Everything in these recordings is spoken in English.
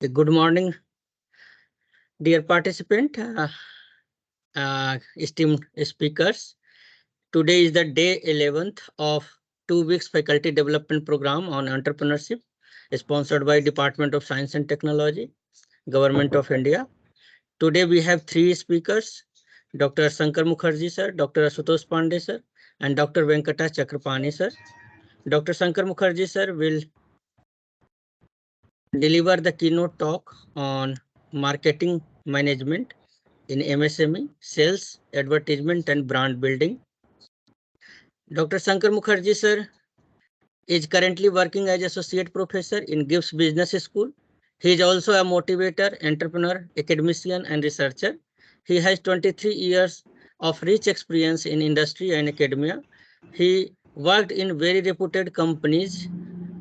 Good morning, dear participant, esteemed speakers. Today is the day 11th of 2 weeks faculty development program on entrepreneurship, sponsored by Department of Science and Technology, Government of India. Today we have three speakers, Dr. Sanker Mukherjee sir, Dr. Ashutosh Pandey sir, and Dr. Venkata Chakrapani sir. Dr. Sanker Mukherjee sir will deliver the keynote talk on marketing management in MSME, sales, advertisement, and brand building. Dr. Sanker Mukherjee sir is currently working as associate professor in GIBS Business School. He is also a motivator, entrepreneur, academician, and researcher. He has 23 years of rich experience in industry and academia. He worked in very reputed companies,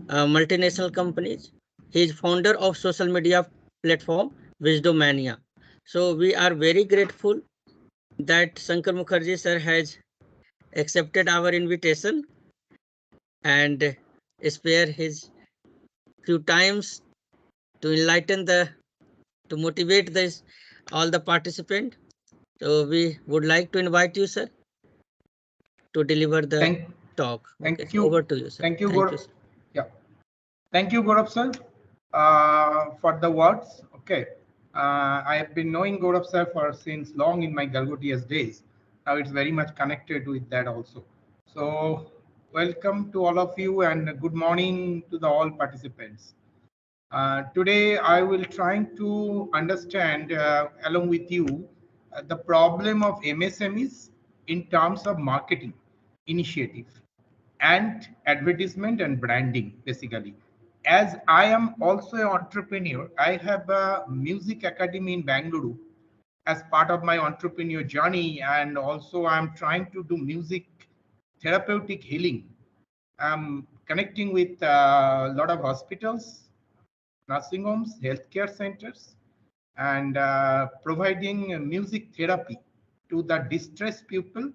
multinational companies. He is founder of social media platform Wisdomania. So we are very grateful that Sanker Mukherjee sir has accepted our invitation and spare his few times to enlighten to motivate all the participant. So we would like to invite you, sir, to deliver the talk. Okay, Thank you. Over to you, sir. Thank you, Thank Gaurav. you, sir. Yeah. Thank you, Gaurav sir, for the words. Okay. I have been knowing Gaurav sir for since long in my Galgotias days. Now it's very much connected with that also. So welcome to all of you and good morning to the all participants. Today I will trying to understand along with you the problem of MSMEs in terms of marketing initiative and advertisement and branding basically. As I am also an entrepreneur, I have a music academy in Bangalore as part of my entrepreneur journey, and also I'm trying to do music therapeutic healing. I'm connecting with a lot of hospitals, nursing homes, healthcare centers, and providing music therapy to the distressed people,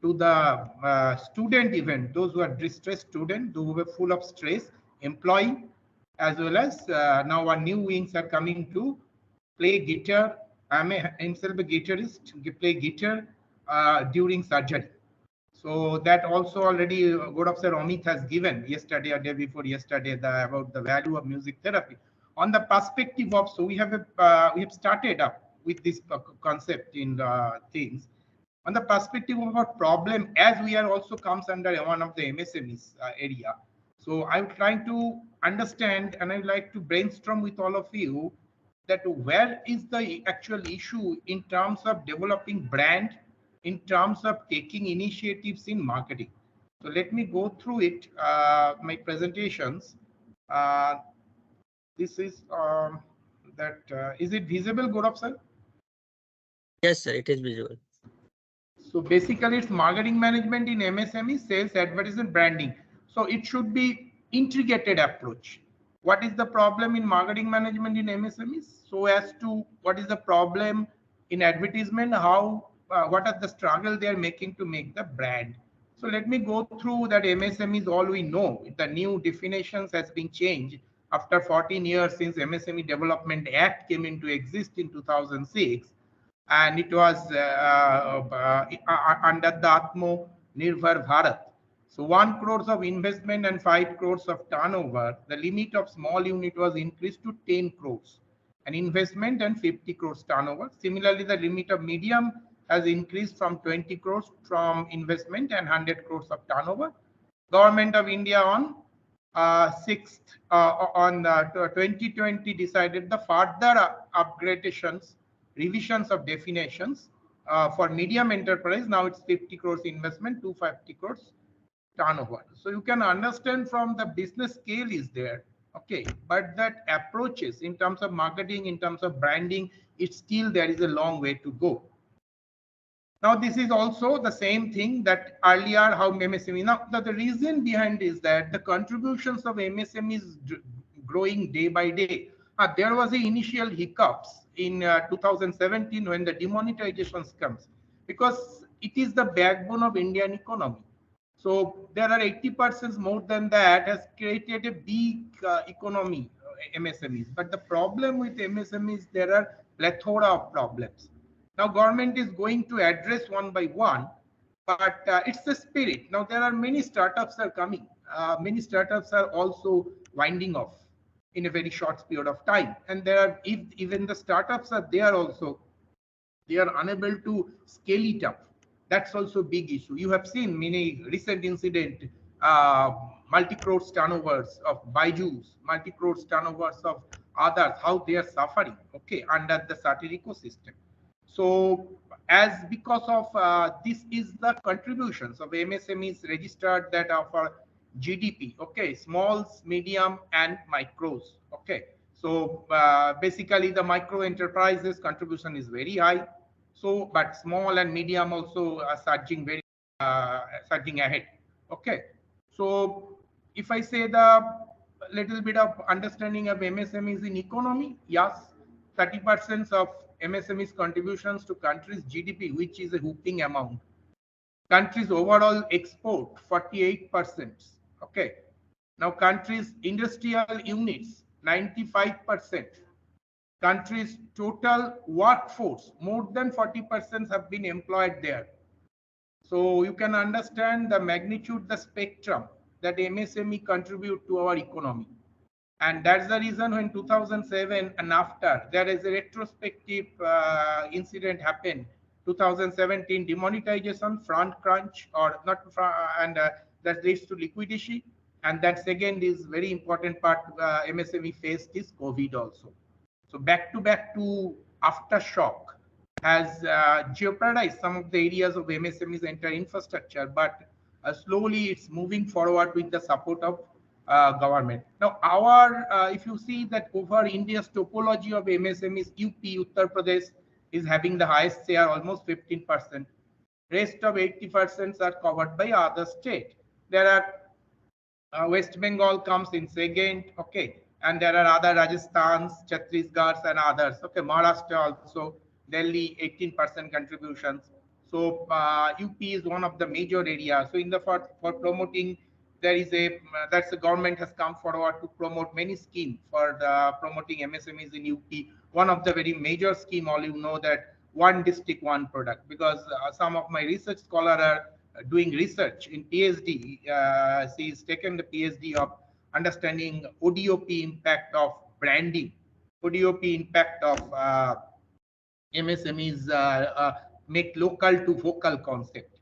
to the student even, those who are distressed students, those who are full of stress, employee, as well as now our new wings are coming to play guitar. I'm himself a guitarist, play guitar during surgery. So that also already good officer Amit has given yesterday or day before yesterday about the value of music therapy. On the perspective of, so we have started up with this concept in things. On the perspective of our problem, as we are also comes under one of the MSMEs area. So I'm trying to understand and I would like to brainstorm with all of you that where is the actual issue in terms of developing brand, in terms of taking initiatives in marketing. So let me go through it, my presentations. This is is it visible, Gaurav sir? Yes, sir, it is visual. So basically it's marketing management in MSME, sales, advertisement, branding. So it should be integrated approach. What is the problem in marketing management in MSMEs? So as to what is the problem in advertisement, how, what are the struggle they are making to make the brand. So let me go through that. MSME is all we know. The new definitions has been changed after 14 years since MSME Development Act came into exist in 2006. And it was under the Atmo Nirbhar Bharat. So 1 crores of investment and 5 crores of turnover. The limit of small unit was increased to 10 crores. An investment and 50 crores turnover. Similarly, the limit of medium has increased from 20 crores from investment and 100 crores of turnover. Government of India on 6th on 2020 decided the further upgradations, revisions of definitions for medium enterprise. Now it's 50 crores investment, 250 crores turnover. So you can understand from the business scale is there. Okay, but that approaches in terms of marketing, in terms of branding, it's still there is a long way to go. Now, this is also the same thing that earlier how MSME. Now, the reason behind is that the contributions of MSME is growing day by day. There was the initial hiccups in 2017 when the demonetizations comes, because it is the backbone of Indian economy. So there are 80% more than that has created a big economy MSMEs. But the problem with MSMEs, there are plethora of problems. Now, government is going to address one by one, but it's the spirit. Now, there are many startups are coming. Many startups are also winding off in a very short period of time. And there are, if even the startups are there also, they are unable to scale it up. That's also a big issue. You have seen many recent incident, multi-crores turnovers of Baiju's, multi-crores turnovers of others, how they are suffering, okay, under the certain ecosystem. So as because of this is the contributions of MSMEs registered that of our GDP, okay, smalls, medium and micros, okay. So basically the micro enterprises contribution is very high. So, but small and medium also are surging very surging ahead. Okay. So if I say the little bit of understanding of MSMEs in economy, yes, 30% of MSMEs contributions to country's GDP, which is a whooping amount. Country's overall export, 48%. Okay. Now country's industrial units, 95%. Country's total workforce, more than 40% have been employed there. So you can understand the magnitude, the spectrum that MSME contribute to our economy. And that's the reason when 2007 and after, there is a retrospective incident happened. 2017 demonetization, front crunch, or not, and that leads to liquidity. And that second is very important part MSME faced is COVID also. So back to aftershock has jeopardized some of the areas of MSME's entire infrastructure, but slowly it's moving forward with the support of government. Now, if you see that over India's topology of MSMEs, UP, Uttar Pradesh is having the highest share, almost 15%. Rest of 80% are covered by other state. There are West Bengal comes in second, okay, and there are other Rajasthans, Chhattisgarh and others, okay, Maharashtra also, Delhi 18% contributions. So UP is one of the major areas. So in the for promoting, there is a that's the government has come forward to promote many schemes for the promoting MSMEs in UP. One of the very major scheme, all you know that one district, one product, because some of my research scholars are doing research in PhD. She's taken the PhD of understanding ODOP impact of branding, ODOP impact of MSMEs make local to vocal concept.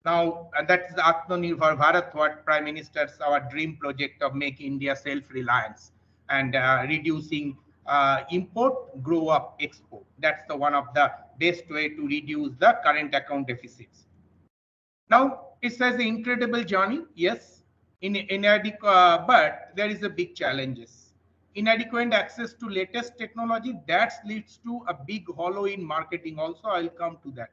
Now, and that's the Atmanirbhar Bharat, what Prime Minister's our dream project of make India self-reliance and reducing import, grow up, export. That's the one of the best way to reduce the current account deficits. Now, it says an incredible journey, yes, but there is a big challenges. Inadequate access to latest technology, that leads to a big hollow in marketing also, I'll come to that.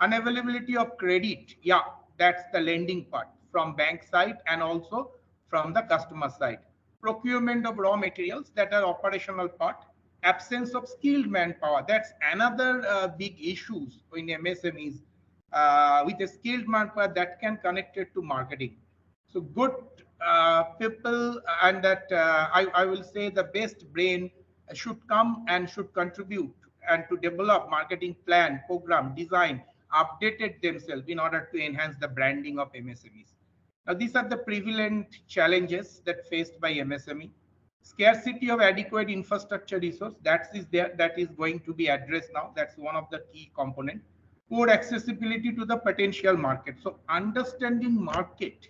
Unavailability of credit, yeah, that's the lending part from bank side and also from the customer side. Procurement of raw materials, that are operational part. Absence of skilled manpower, that's another big issues in MSMEs. With a skilled manpower that can connect it to marketing. So good people and that I will say the best brain should come and should contribute and to develop marketing plan, program, design, updated themselves in order to enhance the branding of MSMEs. Now these are the prevalent challenges that faced by MSME. Scarcity of adequate infrastructure resource, that is going to be addressed now. That's one of the key components. Poor accessibility to the potential market. So understanding market,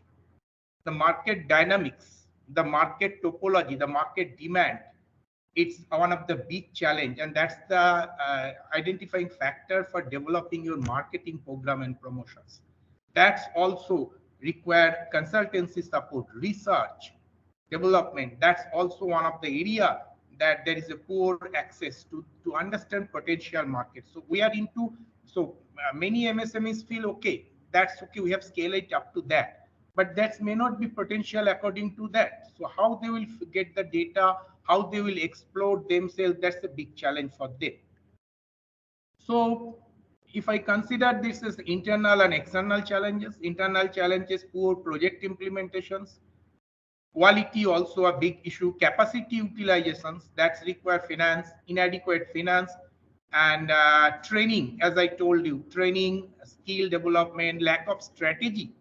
the market dynamics, the market topology, the market demand, it's one of the big challenge, and that's the identifying factor for developing your marketing program and promotions. That's also require consultancy support, research, development. That's also one of the area that there is a poor access to understand potential market. So we are into, so many MSMEs feel okay, that's okay, we have scaled it up to that, but that may not be potential according to that. So how they will get the data, how they will explore themselves, that's a big challenge for them. So if I consider this as internal and external challenges, poor project implementations, Quality also a big issue. Capacity utilizations that's require finance, inadequate finance, and training. As I told you, training, skill development, lack of strategy,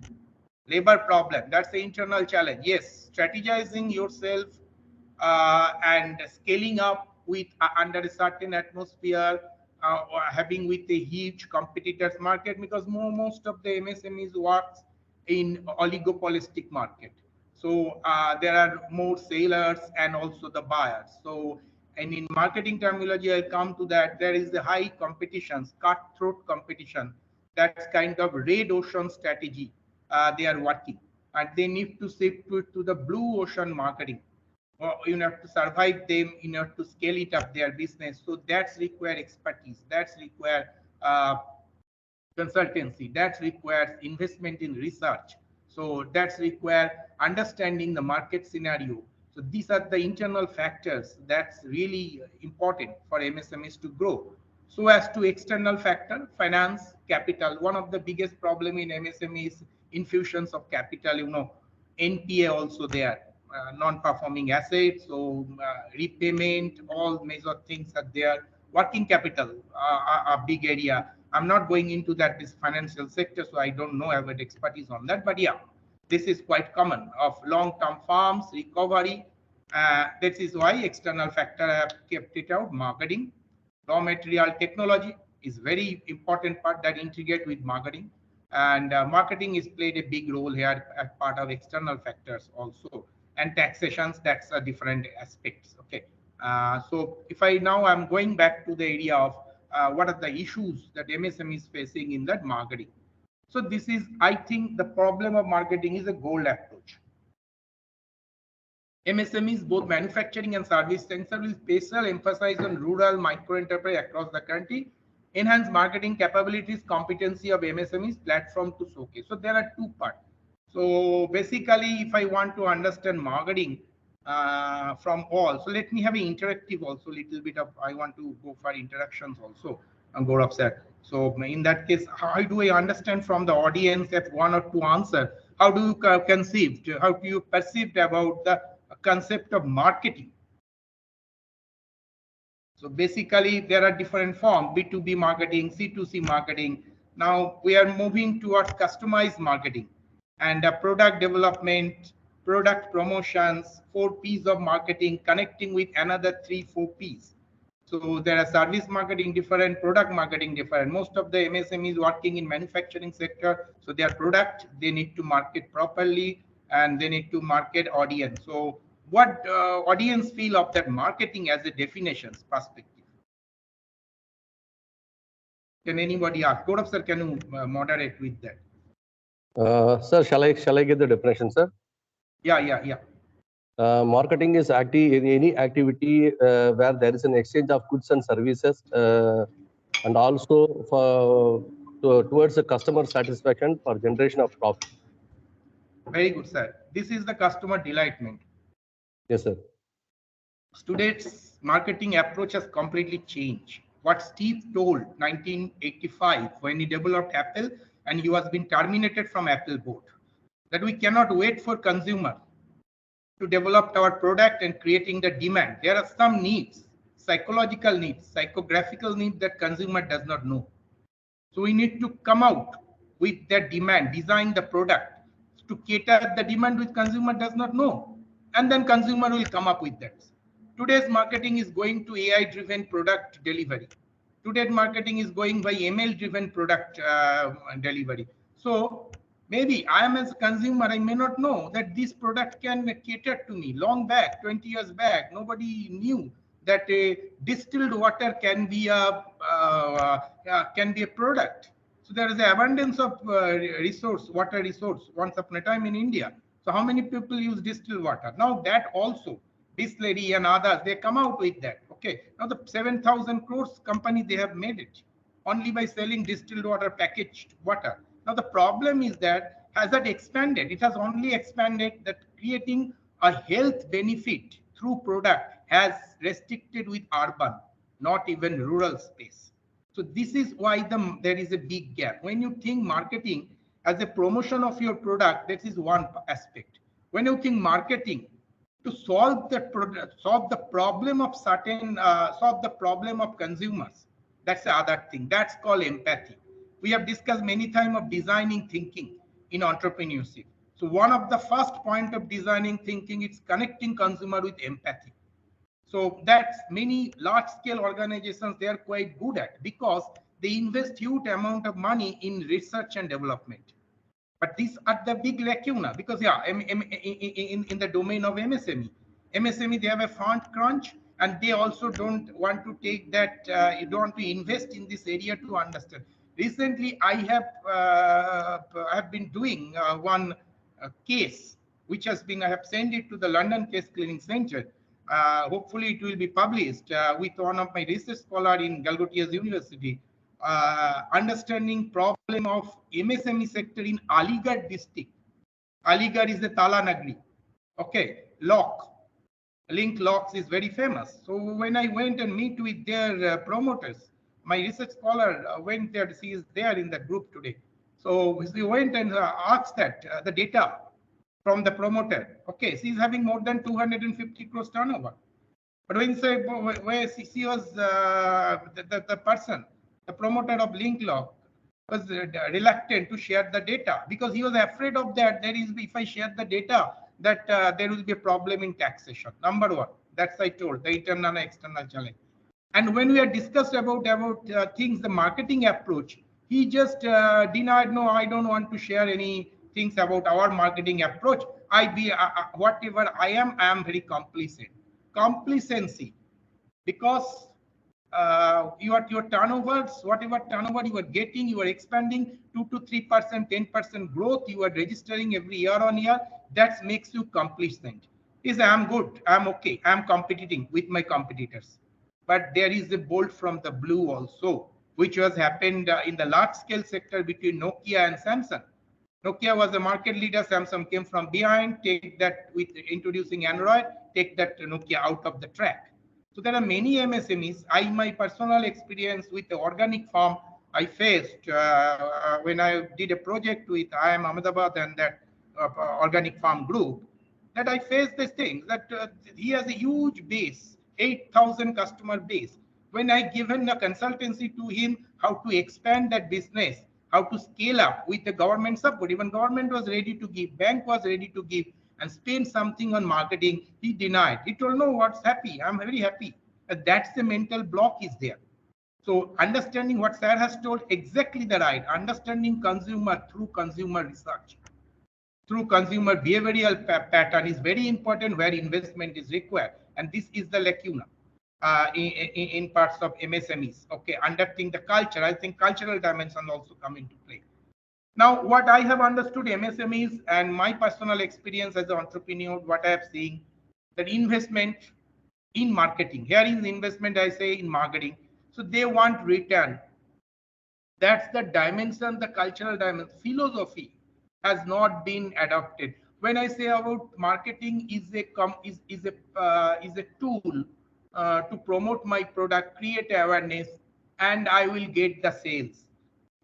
labor problem. That's the internal challenge. Yes, strategizing yourself and scaling up with under a certain atmosphere, or having with a huge competitors market, because most of the MSMEs works in oligopolistic market. So there are more sellers and also the buyers. So, and in marketing terminology, I'll come to that. There is the high competitions, cutthroat competition. That's kind of red ocean strategy they are working, and they need to shift to the blue ocean marketing. Or you have to survive them, you have to scale it up their business. So that's require expertise. That's require consultancy. That requires investment in research. So that's require understanding the market scenario. So these are the internal factors that's really important for MSMEs to grow. So as to external factor, finance, capital. One of the biggest problem in MSME is infusions of capital. NPA also there, non-performing assets. So repayment, all major things are there. Working capital, a big area. I'm not going into that this financial sector, so I don't know about expertise on that. But yeah, this is quite common of long-term farms recovery. This is why external factor I have kept it out. Marketing, raw material, technology is very important part that integrate with marketing, and marketing is played a big role here as part of external factors also, and taxations, that's a different aspects. Okay, so if I now I'm going back to the area of what are the issues that MSME is facing in that marketing. So this is, I think, the problem of marketing is a gold approach. MSMEs, both manufacturing and service sector, will special emphasis on rural micro enterprise across the country, enhance marketing capabilities, competency of MSMEs, platform to showcase. So there are two parts. So basically, if I want to understand marketing from all, so let me have an interactive also, little bit of, I want to go for interactions also, Gaurav sir. So in that case, how do I understand from the audience if one or two answer? How do you conceive, how do you perceive about the concept of marketing? So basically, there are different forms, B2B marketing, C2C marketing. Now we are moving towards customized marketing and product development, product promotions, 4 Ps of marketing, connecting with another 3-4 Ps. So there are service marketing different, product marketing different. Most of the MSMEs working in manufacturing sector, so their product, they need to market properly and they need to market audience. So what audience feel of that marketing as a definitions perspective? Can anybody ask? Gaurav sir, can you moderate with that? Sir, shall I get the definition, sir? Yeah. Marketing is any activity where there is an exchange of goods and services, and also towards the customer satisfaction for generation of profit. Very good, sir. This is the customer delightment. Yes, sir. Today's marketing approach has completely changed. What Steve told 1985 when he developed Apple and he was being terminated from Apple board, that we cannot wait for consumer to develop our product and creating the demand. There are some needs, psychological needs, psychographical needs that consumer does not know. So we need to come out with that demand, design the product to cater the demand which consumer does not know. And then consumer will come up with that. Today's marketing is going to AI-driven product delivery. Today's marketing is going by ML-driven product delivery. So maybe I am as a consumer, I may not know that this product can cater to me. Long back, 20 years back, nobody knew that distilled water can be a product. So there is an abundance of water resource once upon a time in India. So how many people use distilled water? Now that also, Bisleri and others, they come out with that. Okay, now the 7,000 crores company, they have made it only by selling distilled water, packaged water. Now the problem is that has that expanded? It has only expanded that creating a health benefit through product has restricted with urban, not even rural space. So this is why there is a big gap. When you think marketing as a promotion of your product, that is one aspect. When you think marketing, to solve the problem of solve the problem of consumers, that's the other thing. That's called empathy. We have discussed many times of designing thinking in entrepreneurship. So one of the first point of designing thinking is connecting consumer with empathy. So that's many large scale organizations, they are quite good at, because they invest huge amount of money in research and development. But these are the big lacuna, because in the domain of MSME, they have a fund crunch, and they also don't want to take that, you don't want to invest in this area to understand. Recently, I have been doing one case, which has been, I have sent it to the London Case Cleaning Center. Hopefully, it will be published with one of my research scholar in Galgotias University. Understanding problem of MSME sector in Aligarh district. Aligarh is the Tala Nagri. Okay, lock. Link locks is very famous. So when I went and meet with their promoters, my research scholar went there. She is there in the group today. So we went and asked that the data from the promoter. Okay, she is having more than 250 crores turnover. But when where she was the person, the promoter of Linklock, was reluctant to share the data, because he was afraid of that. There is, if I share the data, that there will be a problem in taxation. Number one, that's I told, the internal and external challenge. And when we are discussed about things, the marketing approach, he just denied, no, I don't want to share any things about our marketing approach. Whatever I am very complacent. Complacency, because your turnovers, whatever turnover you are getting, you are expanding 2 to 3%, 10% growth, you are registering every year on year. That makes you complacent. Is I'm good, I'm okay, I'm competing with my competitors. But there is a bolt from the blue also, which was happened in the large scale sector between Nokia and Samsung. Nokia was the market leader. Samsung came from behind, take that with introducing Android, take that Nokia out of the track. So there are many MSMEs. My personal experience with the organic farm, I faced when I did a project with IIM Ahmedabad and that organic farm group, that I faced this thing, that he has a huge base, 8,000 customer base. When I given the consultancy to him, how to expand that business, how to scale up with the government support, even government was ready to give, bank was ready to give, and spend something on marketing, he denied. He told, no, what's happy? I'm very happy. And that's the mental block is there. So understanding what Sir has told, exactly the right, understanding consumer through consumer research, through consumer behavioral pattern is very important, where investment is required. And this is the lacuna in parts of MSMEs. Okay, understanding the culture, I think cultural dimension also come into play. Now, what I have understood MSMEs and my personal experience as an entrepreneur, what I have seen, that investment in marketing. Here is investment, I say, in marketing. So they want return. That's the dimension, the cultural dimension. Philosophy has not been adopted. When I say about marketing is a tool to promote my product, create awareness, and I will get the sales,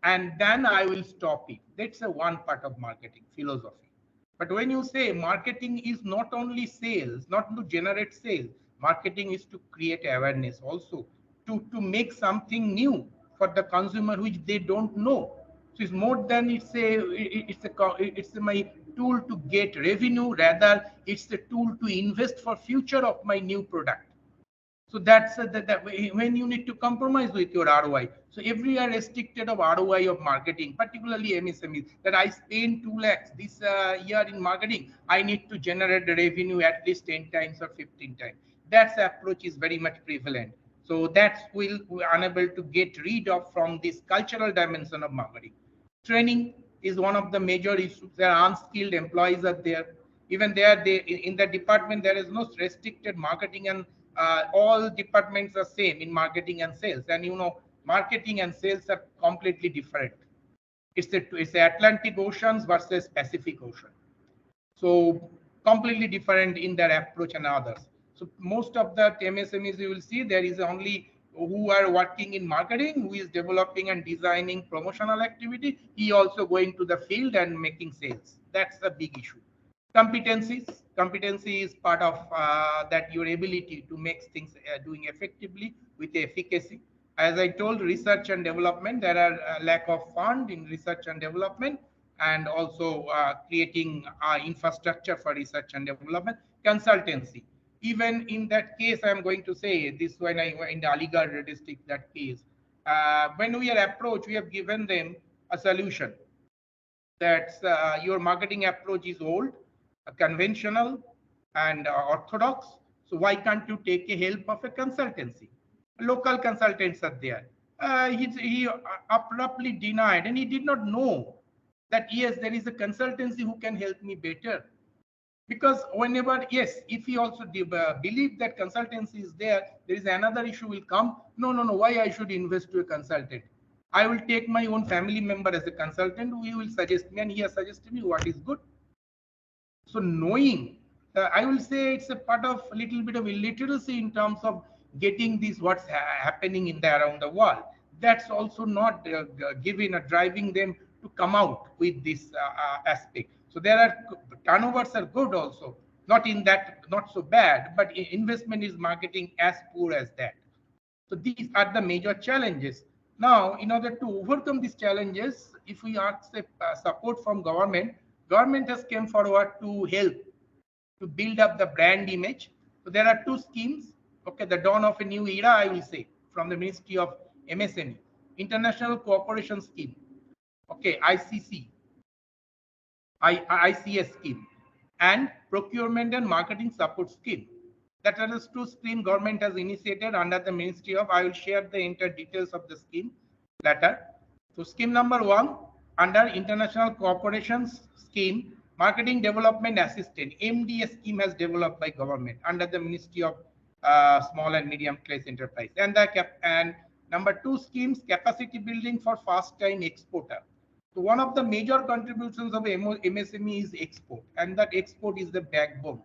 and then I will stop it. That's a one part of marketing philosophy. But when you say marketing is not only sales, not to generate sales, marketing is to create awareness also, to make something new for the consumer which they don't know. So it's more than it's my tool to get revenue, rather it's the tool to invest for future of my new product. So that's that when you need to compromise with your ROI. So every year restricted of ROI of marketing, particularly MSMEs, that I spend 2 lakhs this year in marketing, I need to generate the revenue at least 10 times or 15 times. That approach is very much prevalent. So that's we're unable to get rid of from this cultural dimension of marketing. Training is one of the major issues. There are unskilled employees are there. Even there, in the department, there is no restricted marketing, and all departments are same in marketing and sales. And you know, marketing and sales are completely different. It's the Atlantic Oceans versus Pacific Ocean. So completely different in their approach and others. So most of the MSMEs you will see, there is only who are working in marketing, who is developing and designing promotional activity. He also going to the field and making sales. That's a big issue. Competency is part of that, your ability to make things doing effectively with efficacy. As I told, research and development, there are lack of fund in research and development, and also creating infrastructure for research and development. Consultancy, even in that case, I am going to say this, when I in the Aligarh district, that case, when we are approached, we have given them a solution that your marketing approach is old, conventional, and orthodox. So why can't you take a help of a consultancy? Local consultants are there. He abruptly denied, and he did not know that yes, there is a consultancy who can help me better. Because whenever, yes, if he also believe that consultancy is there, there is another issue will come. No, why I should invest to a consultant? I will take my own family member as a consultant who will suggest me, and he has suggested me what is good. So knowing, I will say it's a part of a little bit of illiteracy in terms of getting this what's happening in there around the world. That's also not giving or driving them to come out with this aspect. So there are turnovers are good also, not in that, not so bad, but investment is marketing as poor as that. So these are the major challenges. Now, in order to overcome these challenges, if we ask support from government, government has come forward to help to build up the brand image. So there are two schemes. Okay, the dawn of a new era, I will say, from the Ministry of MSME, International Cooperation Scheme. Okay, ICC, ICS scheme, and Procurement and Marketing Support Scheme. That are the two schemes government has initiated under the Ministry of. I will share the entire details of the scheme later. So scheme number 1, under International Cooperation Scheme, Marketing Development Assistant, MDS scheme has developed by government under the Ministry of Small and Medium Class Enterprise. And number 2 schemes, capacity building for first time exporter. So one of the major contributions of MSME is export, and that export is the backbone.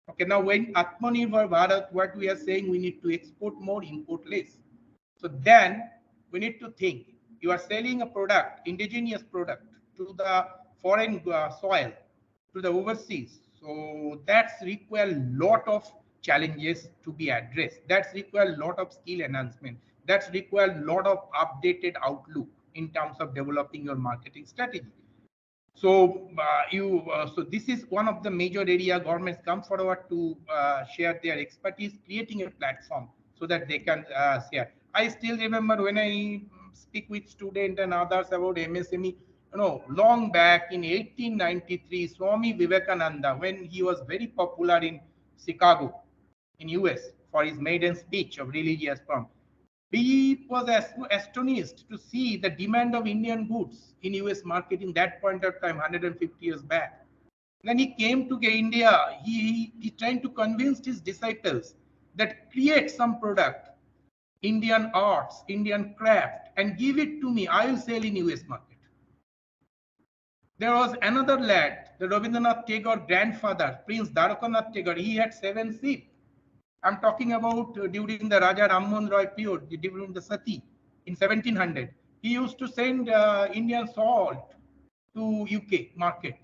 Okay, now when Atmanirbhar Bharat, what we are saying, we need to export more, import less. So then we need to think, you are selling a product, indigenous product, to the foreign soil, to the overseas. So that's require a lot of challenges to be addressed. That's require a lot of skill enhancement. That's require a lot of updated outlook in terms of developing your marketing strategy. So so this is one of the major area governments come forward to share their expertise, creating a platform so that they can share. I still remember when I speak with students and others about MSME, long back in 1893, Swami Vivekananda, when he was very popular in Chicago, in US, for his maiden speech of religious form. He was astonished to see the demand of Indian goods in US market in that point of time, 150 years back. When he came to India, he tried to convince his disciples that create some product, Indian arts, Indian craft, and give it to me. I will sell in US market. There was another lad, the Rabindranath Tagore grandfather, Prince Dwarakanath Tagore. He had 7 sheep. I'm talking about during the Raja Rammohn Roy period, during the Sati in 1700. He used to send Indian salt to UK market.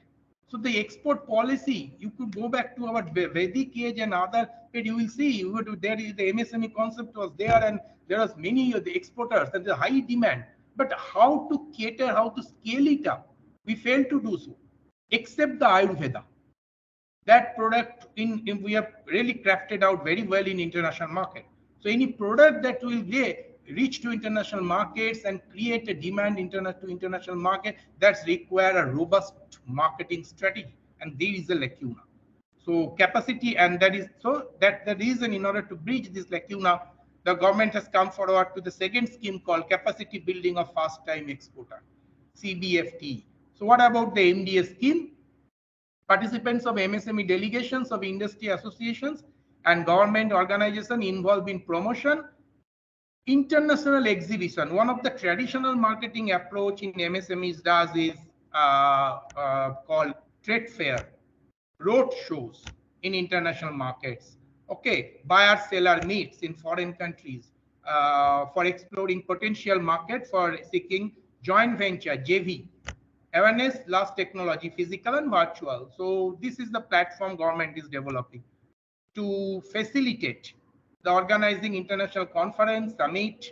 So the export policy, you could go back to our Vedic age and other, you will see there is the MSME concept was there, and there was many of the exporters and the high demand. But how to cater, how to scale it up, we failed to do so, except the Ayurveda. That product we have really crafted out very well in international market. So any product that will reach to international markets and create a demand to international market, that's require a robust marketing strategy, and there is a lacuna. So capacity, and that is so that the reason, in order to bridge this lacuna, the government has come forward to the second scheme called Capacity Building of First Time Exporter, CBFT. So what about the MDS scheme? Participants of MSME delegations of industry associations and government organizations involved in promotion, international exhibition. One of the traditional marketing approach in MSMEs does is called trade fair, road shows in international markets. Okay, buyer-seller meets in foreign countries for exploring potential market, for seeking joint venture, JV, Awareness, last technology, physical and virtual. So this is the platform government is developing to facilitate the organizing international conference, summit,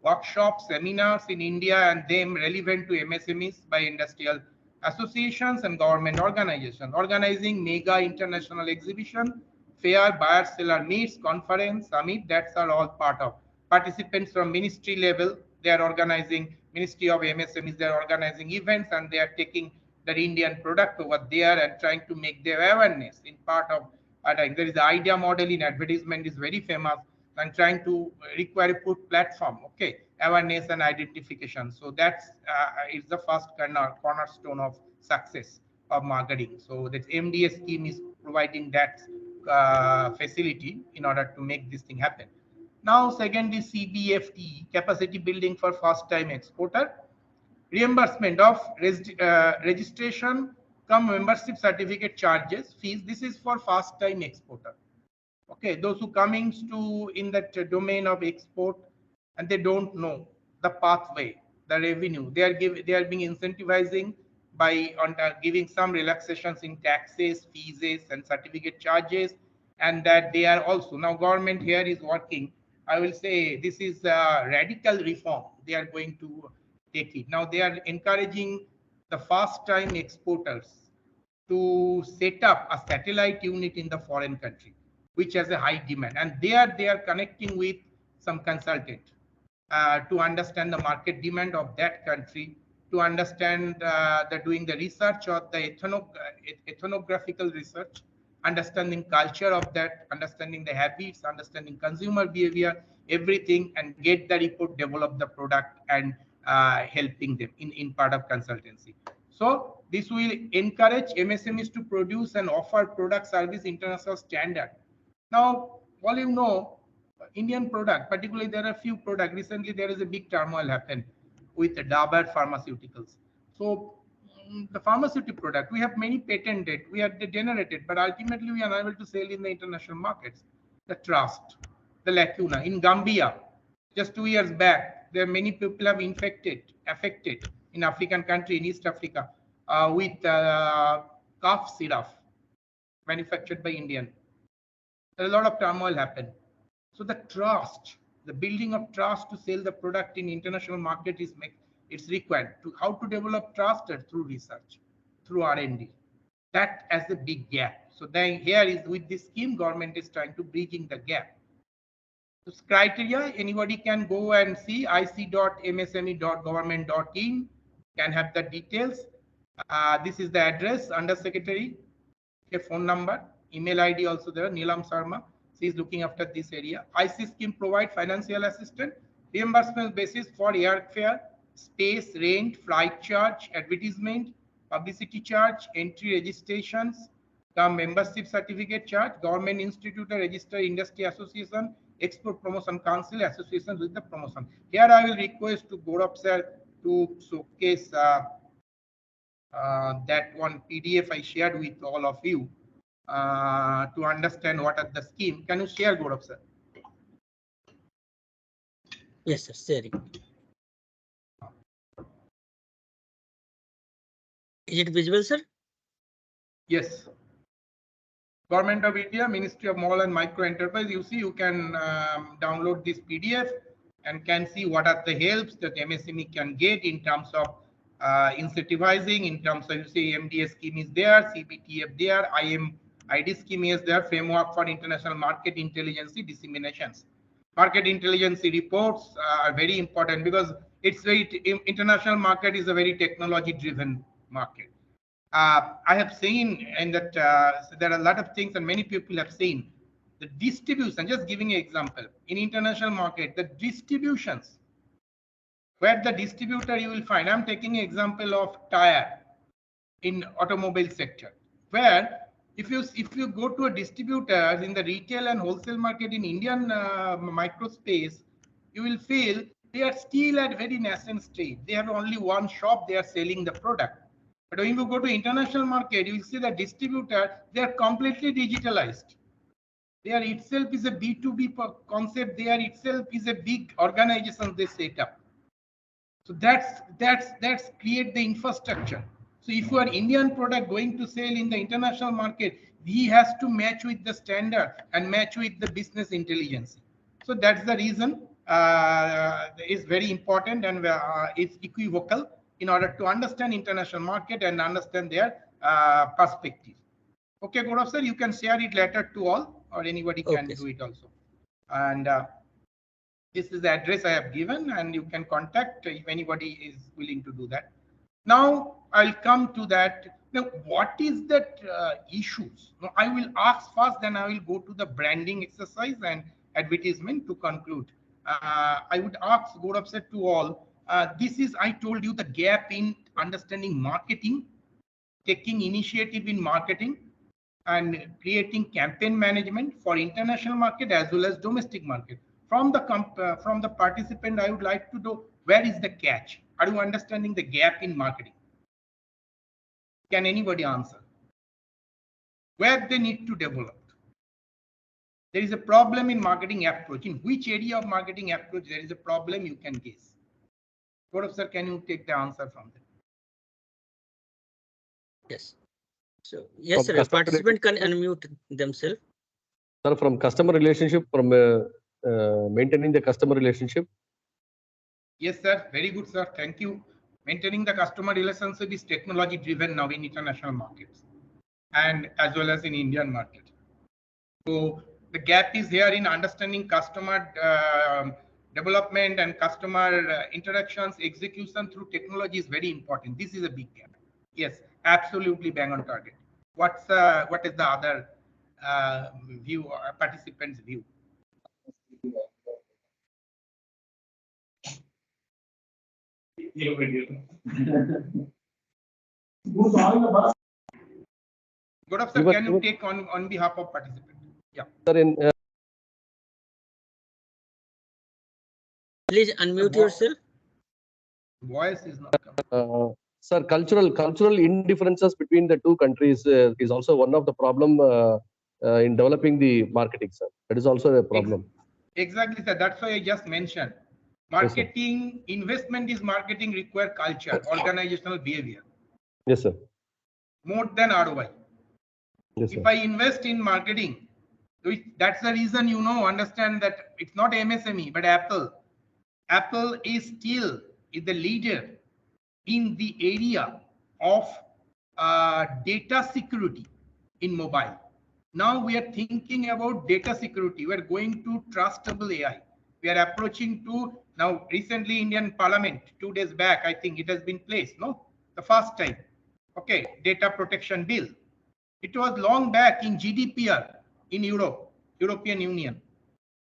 workshops, seminars in India and them relevant to MSMEs by industrial associations and government organizations, organizing mega international exhibition, fair, buyer seller meets, conference, summit, that's are all part of. Participants from ministry level, they are organizing, Ministry of MSMEs, they are organizing events and they are taking the Indian product over there and trying to make their awareness in part of. There is the idea model in advertisement is very famous and trying to require a put platform, okay, awareness and identification. So that's is the first cornerstone of success of marketing. So that MDS scheme is providing that facility in order to make this thing happen. Now, second is CBFT, capacity building for first time exporter, reimbursement of registration come membership certificate charges fees. This is for first time exporter. Okay, those who coming to in that domain of export and they don't know the pathway, the revenue, they are being incentivizing by giving some relaxations in taxes, fees and certificate charges, and that they are also now government here is working. I will say this is a radical reform. They are going to take it. Now they are encouraging the first time exporters to set up a satellite unit in the foreign country, which has a high demand. And they are connecting with some consultant to understand the market demand of that country, to understand doing the research or the ethnographical research, understanding culture of that, understanding the habits, understanding consumer behavior, everything, and get the report, develop the product, and helping them in part of consultancy. So this will encourage MSMEs to produce and offer product service international standard. Now, all you know, Indian product, particularly there are a few products. Recently, there is a big turmoil happened with the Dabur pharmaceuticals. So the pharmaceutical product, we have many patented, we have generated, but ultimately we are unable to sell in the international markets. The trust, the lacuna. In Gambia, just 2 years back, there are many people have affected in African country, in East Africa, with cough syrup manufactured by Indian. A lot of turmoil happened. So the trust, the building of trust to sell the product in international market it's required. To how to develop trust through research, through R&D. That as a big gap. So then here is with this scheme, government is trying to bridging the gap. This criteria, anybody can go and see ic.msme.government.in, can have the details. This is the address, Undersecretary, a phone number, email ID also there, Neelam Sharma. She is looking after this area. IC scheme provide financial assistance, reimbursement basis for airfare, space, rent, flight charge, advertisement, publicity charge, entry registrations, membership certificate charge, government institute, register industry association, export promotion council, associations with the promotion. Here I will request to Gaurav sir to showcase that one PDF I shared with all of you to understand what are the scheme. Can you share, Gaurav sir? Yes, sir. Sharing. Is it visible, sir? Yes. Government of India, Ministry of Small and Micro Enterprise. You see, you can download this PDF and can see what are the helps that MSME can get in terms of incentivizing, in terms of, you see, MDS scheme is there, CBTF there, ID scheme is there, framework for international market intelligence disseminations. Market intelligence reports are very important because it's very international market is a very technology driven market. I have seen in that there are a lot of things and many people have seen the distribution. Just giving an example, in international market, the distributions, where the distributor you will find, I'm taking an example of tire in automobile sector, where if you go to a distributor in the retail and wholesale market in Indian micro space, you will feel they are still at very nascent stage. They have only one shop, they are selling the product. But when you go to international market, you will see the distributor, they are completely digitalized. They are itself is a B2B concept. They are itself is a big organization they set up. So that's create the infrastructure. So if you are Indian product going to sell in the international market, he has to match with the standard and match with the business intelligence. So that's the reason is very important and it's equivocal in order to understand international market and understand their perspective. Okay, Gaurav sir, you can share it later to all or anybody can Okay. do it also. And this is the address I have given and you can contact if anybody is willing to do that. Now I'll come to that. Now, what is that issues? Now, I will ask first, then I will go to the branding exercise and advertisement to conclude. I would ask Gaurav sir to all. This is, I told you, the gap in understanding marketing, taking initiative in marketing, and creating campaign management for international market as well as domestic market. From the participant, I would like to know where is the catch? Are you understanding the gap in marketing? Can anybody answer? Where they need to develop? There is a problem in marketing approach. In which area of marketing approach there is a problem, you can guess. Gaurav sir, can you take the answer from them? Yes. So yes, From sir. customer Participant can unmute themselves. Sir, from customer relationship, from maintaining the customer relationship. Yes, sir. Very good, sir. Thank you. Maintaining the customer relationship is technology driven now in international markets and as well as in Indian market. So the gap is here in understanding customer development and customer interactions, execution through technology is very important. This is a big gap. Yes, absolutely bang on target. What is the other view or participants' view? Gaurav sir, can you take on behalf of participants? Yeah. Sir, Please unmute yourself. Voice is not coming. Sir, cultural indifferences between the two countries is also one of the problem in developing the marketing, sir. That is also a problem. Exactly, sir. That's why I just mentioned. Marketing, yes, investment is marketing require culture, organizational behavior. Yes, sir. More than ROI. Yes, if sir. I invest in marketing, that's the reason, understand that it's not MSME, but Apple. Apple is still the leader in the area of data security in mobile. Now we are thinking about data security. We are going to trustable AI. We are approaching to now recently Indian Parliament 2 days back, I think it has been placed, no? The first time. Okay, data protection bill. It was long back in GDPR in European Union.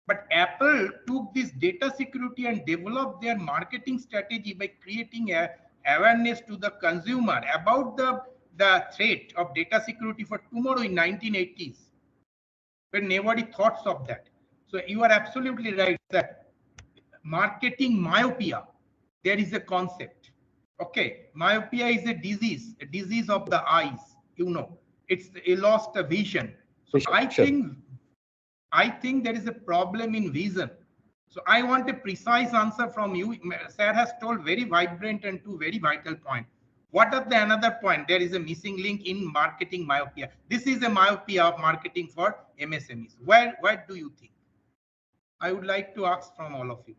But Apple took this data security and developed their marketing strategy by creating awareness to the consumer about the threat of data security for tomorrow in 1980s, when nobody thought of that. So you are absolutely right that marketing myopia, there is a concept. Okay, myopia is a disease of the eyes. It's a lost vision. So I think there is a problem in vision. So I want a precise answer from you. Sir has told very vibrant and two very vital points. What are the another point? There is a missing link in marketing myopia. This is a myopia of marketing for MSMEs. Where do you think? I would like to ask from all of you.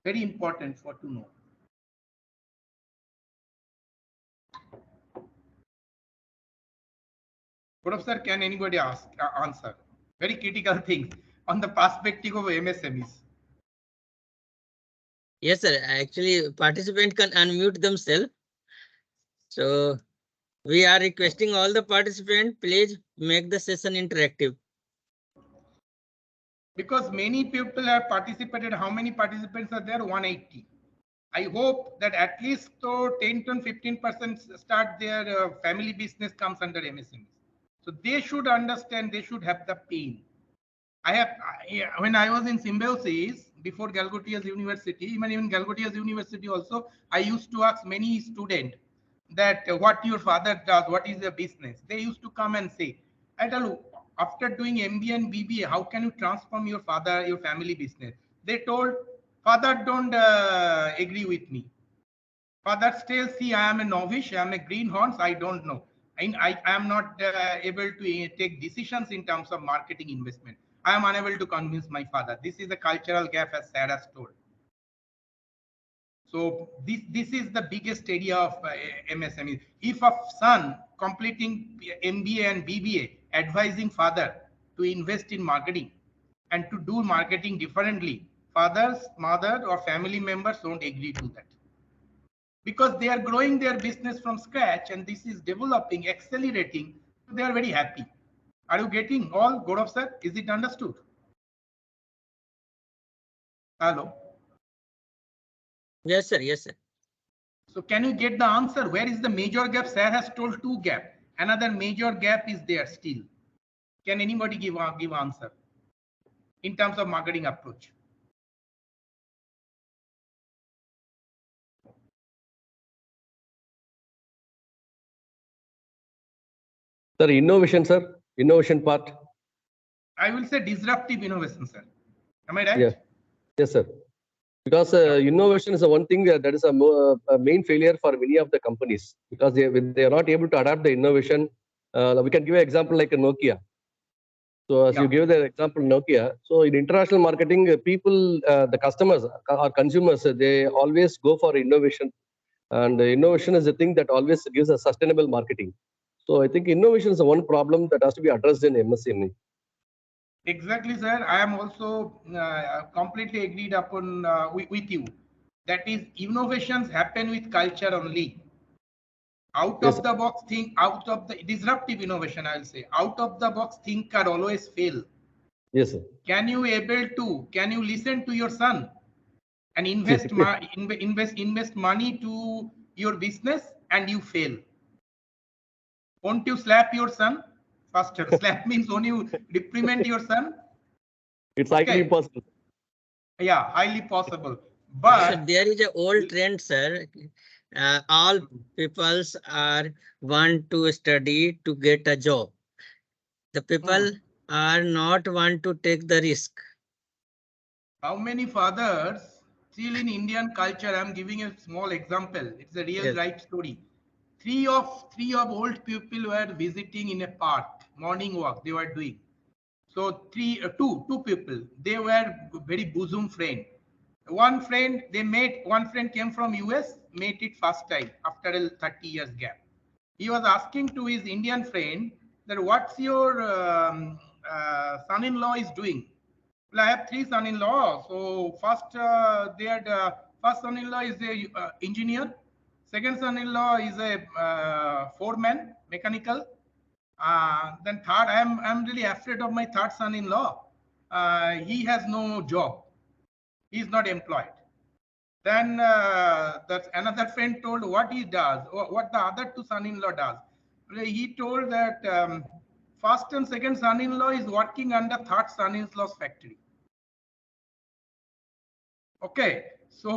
Very important for to know. Gaurav sir, can anybody answer? Very critical things on the perspective of MSMEs. Yes, sir. Actually, participant can unmute themselves. So we are requesting all the participants, please make the session interactive. Because many people have participated. How many participants are there? 180. I hope that at least 10 to 15% start their family business comes under MSMEs. So they should understand, they should have the pain. When I was in Symbiosis, before Galgotias University, even Galgotias University also, I used to ask many students that what your father does, what is the business? They used to come and say, I tell you, after doing MBA and BBA, how can you transform your family business? They told, father don't agree with me. Father still see, I am a novice, I am a greenhorn, I don't know. I am not able to take decisions in terms of marketing investment. I am unable to convince my father. This is a cultural gap, as Sarah has told. So this is the biggest area of MSME. If a son completing MBA and BBA advising father to invest in marketing and to do marketing differently, fathers, mother or family members don't agree to that. Because they are growing their business from scratch and this is developing, accelerating, so they are very happy. Are you getting all, Gaurav sir? Is it understood? Hello? Yes, sir. Yes, sir. So can you get the answer? Where is the major gap? Sir has told 2 gap. Another major gap is there still. Can anybody give answer in terms of marketing approach? Sir, innovation, sir. Innovation part. I will say disruptive innovation, sir. Am I right? Yeah. Yes, sir. Because innovation is the one thing that is a main failure for many of the companies, because when they are not able to adapt the innovation. We can give an example like a Nokia. So as you give the example Nokia, so in international marketing, people, the customers or consumers, they always go for innovation, and innovation is the thing that always gives a sustainable marketing. So I think innovation is the one problem that has to be addressed in MSME. Exactly, sir. I am also completely agreed upon with you. That is, innovations happen with culture only. Out Yes, of the box think, out of the disruptive innovation, I will say, out of the box thinker always fail. yes, sir. Can you listen to your son and invest money to your business and you fail? Won't you slap your son? Faster. Slap means when you reprimand your son. It's highly Okay. possible. Yeah, highly possible. So But there is a old trend, sir. All peoples are want to study to get a job. The people are not want to take the risk. how many fathers still in Indian culture? I'm giving a small example. It's a real Yes. life story. Three of old people were visiting in a park, morning walk they were doing. So two people, they were very bosom friend. One friend one friend came from US, met it first time after a 30 years gap. He was asking to his Indian friend that what's your son-in-law is doing. Well, I have 3 son-in-law. So first son-in-law is a engineer. Second son-in-law is a foreman, mechanical. Then third, I'm really afraid of my third son-in-law. He has no job. He's not employed. Then that another friend told what he does, or what the other 2 son-in-law does. He told that first and second son-in-law is working under third son-in-law's factory. Okay, so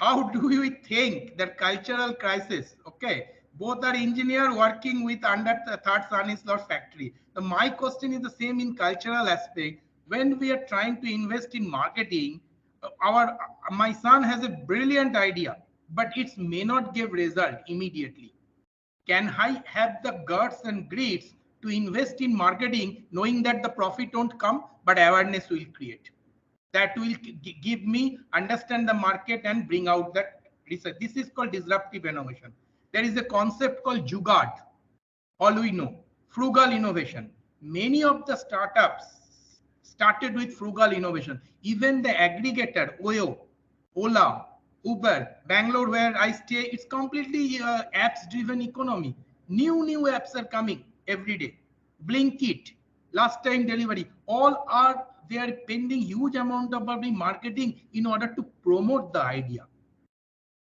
how do we think that cultural crisis? Okay, both are engineer working with under the third son-in-law's factory. So my question is the same in cultural aspect. When we are trying to invest in marketing, my son has a brilliant idea, but it may not give result immediately. Can I have the guts and grits to invest in marketing, knowing that the profit won't come, but awareness will create? That will give me understand the market and bring out that research. This is called disruptive innovation. There is a concept called jugaad. All we know, frugal innovation. Many of the startups started with frugal innovation. Even the aggregator, Oyo, Ola, Uber, Bangalore, where I stay, it's completely apps-driven economy. New apps are coming every day. Blinkit, last time delivery, all are they are spending huge amount of marketing in order to promote the idea.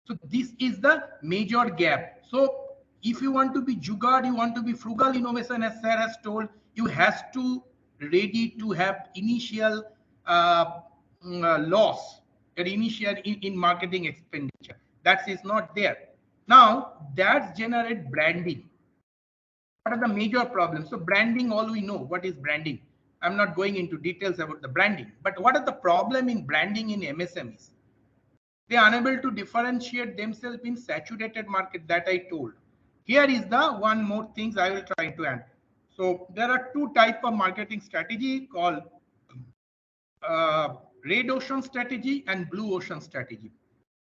So this is the major gap. So if you want to be jugaad, you want to be frugal innovation, as Sir has told, you have to ready to have initial loss, your initial in marketing expenditure. That is not there. Now that generate branding. What are the major problems? So branding, all we know what is branding. I'm not going into details about the branding, but what are the problem in branding in MSMEs? They are unable to differentiate themselves in saturated market that I told. Here is the one more things I will try to add. So there are two types of marketing strategy called red ocean strategy and blue ocean strategy.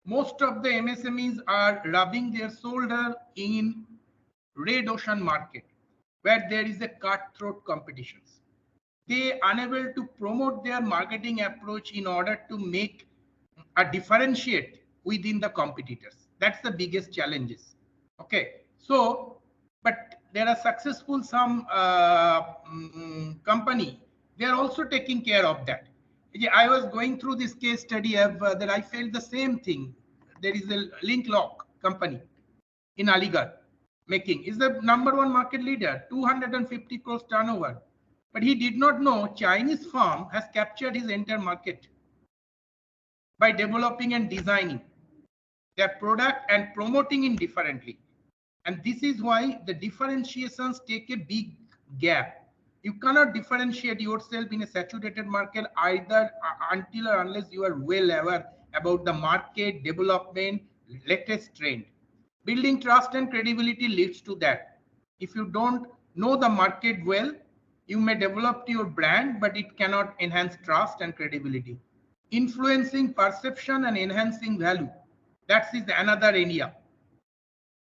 Most of the MSMEs are rubbing their shoulder in red ocean market where there is a cutthroat competitions. They are unable to promote their marketing approach in order to make a differentiate within the competitors. That's the biggest challenges. Okay, so but there are successful some company. They are also taking care of that. I was going through this case study of that I felt the same thing. There is a link lock company in Aligarh making is the #1 market leader, 250 crores turnover. But he did not know Chinese firm has captured his entire market by developing and designing their product and promoting it differently. And this is why the differentiations take a big gap. You cannot differentiate yourself in a saturated market either until or unless you are well aware about the market development, latest trend. Building trust and credibility leads to that. If you don't know the market well, you may develop your brand, but it cannot enhance trust and credibility. Influencing perception and enhancing value. That is another area.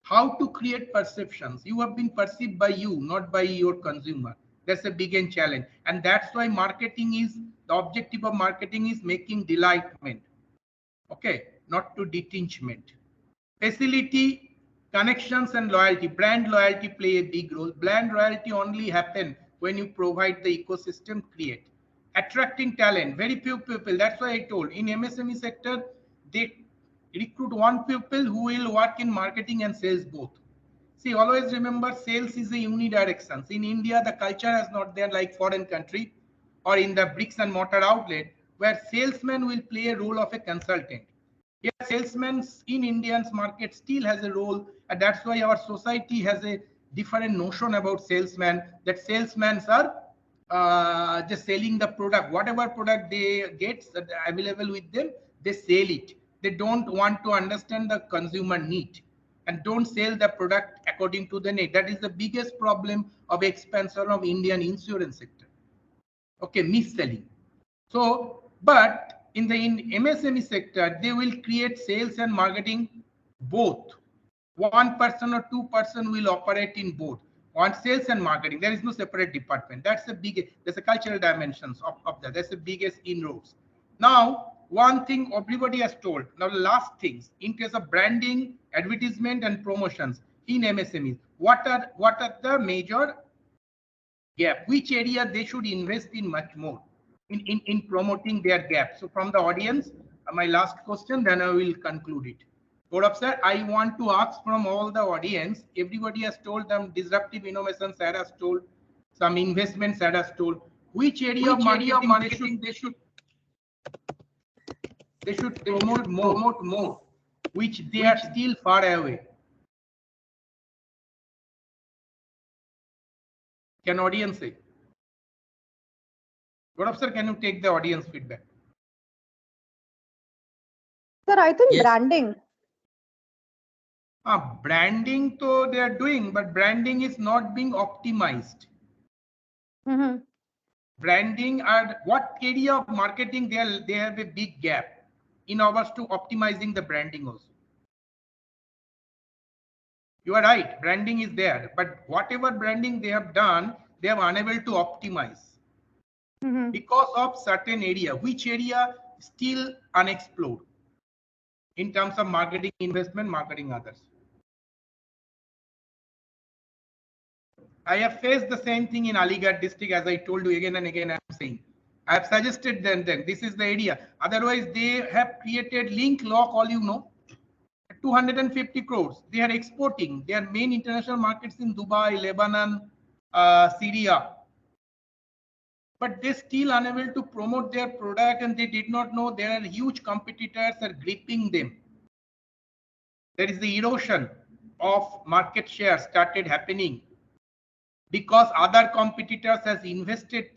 How to create perceptions. You have been perceived by you, not by your consumer. That's a big challenge. And that's why marketing is, the objective of marketing is making delightment. Okay, not to detachment. Facility, connections and loyalty. Brand loyalty play a big role. Brand loyalty only happen when you provide the ecosystem create. Attracting talent, very few people. That's why I told in MSME sector, they recruit one people who will work in marketing and sales both. See, always remember sales is a unidirectional. In India, the culture is not there like foreign country or in the bricks and mortar outlet where salesman will play a role of a consultant. Here, salesmen in Indian's market still has a role, and that's why our society has a different notion about salesmen. That salesmen are just selling the product, whatever product they get available with them, they sell it. They don't want to understand the consumer need and don't sell the product according to the need. That is the biggest problem of expansion of Indian insurance sector. Okay, mis-selling. So, but in the MSME sector, they will create sales and marketing both. One person or two person will operate in both. On sales and marketing, there is no separate department. That's the biggest, there's a cultural dimensions of that. That's the biggest inroads. Now, one thing everybody has told. Now, the last things in case of branding, advertisement, and promotions in MSMEs, what are the major gap? Which area they should invest in much more in promoting their gap? So, from the audience, my last question, then I will conclude it. Gaurav sir, I want to ask from all the audience. Everybody has told them disruptive innovation. Sir has told some investment. Sir has told which area of marketing they should promote more, which they are still far away. Can audience say? Gaurav sir, can you take the audience feedback? Sir, I think Yes. branding. Branding, though they are doing, but branding is not being optimized. Branding are what area of marketing they have a big gap in order to optimizing the branding also. You are right, branding is there, but whatever branding they have done, they are unable to optimize because of certain area. Which area still unexplored in terms of marketing investment, marketing others. I have faced the same thing in Aligarh district, as I told you again and again. I'm saying I have suggested them then this is the area. Otherwise, they have created link lock, all you know, 250 crores. They are exporting. Their main international markets in Dubai, Lebanon, Syria. But they still unable to promote their product, and they did not know there are huge competitors are gripping them. There is the erosion of market share started happening because other competitors has invested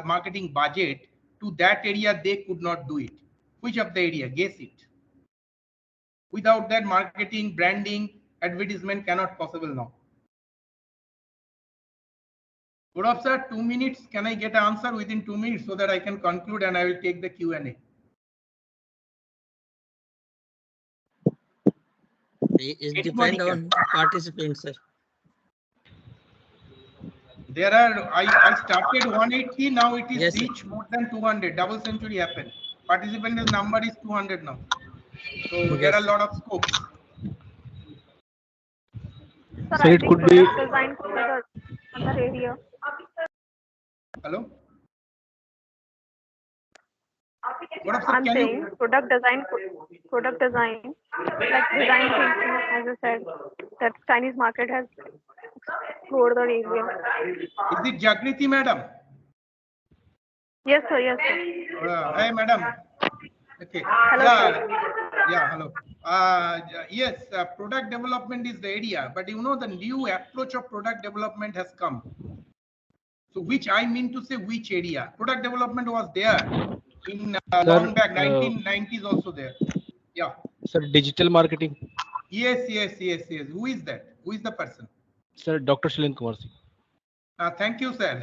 marketing budget to that area. They could not do it. Which of the area? Guess it. Without that, marketing, branding, advertisement cannot possible now. Good of sir, 2 minutes. Can I get an answer within 2 minutes so that I can conclude and I will take the Q&A? It depends on participants, sir. There are, I started 180, now it is Yes, sir. reached more than 200. Double century happened. Participant number is 200 now. So there are a lot of scopes. Sir, it could be design could be the other area. Hello? What up, sir? I'm Can saying you? product design, like design thinking, as you said, that Chinese market has explored the area. Is it Jagriti, madam? Yes, sir. Yes, sir. Hi, madam. Okay. Hello, Yeah. sir. Yeah. Hello. Yes, product development is the area, but you know the new approach of product development has come. So, which I mean to say, which area? Product development was there in long back, 1990s also there. Yeah. Sir, digital marketing. Yes. Who is that? Who is the person? Sir, Dr. Shilin Kumar Singh. Thank you, sir.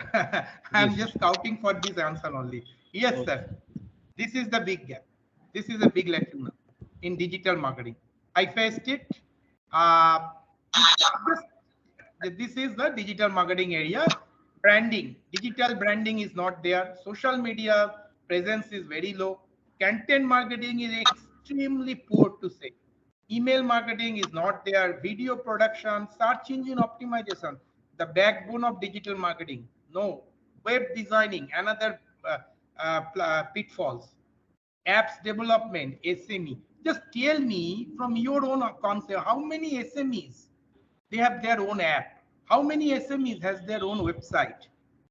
I'm Yes. just scouting for this answer only. Yes, Okay. sir. This is the big gap. This is a big lesson in digital marketing. I faced it. This is the digital marketing area. Branding, digital branding is not there. Social media presence is very low. Content marketing is extremely poor to say. Email marketing is not there. Video production, search engine optimization, the backbone of digital marketing. No. Web designing, another pitfalls. Apps development, SME. Just tell me from your own concept, how many SMEs they have their own app? How many SMEs has their own website?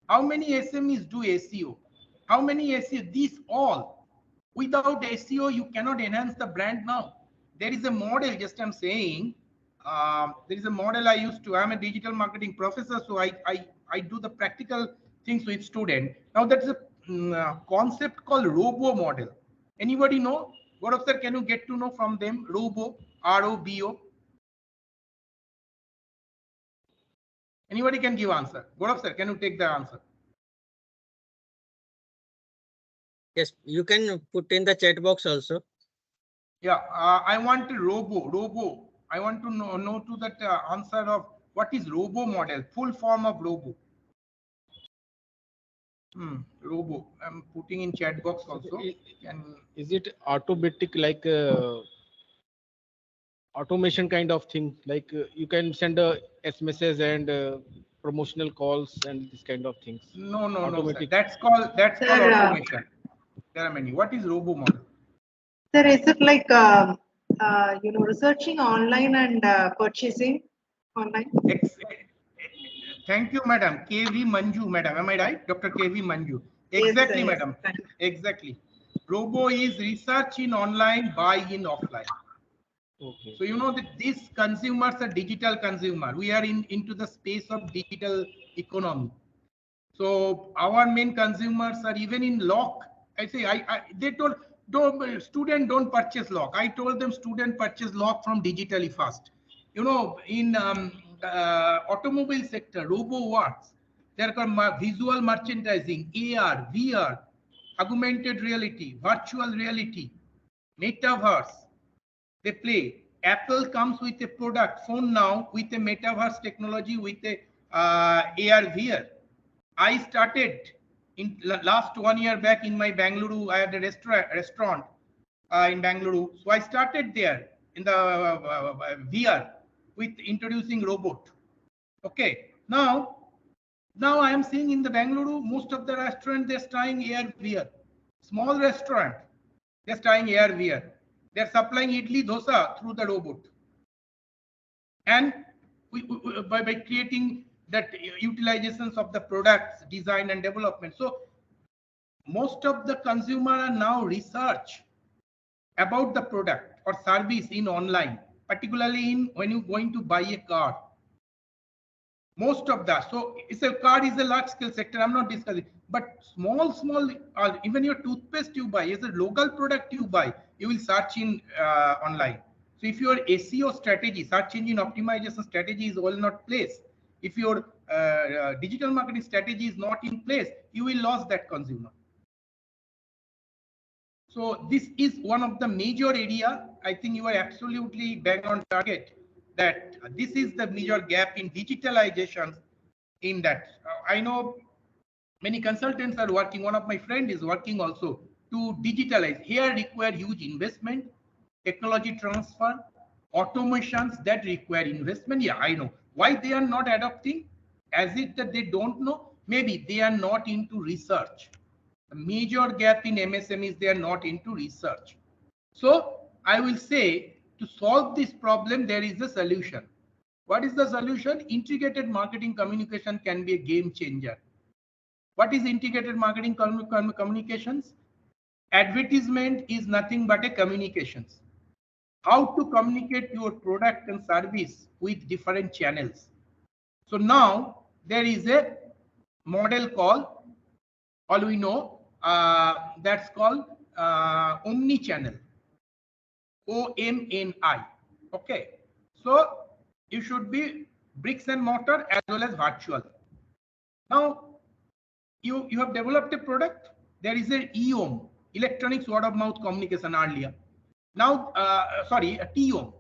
How many SMEs do SEO? How many SEO? These all. Without SEO, you cannot enhance the brand now. There is a model, just I'm saying, there is a model I used to, I'm a digital marketing professor, so I do the practical things with student. Now that's a concept called robo model. Anybody know? Gaurav sir, can you get to know from them? Robo, R-O-B-O. Anybody can give answer. Gaurav sir, can you take the answer? Yes, you can put in the chat box also. Yeah, I want robo. I want to know to that answer of what is robo model, full form of robo. Robo. I'm putting in chat box also. Is it automatic, like automation kind of thing? Like you can send a SMSs and promotional calls and this kind of things. No, Automatic. sir. That's called automation. There are many. What is robo model? Sir, is it like researching online and purchasing online? Thank you, madam. KV Manju, madam. Am I right? Dr. KV Manju. Exactly, Yes, madam. Exactly. Robo is research in online, buy in offline. Okay. So you know that these consumers are digital consumer. We are into the space of digital economy. So our main consumers are even in lock. I say they told student don't purchase lock. I told them student purchase lock from digitally first. You know, in automobile sector, robo works. There are visual merchandising, AR, VR, augmented reality, virtual reality, metaverse. They play. Apple comes with a product phone now with a metaverse technology with a AR VR. I started in last 1 year back in my Bangalore. I had a restaurant in Bangalore. So I started there in the VR with introducing robot. Okay. Now I am seeing in the Bangalore, most of the restaurant they're trying AR VR. Small restaurant, they're trying AR VR. They're supplying idli dosa through the robot. And by creating that utilizations of the products, design and development. So most of the consumer are now research about the product or service in online, particularly in when you're going to buy a car. Most of that. So it's a car is a large scale sector. I'm not discussing, but small, even your toothpaste you buy is a local product you buy. You will search in online. So if your SEO strategy, search engine optimization strategy is all not place, if your digital marketing strategy is not in place, you will lose that consumer. So this is one of the major area. I think you are absolutely bang on target that this is the major gap in digitalization in that. I know many consultants are working. One of my friends is working also to digitalize. Here require huge investment, technology transfer, automations that require investment. Yeah, I know. Why they are not adopting? As it that they don't know? Maybe they are not into research. The major gap in MSME is they are not into research. So I will say to solve this problem, there is a solution. What is the solution? Integrated marketing communication can be a game changer. What is integrated marketing communications? Advertisement is nothing but a communications. How to communicate your product and service with different channels. So now there is a model called, all we know, that's called omni-channel, OMNI. Okay, so you should be bricks and mortar as well as virtual. Now you have developed a product. There is a EOM, electronics word of mouth communication earlier. Now, sorry, a TOM,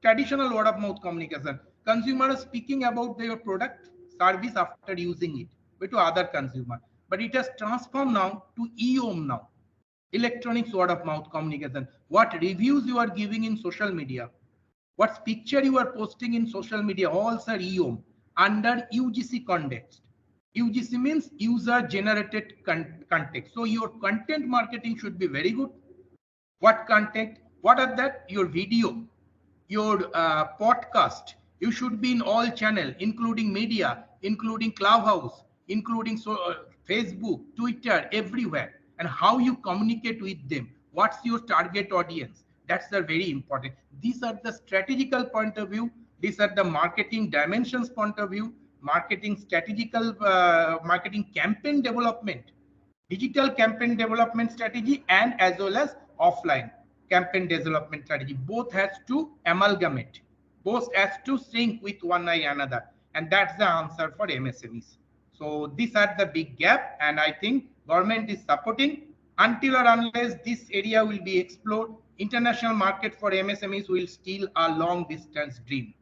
traditional word of mouth communication. Consumers speaking about their product, service after using it to other consumer. But it has transformed now to EOM now, electronics word of mouth communication. What reviews you are giving in social media, what picture you are posting in social media, all are EOM under UGC context. UGC means user generated content. So your content marketing should be very good. What content? What are that? Your video, your podcast. You should be in all channel, including media, including Clubhouse, including Facebook, Twitter, everywhere. And how you communicate with them. What's your target audience? That's the very important. These are the strategical point of view. These are the marketing dimensions point of view. Marketing strategical, marketing campaign development, digital campaign development strategy, and as well as offline campaign development strategy. Both has to amalgamate, both has to sync with one another, and that's the answer for MSMEs. So these are the big gap, and I think government is supporting. Until or unless this area will be explored, international market for MSMEs will still a long distance dream.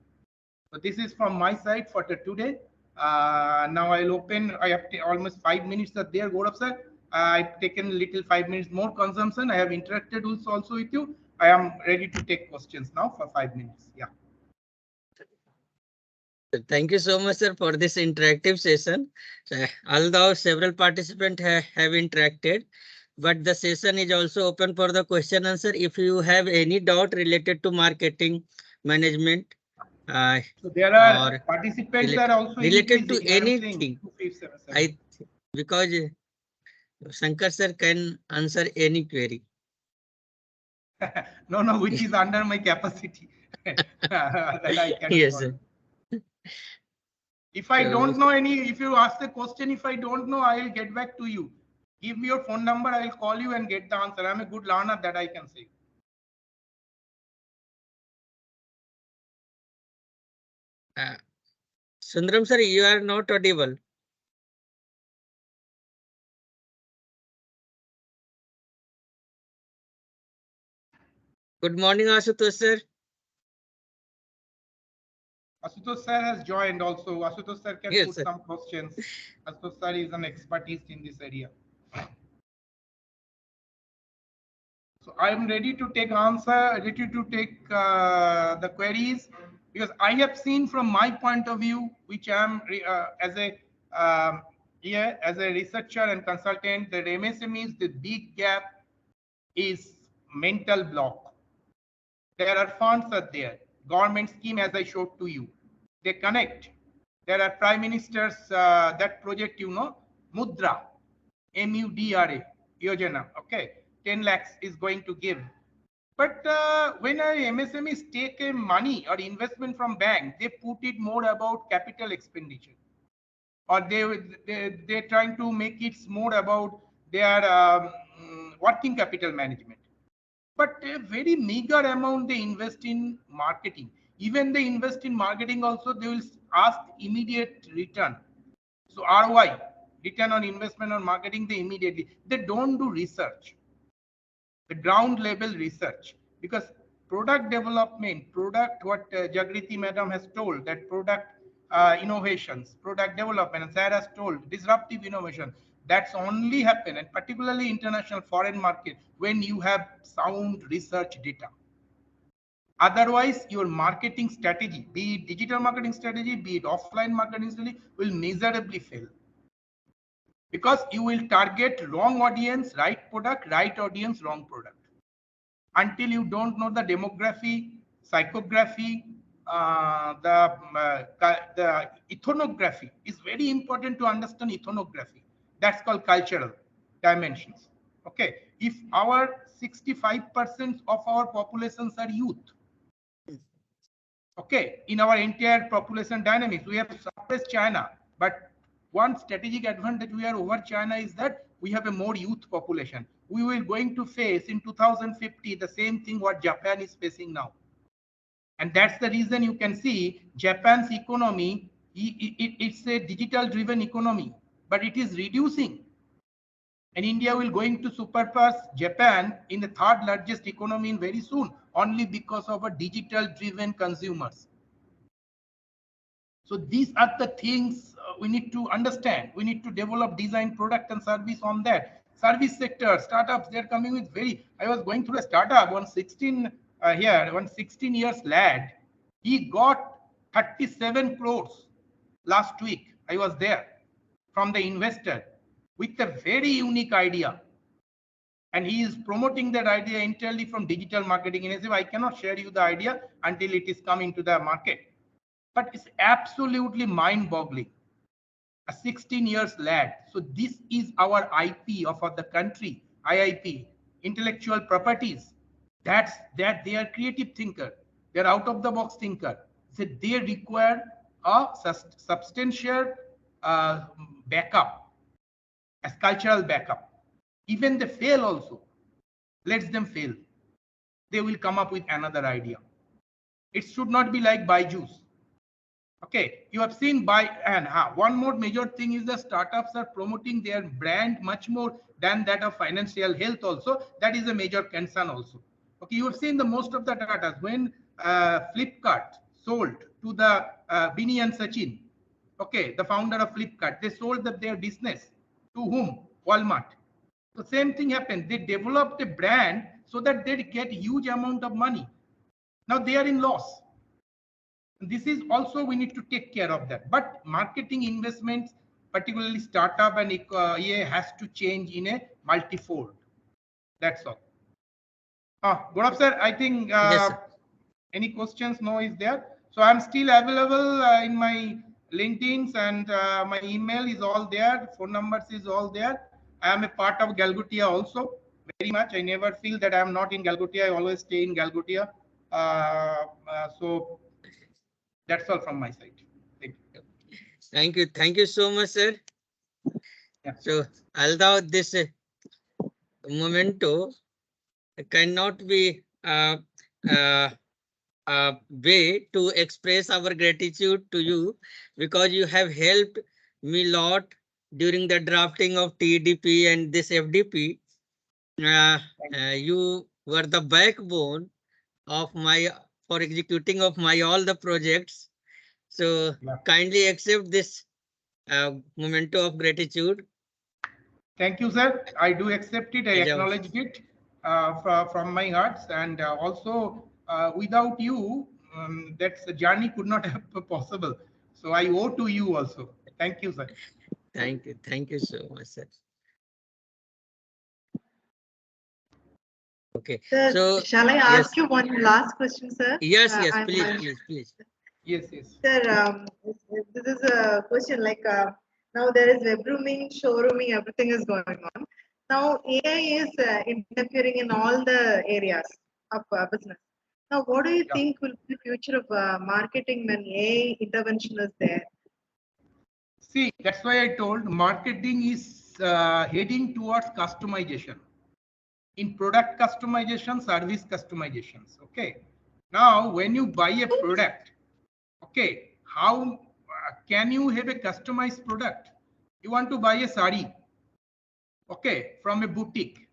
So this is from my side for today. Now I'll open. I have almost 5 minutes are there, Gaurav sir. I've taken a little 5 minutes more consumption. I have interacted also with you. I am ready to take questions now for 5 minutes. Yeah. Thank you so much, sir, for this interactive session. Although several participants have interacted, but the session is also open for the question answer. If you have any doubt related to marketing management, so there are participants are also related to anything. Because Sanker sir can answer any query. No, which is under my capacity. That I can. Yes, sir. If I don't know any, if you ask the question, if I don't know, I will get back to you. Give me your phone number, I will call you and get the answer. I'm a good learner, that I can say. Sundaram sir, you are not audible. Good morning, Ashutosh sir. Ashutosh sir has joined also. Ashutosh sir can put some questions. Ashutosh sir is an expertise in this area. So I am ready to take answer, ready to take the queries, because I have seen from my point of view, which I am as a researcher and consultant, that MSMEs, the big gap is mental block. There are funds are there, government scheme as I showed to you. They connect. There are prime ministers, that project, you know, Mudra, MUDRA, Yojana, okay, 10 lakhs is going to give. But when MSMEs take a money or investment from bank, they put it more about capital expenditure, or they're trying to make it more about their working capital management. but a very meager amount they invest in marketing. Even they invest in marketing also, they will ask immediate return. So ROI, return on investment on marketing, they don't do research, the ground level research, because product development, what Jagriti madam has told, that product innovations, product development, and Sarah has told, disruptive innovation, that's only happen, and particularly international foreign market, when you have sound research data. Otherwise, your marketing strategy, be it digital marketing strategy, be it offline marketing strategy, will miserably fail. Because you will target wrong audience, right product, right audience, wrong product. Until you don't know the demography, psychography, the ethnography is very important to understand ethnography. That's called cultural dimensions. Okay, if our 65% of our populations are youth, okay, in our entire population dynamics, we have suppressed China, but one strategic advantage we are over China is that we have a more youth population. We will going to face in 2050 the same thing what Japan is facing now. And that's the reason you can see Japan's economy, it's a digital driven economy, but it is reducing. And India will going to surpass Japan in the third largest economy in very soon, only because of a digital driven consumers. So these are the things we need to understand. We need to develop design, product and service on that. Service sector, startups, they're coming with I was going through a startup, one 16 years lad. He got 37 crores last week. I was there from the investor with a very unique idea. And he is promoting that idea entirely from digital marketing. And he said, I cannot share you the idea until it is coming to the market. But it's absolutely mind-boggling. A 16 years lad. So this is our IP of the country, IIP, intellectual properties. That they are creative thinker. They're out of the box thinker. So they require a substantial backup, as cultural backup. Even they fail also. Let them fail. They will come up with another idea. It should not be like Byju's. Okay, you have seen one more major thing is the startups are promoting their brand much more than that of financial health also. That is a major concern also. Okay, you have seen the most of the data when Flipkart sold to the Bini and Sachin, okay, the founder of Flipkart, they sold their business to whom? Walmart. The same thing happened. They developed a brand so that they get huge amount of money. Now they are in loss. This is also we need to take care of that. But marketing investments, particularly startup and EA, has to change in a multifold. That's all. Gaurav sir, I think Yes, any questions? No, is there? So I'm still available in my LinkedIn's and my email is all there. Phone numbers is all there. I am a part of Galgotia also. Very much. I never feel that I am not in Galgotia. I always stay in Galgotia. So that's all from my side. Thank you. Thank you so much, sir. Yeah. So, although this memento cannot be way to express our gratitude to you, because you have helped me a lot during the drafting of TDP and this FDP. You were the backbone of for executing of all the projects. So kindly accept this memento of gratitude. Thank you, sir. I do accept it. I acknowledge it from my heart. And also, without you, that journey could not have been possible. So I owe to you also. Thank you, sir. Thank you. Thank you so much, sir. Okay. Sir, so shall I ask you one last question, sir? Yes, please. Yes. Sir, this is a question like now there is web rooming, showrooming, everything is going on. Now AI is interfering in all the areas of business. Now, what do you think will be the future of marketing when AI intervention is there? See, that's why I told marketing is heading towards customization. in product customization, service customizations. Okay. Now, when you buy a product, okay, how can you have a customized product? You want to buy a sari, okay, from a boutique.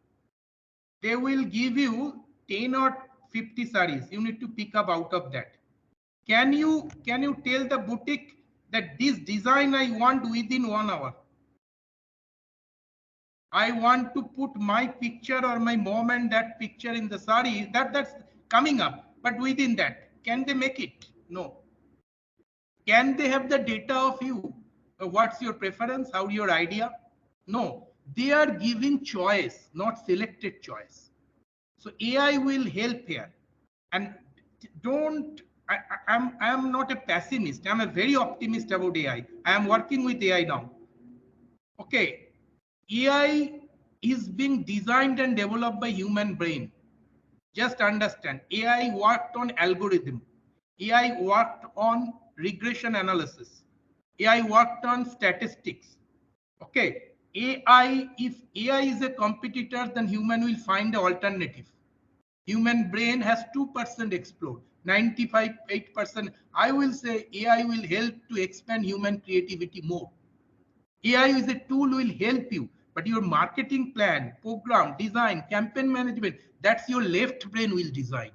They will give you 10 or 50 saris. You need to pick up out of that. Can you tell the boutique that this design I want within 1 hour? I want to put my picture or my mom and that picture in the sari. That's coming up. But within that, can they make it? No. Can they have the data of you? What's your preference? How your idea? No. They are giving choice, not selected choice. So AI will help here. And don't, I'm not a pessimist. I'm a very optimist about AI. I am working with AI now. Okay. AI is being designed and developed by human brain. Just understand, AI worked on algorithm. AI worked on regression analysis. AI worked on statistics. Okay. AI, if AI is a competitor, then human will find an alternative. Human brain has 2% explode. 95-8%. I will say AI will help to expand human creativity more. AI is a tool will help you, but your marketing plan, program, design, campaign management, that's your left brain will design.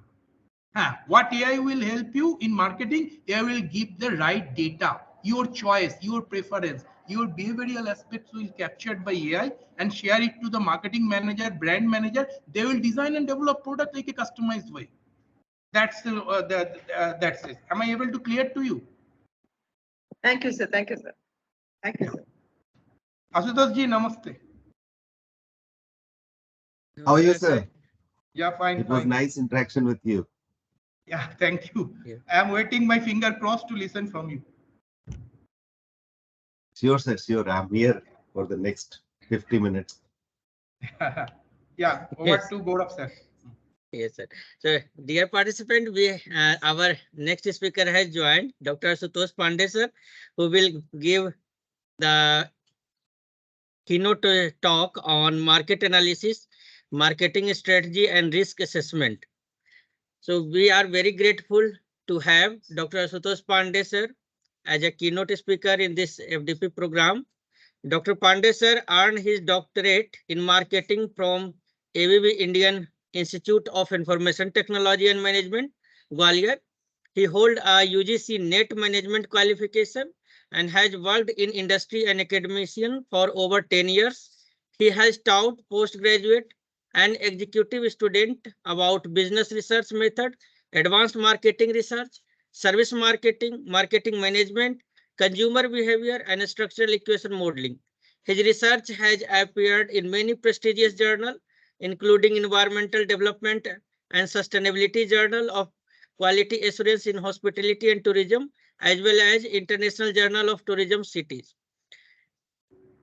What AI will help you in marketing? AI will give the right data, your choice, your preference, your behavioral aspects will be captured by AI and share it to the marketing manager, brand manager. They will design and develop product like a customized way. That's that's it. Am I able to clear to you? Thank you, sir. Thank you, sir. Thank you, sir. Ashutosh ji, namaste. How are you, sir? Yeah, fine. It was nice interaction with you. Yeah, thank you. Yeah. I am waiting my finger crossed to listen from you. Sure, sir. Sure. I'm here for the next 50 minutes. Yeah, over Yes. to Gaurav, sir. Yes, sir. So, dear participant, our next speaker has joined, Dr. Ashutosh Pandey, sir, who will give the keynote talk on market analysis, marketing strategy, and risk assessment. So, we are very grateful to have Dr. Ashutosh Pandey, sir, as a keynote speaker in this FDP program. Dr. Pandey, sir, earned his doctorate in marketing from ABB Indian Institute of Information Technology and Management, Gwalior. He holds a UGC NET management qualification and has worked in industry and academician for over 10 years. He has taught postgraduate and executive student about business research method, advanced marketing research, service marketing, marketing management, consumer behavior, and structural equation modeling. His research has appeared in many prestigious journals, including Environmental Development and Sustainability Journal of Quality Assurance in Hospitality and Tourism, as well as International Journal of Tourism Cities.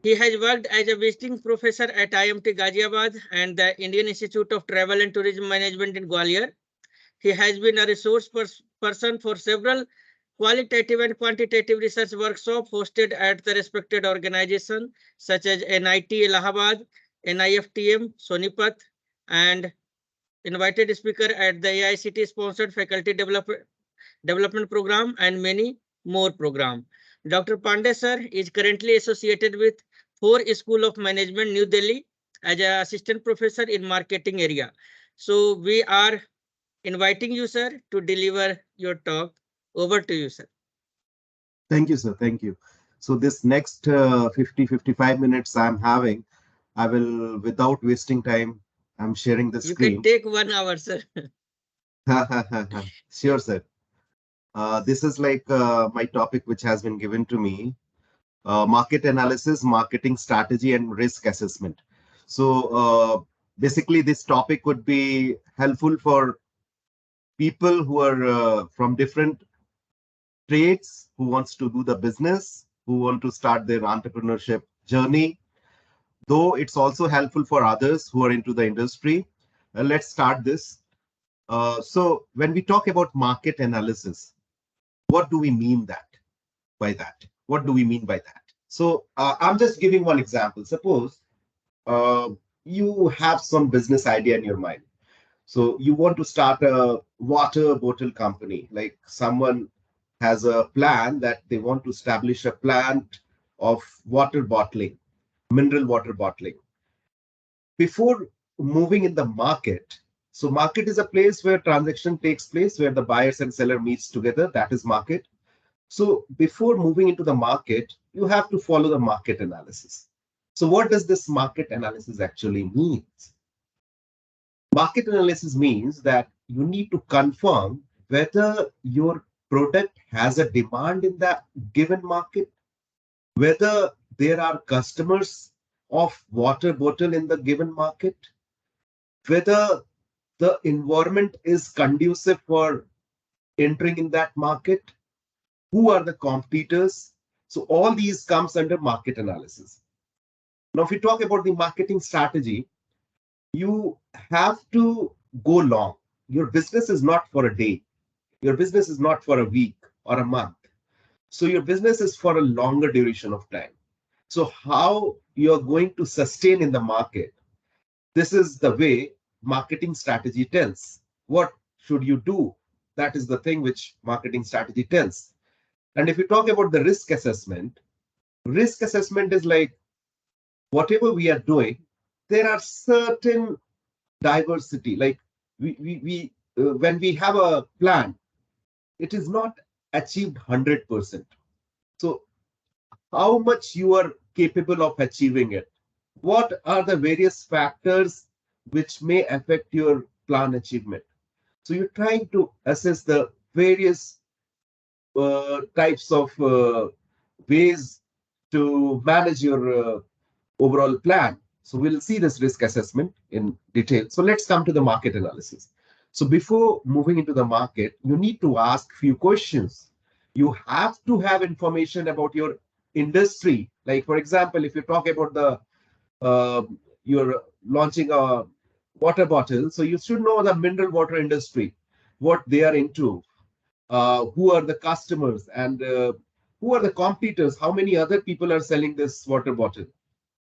He has worked as a visiting professor at IMT Ghaziabad and the Indian Institute of Travel and Tourism Management in Gwalior. He has been a resource person for several qualitative and quantitative research workshops hosted at the respected organizations such as NIT Allahabad, NIFTM, Sonipat, and invited speaker at the AICT sponsored faculty development program and many more programs. Dr. Pandey, sir, is currently associated with FORE School of Management, New Delhi, as an assistant professor in marketing area. So we are inviting you, sir, to deliver your talk. Over to you, sir. Thank you, sir. Thank you. So this next 50-55 minutes I'm having, I will, without wasting time, I'm sharing the screen. You can take 1 hour, sir. Sure, sir. This is like my topic which has been given to me. Market analysis, marketing strategy, and risk assessment. So basically, this topic would be helpful for people who are from different trades, who wants to do the business, who want to start their entrepreneurship journey. Though it's also helpful for others who are into the industry. Let's start this. So when we talk about market analysis, what do we mean by that? What do we mean by that? So I'm just giving one example. Suppose you have some business idea in your mind. So you want to start a water bottle company, like someone has a plan that they want to establish a plant of water bottling, mineral water bottling. Before moving in the market, so market is a place where transaction takes place, where the buyers and seller meets together. That is market. So before moving into the market, you have to follow the market analysis. So what does this market analysis actually mean? Market analysis means that you need to confirm whether your product has a demand in that given market, whether there are customers of water bottle in the given market, whether the environment is conducive for entering in that market, who are the competitors. So all these comes under market analysis. Now, if we talk about the marketing strategy, you have to go long. Your business is not for a day. Your business is not for a week or a month. So your business is for a longer duration of time. So how you're going to sustain in the market, this is the way marketing strategy tells. What should you do? That is the thing which marketing strategy tells. And if you talk about the risk assessment is like whatever we are doing, there are certain diversity. Like we when we have a plan, it is not achieved 100%. So how much you are capable of achieving it? What are the various factors which may affect your plan achievement? So you're trying to assess the various types of ways to manage your overall plan. So we'll see this risk assessment in detail. So let's come to the market analysis. So before moving into the market, you need to ask few questions. You have to have information about your industry. Like, for example, if you talk about the you're launching a water bottle, so you should know the mineral water industry, what they are into, who are the customers, and who are the competitors, how many other people are selling this water bottle,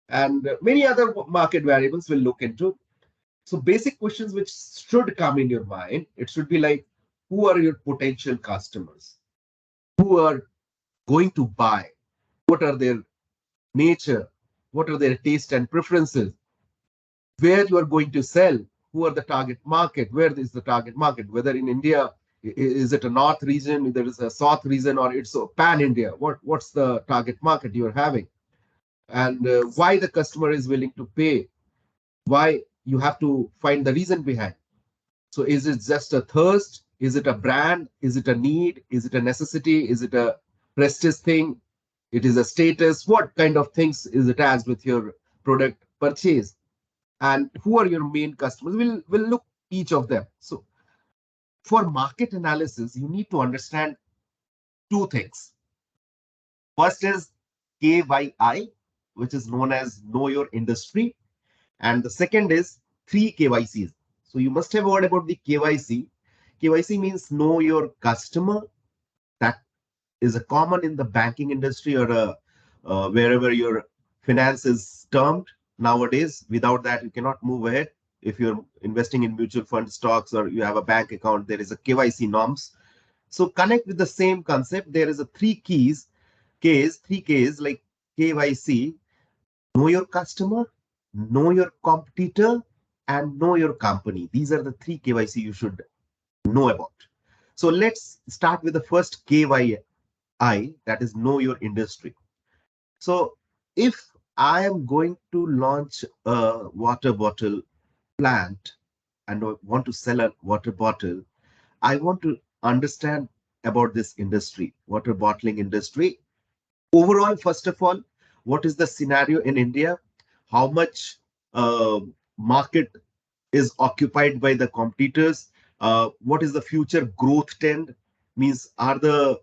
and many other market variables will look into. So basic questions which should come in your mind, it should be like, who are your potential customers? Who are going to buy? What are their nature? What are their taste and preferences? Where you are going to sell? Who are the target market? Where is the target market? Whether in India, is it a north region, there is a south region, or it's a pan-India? What's the target market you're having? And why the customer is willing to pay? Why you have to find the reason behind. So is it just a thirst? Is it a brand? Is it a need? Is it a necessity? Is it a prestige thing? It is a status. What kind of things is attached with your product purchase? And who are your main customers? We'll look each of them. So for market analysis, you need to understand two things. First is KYI, which is known as Know Your Industry. And the second is 3 KYCs. So you must have heard about the KYC. KYC means Know Your Customer. That is a common in the banking industry or wherever your finance is termed nowadays. Without that, you cannot move ahead. If you're investing in mutual fund stocks or you have a bank account, there is a KYC norms. So connect with the same concept. There is a 3 Ks like KYC, know your customer, know your competitor, and know your company. These are the 3 KYC you should know about. So let's start with the first KYI, that is know your industry. So if I am going to launch a water bottle plant and I want to sell a water bottle, I want to understand about this industry, water bottling industry. Overall, first of all, what is the scenario in India? How much market is occupied by the competitors? What is the future growth trend? Means, are the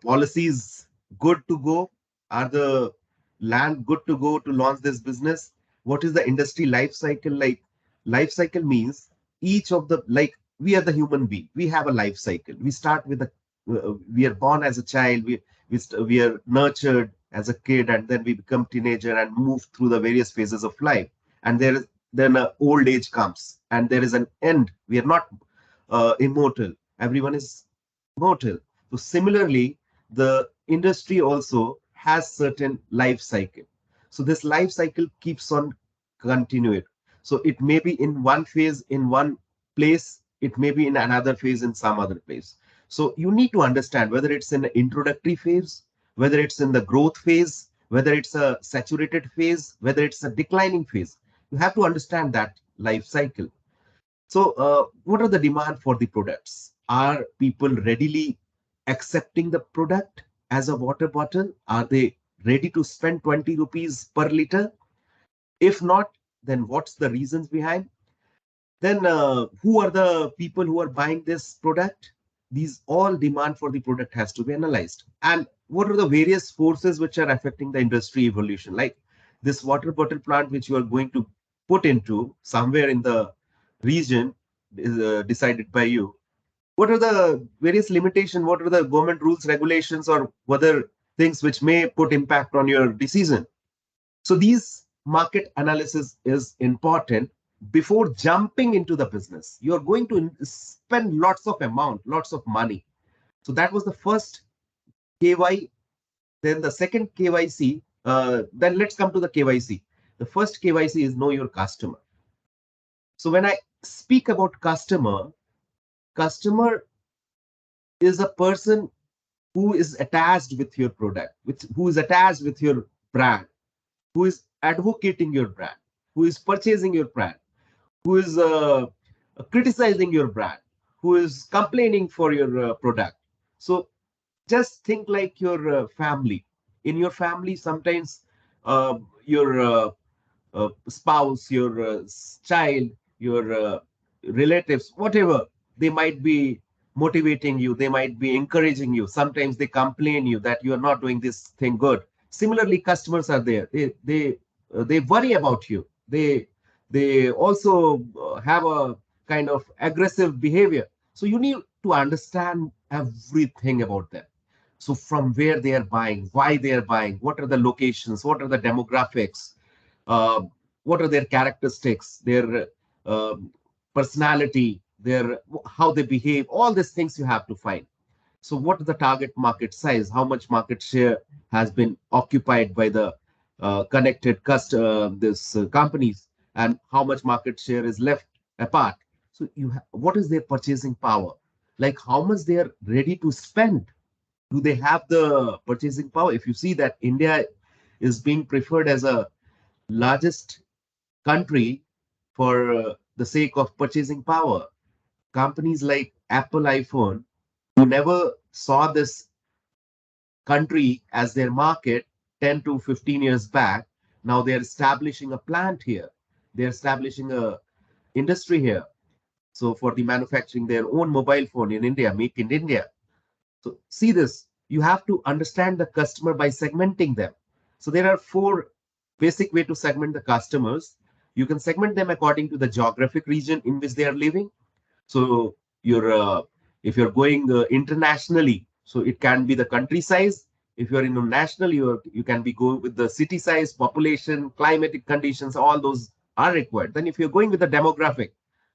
policies good to go? Are the land good to go to launch this business? What is the industry life cycle like? Life cycle means each of the, like, we are the human being. We have a life cycle. We start with we are born as a child. We are nurtured as a kid, and then we become teenager and move through the various phases of life. and then old age comes, and there is an end. We are not immortal. Everyone is mortal. So similarly, the industry also has certain life cycle. So this life cycle keeps on continuing. So it may be in one phase in one place, it may be in another phase in some other place. So you need to understand whether it's in the introductory phase, whether it's in the growth phase, whether it's a saturated phase, whether it's a declining phase. You have to understand that life cycle. So what are the demand for the products? Are people readily accepting the product as a water bottle? Are they ready to spend 20 rupees per liter? If not, then what's the reasons behind? Then who are the people who are buying this product? These all demand for the product has to be analyzed. And what are the various forces which are affecting the industry evolution? Like this water bottle plant which you are going to put into somewhere in the region is decided by you. What are the various limitations? What are the government rules, regulations, or other things which may put impact on your decision? So these market analysis is important before jumping into the business. You're going to spend lots of amount, lots of money. So that was the first KY. Then the second KYC. Then let's come to the KYC. The first KYC is know your customer. So when I speak about customer is a person who is attached with your product, who is attached with your brand, who is advocating your brand, who is purchasing your brand, who is criticizing your brand, who is complaining for your product. So just think like your family. In your family, sometimes your spouse, your child, your relatives, whatever, they might be motivating you, they might be encouraging you. Sometimes they complain you that you are not doing this thing good. Similarly, customers are there. They worry about you. They also have a kind of aggressive behavior. So you need to understand everything about them. So from where they are buying, why they are buying, what are the locations, what are the demographics, uh, what are their characteristics, their personality, their how they behave. All these things you have to find. So what is the target market size? How much market share has been occupied by the connected companies, and how much market share is left apart? So what is their purchasing power? Like how much they are ready to spend? Do they have the purchasing power? If you see that India is being preferred as a largest country for the sake of purchasing power, companies like Apple iPhone, who never saw this country as their market 10 to 15 years back, now they're establishing a plant here. They're establishing a industry here. So for the manufacturing their own mobile phone in India, make in India. So see this, you have to understand the customer by segmenting them. So there are four basic way to segment the customers. You can segment them according to the geographic region in which they are living. So if you're going internationally, so it can be the country size. If you're international, you can be go with the city size, population, climatic conditions, all those are required. Then if you're going with the demographic,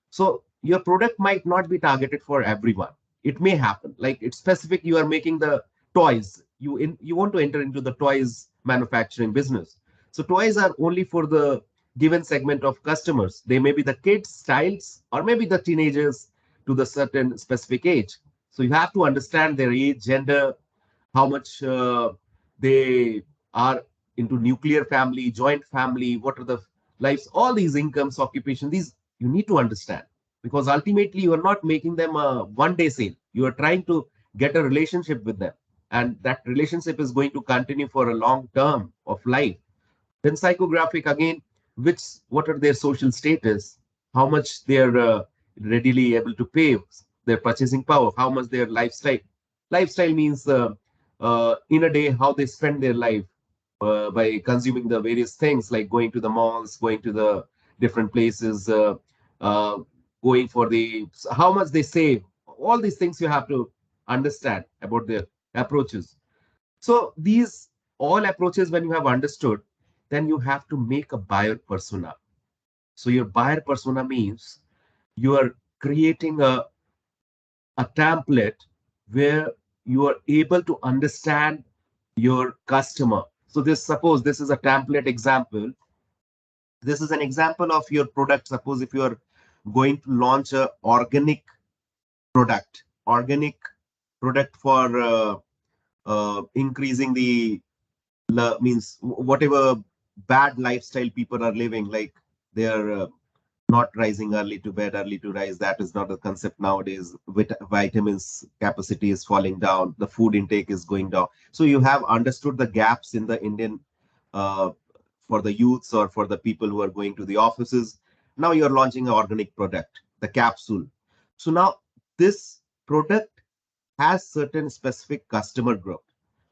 so your product might not be targeted for everyone. It may happen. Like it's specific, you are making the toys. You want to enter into the toys manufacturing business. So toys are only for the given segment of customers. They may be the kids, childs, or maybe the teenagers to the certain specific age. So you have to understand their age, gender, how much they are into nuclear family, joint family, what are the lives, all these incomes, occupation, these you need to understand, because ultimately you are not making them a one-day sale. You are trying to get a relationship with them, and that relationship is going to continue for a long term of life. Then psychographic again, what are their social status, how much they are readily able to pay, their purchasing power, how much their lifestyle. Lifestyle means in a day how they spend their life by consuming the various things like going to the malls, going to the different places, uh, going for how much they save. All these things you have to understand about their approaches. So these all approaches, when you have understood, then you have to make a buyer persona. So your buyer persona means you are creating a template where you are able to understand your customer. So suppose this is a template example. This is an example of your product. Suppose if you are going to launch a organic product for increasing the means whatever bad lifestyle people are living, like they are not rising early to bed, early to rise. That is not a concept nowadays. Vitamins capacity is falling down. The food intake is going down. So you have understood the gaps in the Indian uh, for the youths or for the people who are going to the offices. Now you are launching an organic product, the capsule. So now this product has certain specific customer group.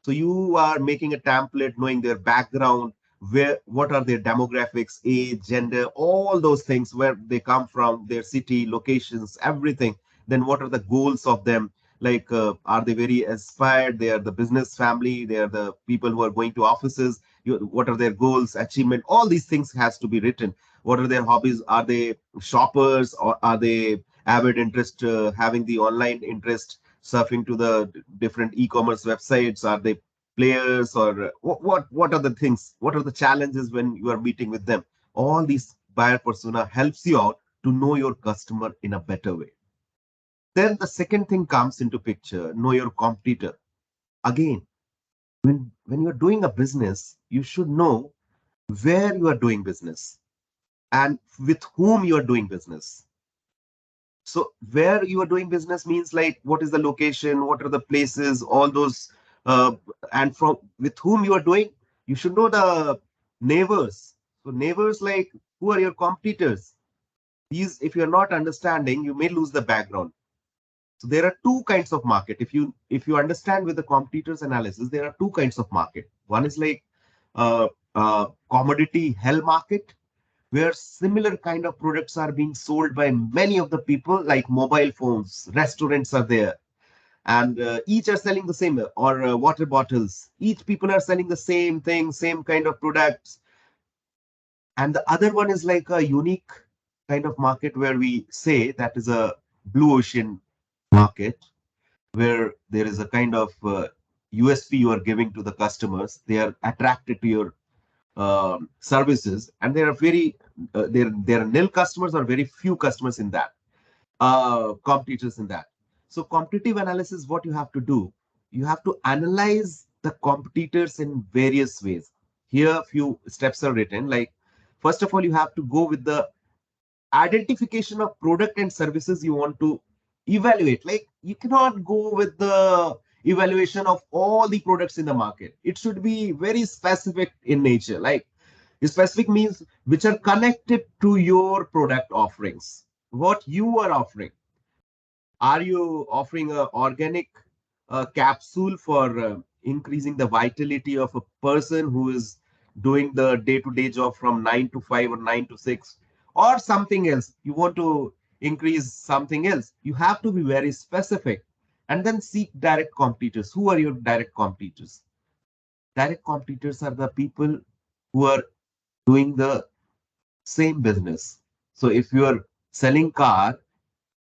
So you are making a template knowing their background, what are their demographics, age, gender, all those things, where they come from, their city, locations, everything. Then what are the goals of them? Like, are they very inspired? They are the business family. They are the people who are going to offices. What are their goals, achievement? All these things has to be written. What are their hobbies? Are they shoppers or are they avid interest, having the online interest, surfing to the different e-commerce websites? Are they players or what are the things? What are the challenges when you are meeting with them? All these buyer persona helps you out to know your customer in a better way. Then the second thing comes into picture, know your competitor. Again, when you're doing a business, you should know where you are doing business and with whom you are doing business. So where you are doing business means like what is the location, what are the places, all those, uh, and from with whom you are doing, you should know the neighbors. So neighbors, like, who are your competitors? These, if you are not understanding, you may lose the background. So there are two kinds of market. If you understand with the competitors analysis, there are two kinds of market. One is like uh, commodity hell market, where similar kind of products are being sold by many of the people, like mobile phones, restaurants are there, and each are selling the same, or water bottles. Each people are selling the same thing, same kind of products. And the other one is like a unique kind of market where we say that is a blue ocean market, where there is a kind of USP you are giving to the customers. They are attracted to your services, and there are there are nil customers or very few customers in that, competitors in that. So competitive analysis, what you have to do, you have to analyze the competitors in various ways. Here a few steps are written. Like, first of all, you have to go with the identification of product and services you want to evaluate. Like, you cannot go with the evaluation of all the products in the market. It should be very specific in nature. Like, specific means which are connected to your product offerings, what you are offering. Are you offering a organic capsule for increasing the vitality of a person who is doing the day-to-day job from 9 to 5 or 9 to 6, or something else? You want to increase something else. You have to be very specific, and then seek direct competitors. Who are your direct competitors? Direct competitors are the people who are doing the same business. So if you are selling car,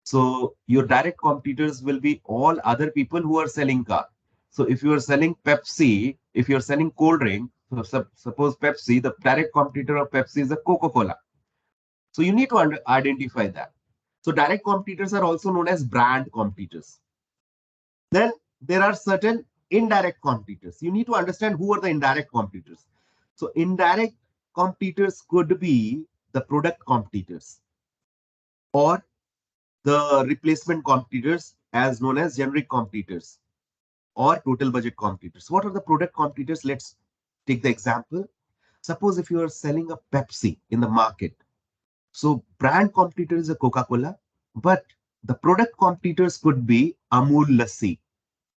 so your direct competitors will be all other people who are selling car. So if you are selling Pepsi, if you're selling cold drink, so suppose Pepsi, the direct competitor of Pepsi is a Coca-Cola. So you need to identify that. So direct competitors are also known as brand competitors. Then there are certain indirect competitors. You need to understand who are the indirect competitors. So indirect competitors could be the product competitors, or the replacement competitors, as known as generic competitors, or total budget competitors. What are the product competitors? Let's take the example. Suppose if you are selling a Pepsi in the market, so brand competitor is a Coca-Cola, but the product competitors could be Amul Lassi,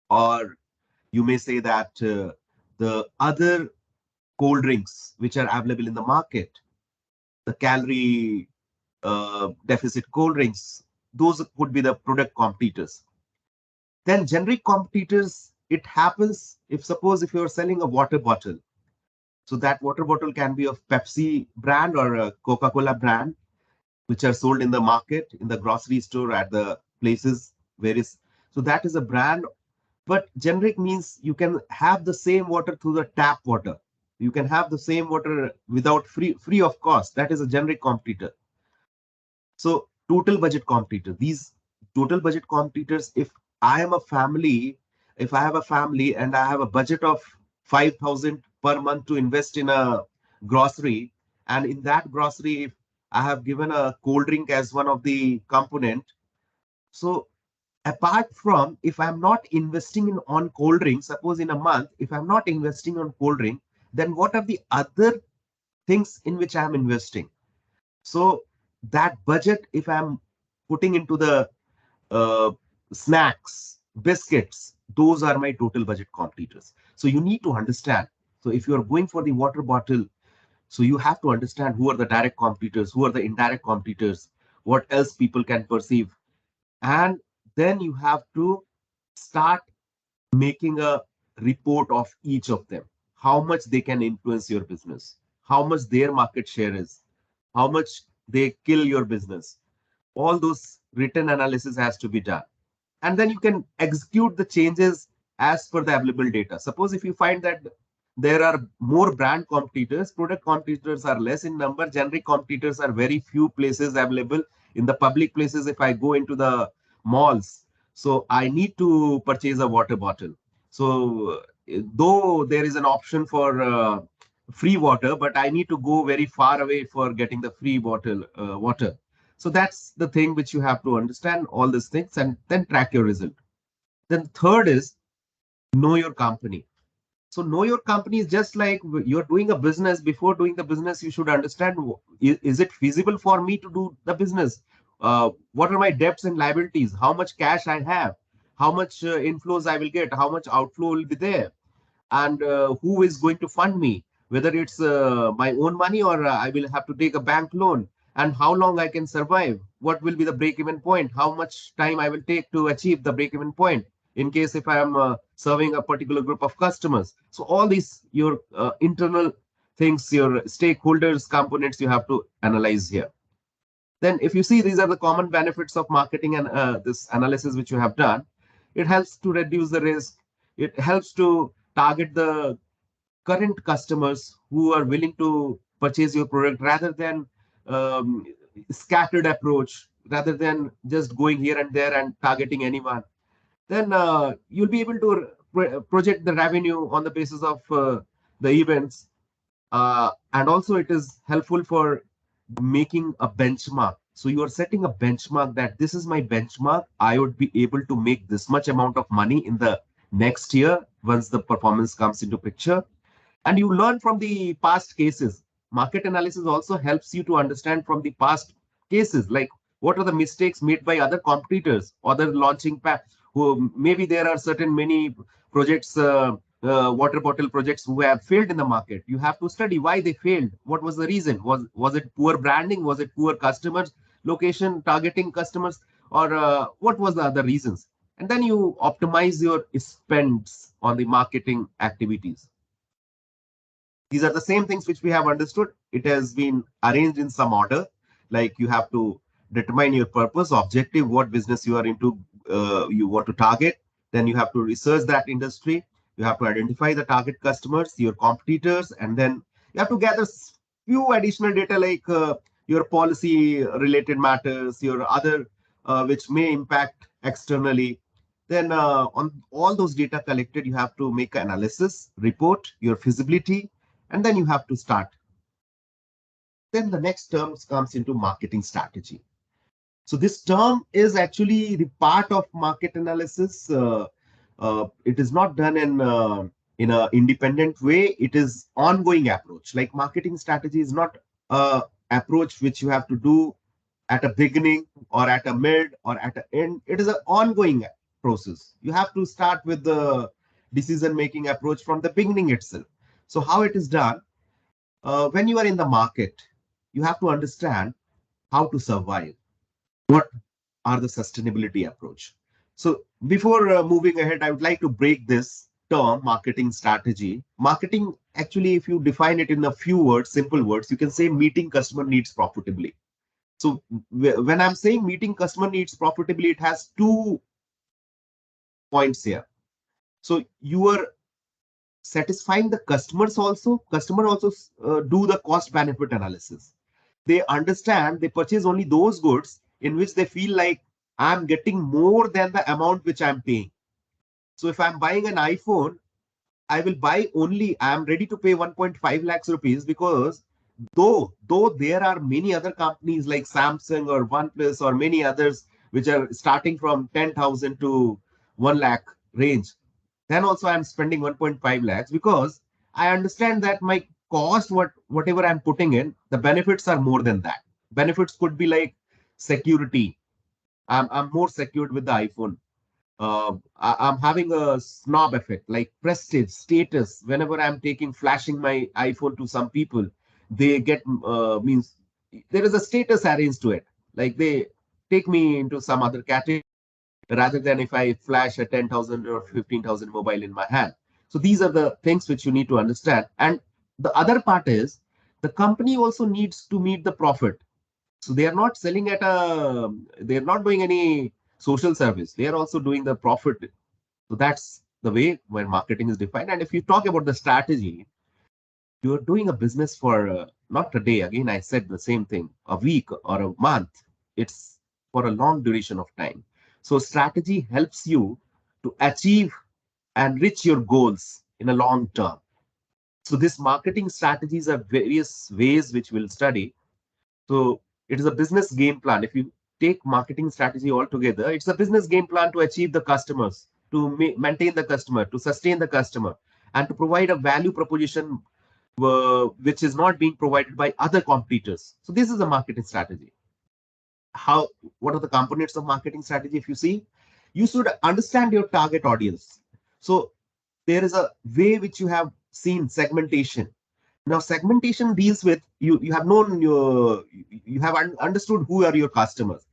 or you may say that the other cold drinks which are available in the market, the calorie deficit cold drinks, those could be the product competitors. Then generic competitors, it happens if suppose if you're selling a water bottle, so that water bottle can be of Pepsi brand or a Coca-Cola brand. which are sold in the market, in the grocery store, at the places where is. So that is a brand. But generic means you can have the same water through the tap water. You can have the same water without free of cost. That is a generic competitor. So total budget competitor. These total budget competitors, if I am a family, if I have a family and I have a budget of 5,000 per month to invest in a grocery, and in that grocery, if I have given a cold drink as one of the component, so apart from, if I'm not investing in on cold drink, suppose in a month, if I'm not investing on cold drink, then what are the other things in which I'm investing? So that budget, if I'm putting into the uh, snacks, biscuits, those are my total budget competitors. So you need to understand. So if you're going for the water bottle, so you have to understand who are the direct competitors, who are the indirect competitors, what else people can perceive. And then you have to start making a report of each of them, how much they can influence your business, how much their market share is, how much they kill your business. All those written analysis has to be done. And then you can execute the changes as per the available data. Suppose if you find that there are more brand competitors, product competitors are less in number, generic competitors are very few places available. In the public places, if I go into the malls, so I need to purchase a water bottle. So though there is an option for free water, but I need to go very far away for getting the free bottle water. So that's the thing which you have to understand all these things and then track your result. Then third is know your company. So know your company is just like you're doing a business. Before doing the business, you should understand, is it feasible for me to do the business? What are my debts and liabilities? How much cash I have? How much inflows I will get? How much outflow will be there? And who is going to fund me, whether it's my own money or I will have to take a bank loan, and how long I can survive, what will be the break even point, how much time I will take to achieve the break even point in case if I am serving a particular group of customers. So all these your internal things, your stakeholders components, you have to analyze here. Then if you see, these are the common benefits of marketing and this analysis which you have done. It helps to reduce the risk. It helps to target the current customers who are willing to purchase your product rather than um, scattered approach, rather than just going here and there and targeting anyone. Then you'll be able to project the revenue on the basis of the events. And also it is helpful for making a benchmark. So you are setting a benchmark that this is my benchmark. I would be able to make this much amount of money in the next year once the performance comes into picture. And you learn from the past cases. Market analysis also helps you to understand from the past cases, like what are the mistakes made by other competitors, other launching who maybe there are certain many projects, water bottle projects who have failed in the market. You have to study why they failed. What was the reason? Was it poor branding? Was it poor customers location, targeting customers, or what was the other reasons? And then you optimize your spends on the marketing activities. These are the same things which we have understood. It has been arranged in some order. Like you have to determine your purpose, objective, what business you are into, you want to target. Then you have to research that industry. You have to identify the target customers, your competitors, and then you have to gather few additional data like your policy related matters, your other which may impact externally. Then on all those data collected, you have to make analysis, report your feasibility, and then you have to start. Then the next term comes into marketing strategy. So this term is actually the part of market analysis. It is not done in an independent way. It is ongoing approach. Like marketing strategy is not a approach which you have to do at a beginning or at a mid or at an end. It is an ongoing process. You have to start with the decision making approach from the beginning itself. So how it is done? When you are in the market, you have to understand how to survive. What are the sustainability approach? So before moving ahead, I would like to break this term marketing strategy. Marketing, actually, if you define it in a few words, simple words, you can say meeting customer needs profitably. So when I'm saying meeting customer needs profitably, it has 2 points here. So you are satisfying the customers also. Customer also do the cost benefit analysis. They understand, they purchase only those goods in which they feel like I'm getting more than the amount which I'm paying. So if I'm buying an iPhone, I will buy only, I am ready to pay 1.5 lakhs rupees, because though there are many other companies like Samsung or OnePlus or many others which are starting from 10,000 to 1 lakh range, then also I'm spending 1.5 lakhs, because I understand that my cost, whatever I'm putting in, the benefits are more than that. Benefits could be like security. I'm more secured with the iPhone. I'm having a snob effect, like prestige, status. Whenever I'm flashing my iPhone to some people, they get means there is a status arranged to it. Like they take me into some other category rather than if I flash a 10,000 or 15,000 mobile in my hand. So these are the things which you need to understand. And the other part is the company also needs to meet the profit. So they are not selling at a, they are not doing any social service. They are also doing the profit. So that's the way when marketing is defined. And if you talk about the strategy, you're doing a business for not a day. Again, I said the same thing, a week or a month. It's for a long duration of time. So strategy helps you to achieve and reach your goals in a long term. So these marketing strategies are various ways which we'll study. So it is a business game plan. If you take marketing strategy altogether, it's a business game plan to achieve the customers, to maintain the customer, to sustain the customer, and to provide a value proposition which is not being provided by other competitors. So this is a marketing strategy. How? What are the components of marketing strategy? If you see, you should understand your target audience. So there is a way which you have seen segmentation. Now, segmentation deals with you have known your, you have understood who are your customers.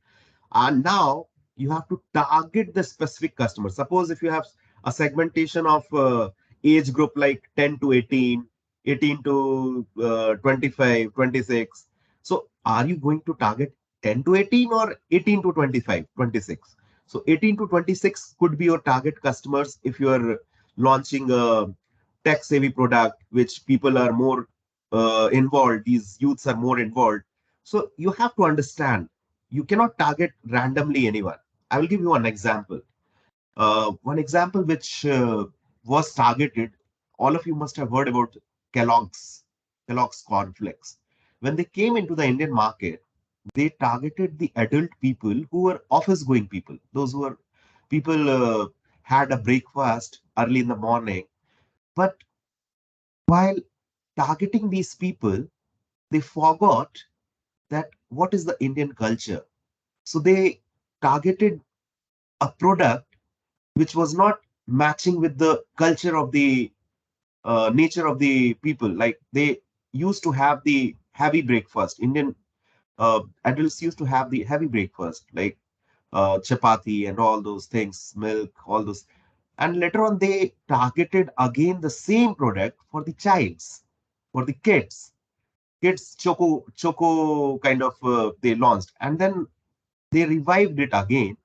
And now you have to target the specific customer. Suppose if you have a segmentation of age group like 10 to 18, 18 to 25, 26. So are you going to target 10 to 18 or 18 to 25, 26? So 18 to 26 could be your target customers if you are launching a tech savvy product, which people are more involved. These youths are more involved. So you have to understand, you cannot target randomly anyone. I will give you one example. One example which was targeted, all of you must have heard about Kellogg's cornflakes. When they came into the Indian market, they targeted the adult people who were office going people, those who were people had a breakfast early in the morning. But while targeting these people, they forgot that what is the Indian culture. So they targeted a product which was not matching with the culture of the nature of the people. Like they used to have the heavy breakfast. Indian adults used to have the heavy breakfast, like chapati and all those things, milk, all those. And later on, they targeted again the same product for the childs, for the kids choco kind of they launched, and then they revived it again.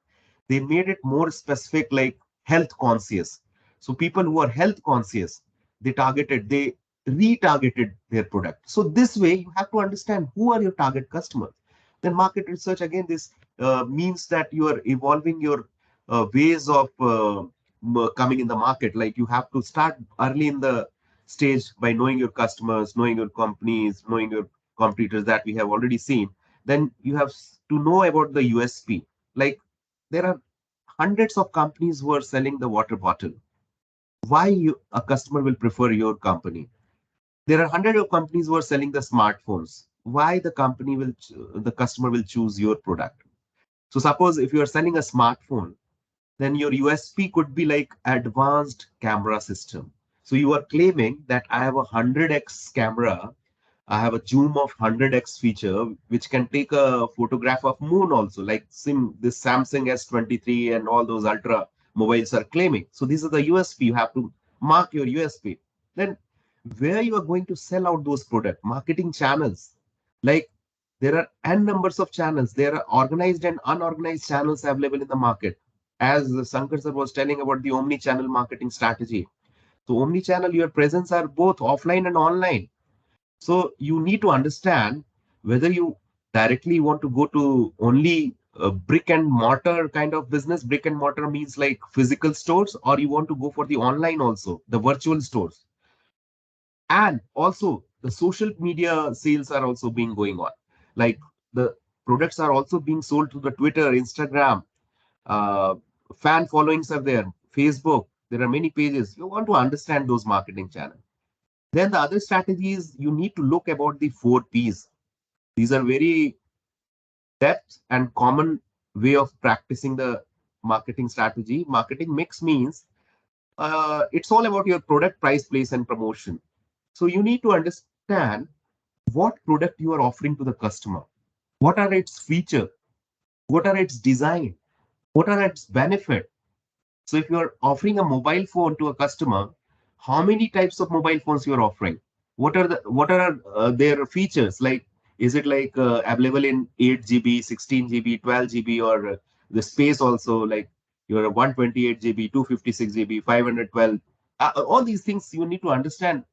They made it more specific, like health conscious. So people who are health conscious, they retargeted their product. So this way you have to understand who are your target customers. Then market research, again, this means that you are evolving your ways of coming in the market. Like you have to start early in the stage by knowing your customers, knowing your companies, knowing your competitors that we have already seen. Then you have to know about the USP. Like there are hundreds of companies who are selling the water bottle. Why a customer will prefer your company? There are hundreds of companies who are selling the smartphones. Why the customer will choose your product? So suppose if you are selling a smartphone, then your USP could be like advanced camera system. So you are claiming that I have a 100x camera, I have a zoom of 100x feature, which can take a photograph of moon also, like this Samsung S23 and all those ultra mobiles are claiming. So these are the USP. You have to mark your USP. Then where you are going to sell out those product marketing channels, like There are n numbers of channels. There are organized and unorganized channels available in the market. As Sanker sir was telling about the omni-channel marketing strategy. So omni-channel, your presence are both offline and online. So you need to understand whether you directly want to go to only brick and mortar kind of business. Brick and mortar means like physical stores, or you want to go for the online also, the virtual stores. And also the social media sales are also being going on. Like the products are also being sold to the Twitter, Instagram, uh, fan followings are there, Facebook. There are many pages. You want to understand those marketing channels. Then the other strategy is you need to look about the 4 Ps. These are very depth and common way of practicing the marketing strategy. Marketing mix means it's all about your product, price, place, and promotion. So you need to understand what product you are offering to the customer. What are its feature? What are its design? What are its benefit? So if you're offering a mobile phone to a customer, how many types of mobile phones you're offering? What are their features? Like, is it like available in 8 GB, 16 GB, 12 GB, or the space also like your 128 GB, 256 GB, 512? All these things you need to understand.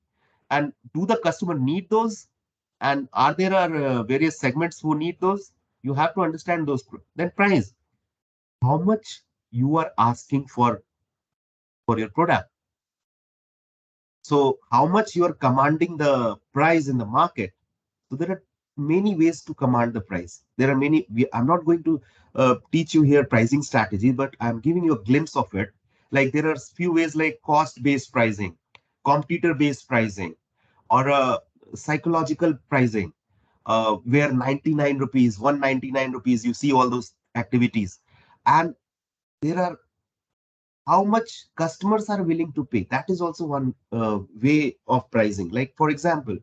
And do the customer need those? And are there are various segments who need those? You have to understand those. Then price, how much you are asking for your product. So how much you are commanding the price in the market. So there are many ways to command the price. There are many. I'm not going to teach you here pricing strategy, but I'm giving you a glimpse of it. Like there are few ways like cost-based pricing, competitor-based pricing, or a psychological pricing, where 99 rupees, 199 rupees, you see all those activities. And there are how much customers are willing to pay. That is also one way of pricing. Like, for example,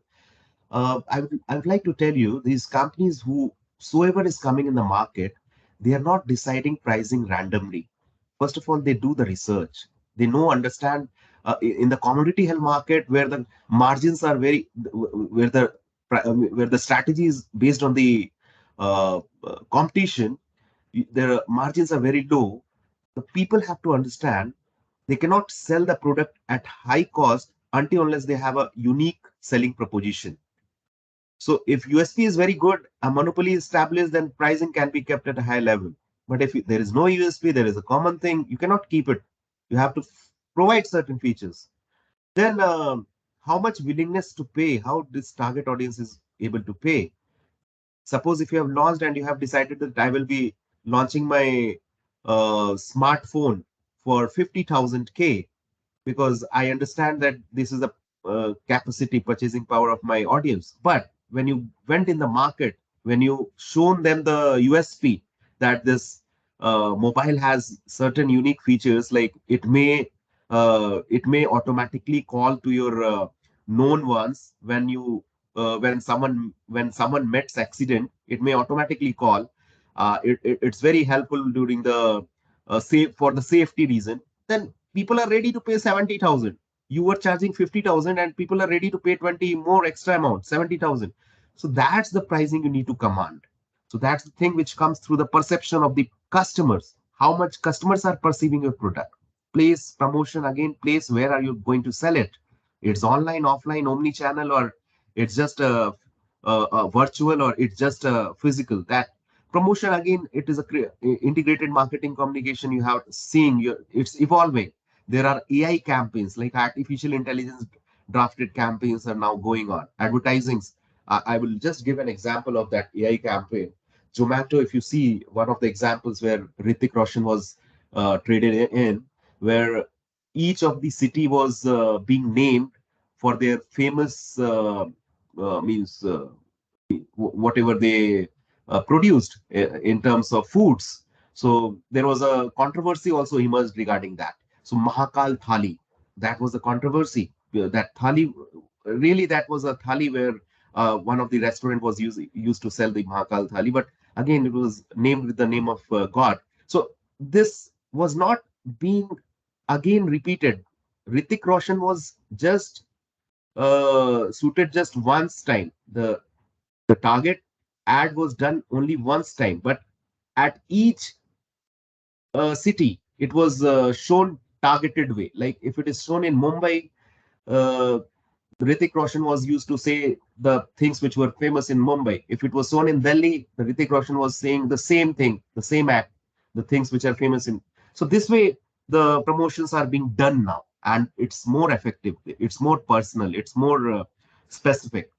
I would like to tell you these companies whosoever is coming in the market, they are not deciding pricing randomly. First of all, they do the research. They know, understand in the commodity health market where the margins are very, where the strategy is based on the competition, their margins are very low. The people have to understand they cannot sell the product at high cost until unless they have a unique selling proposition. So if USP is very good, a monopoly is established, then pricing can be kept at a high level. But if there is no USP, there is a common thing, you cannot keep it. You have to provide certain features. Then how much willingness to pay, how this target audience is able to pay. Suppose if you have launched and you have decided that I will be launching my smartphone for 50,000 K, because I understand that this is a capacity purchasing power of my audience. But when you went in the market, when you shown them the USP that this mobile has certain unique features, like it may automatically call to your known ones when you when someone meets accident, it may automatically call. It's very helpful during the safe for the safety reason. Then people are ready to pay 70,000. You were charging 50,000 and people are ready to pay 20 more extra amount, 70,000. So that's the pricing you need to command. So that's the thing which comes through the perception of the customers. How much customers are perceiving your product. Place, promotion, again, place, where are you going to sell it? It's online, offline, omni-channel, or it's just a virtual, or it's just a physical. That promotion, again, it is a integrated marketing communication. You have seen it's evolving. There are AI campaigns, like artificial intelligence drafted campaigns are now going on. Advertisings. I will just give an example of that AI campaign. Zomato, if you see one of the examples where Hrithik Roshan was traded in, where each of the city was being named for their famous means whatever they produced in terms of foods. So there was a controversy also emerged regarding that. So Mahakal Thali, that was a controversy. That Thali, really, that was a Thali where one of the restaurant was used to sell the Mahakal Thali, but again, it was named with the name of God. So this was not being again repeated. Hrithik Roshan was just suited just once time. The target ad was done only once time, but at each city, it was shown targeted way. Like if it is shown in Mumbai, uh, Hrithik Roshan was used to say the things which were famous in Mumbai. If it was shown in Delhi, the Hrithik Roshan was saying the same thing, the same act, the things which are famous in. So this way, the promotions are being done now, and it's more effective. It's more personal. It's more specific,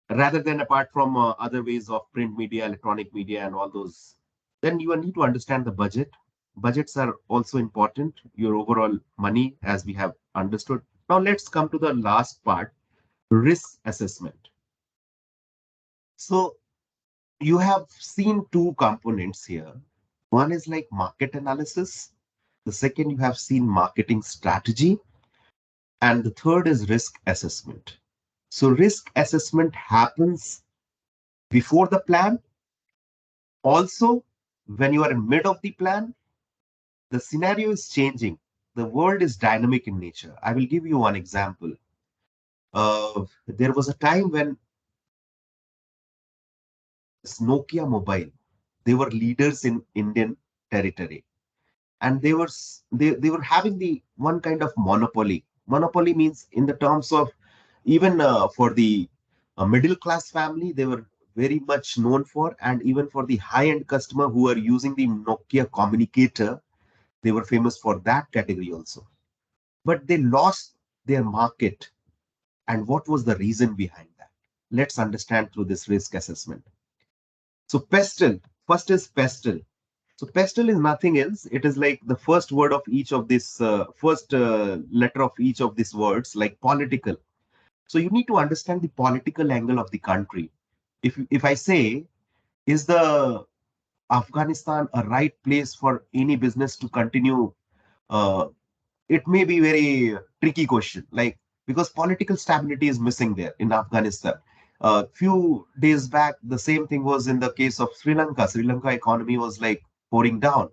rather than apart from other ways of print media, electronic media, and all those. Then you need to understand the budget. Budgets are also important, your overall money, as we have understood. Now let's come to the last part, risk assessment. So you have seen two components here. One is like market analysis. The second, you have seen marketing strategy. And the third is risk assessment. So risk assessment happens before the plan. Also, when you are in mid of the plan, the scenario is changing. The world is dynamic in nature. I will give you one example. There was a time when Nokia Mobile, they were leaders in Indian territory, and they were having the one kind of monopoly. Monopoly means in the terms of even for the middle class family, they were very much known for, and even for the high end customer who are using the Nokia communicator, they were famous for that category also. But they lost their market. And what was the reason behind that? Let's understand through this risk assessment. So pestle, first is pestle. So pestle is nothing else. It is like the first word of each of this, first letter of each of these words, like political. So you need to understand the political angle of the country. If I say, is the Afghanistan a right place for any business to continue? It may be very tricky question, like because political stability is missing there in Afghanistan. Few days back, the same thing was in the case of Sri Lanka. Sri Lanka economy was like pouring down.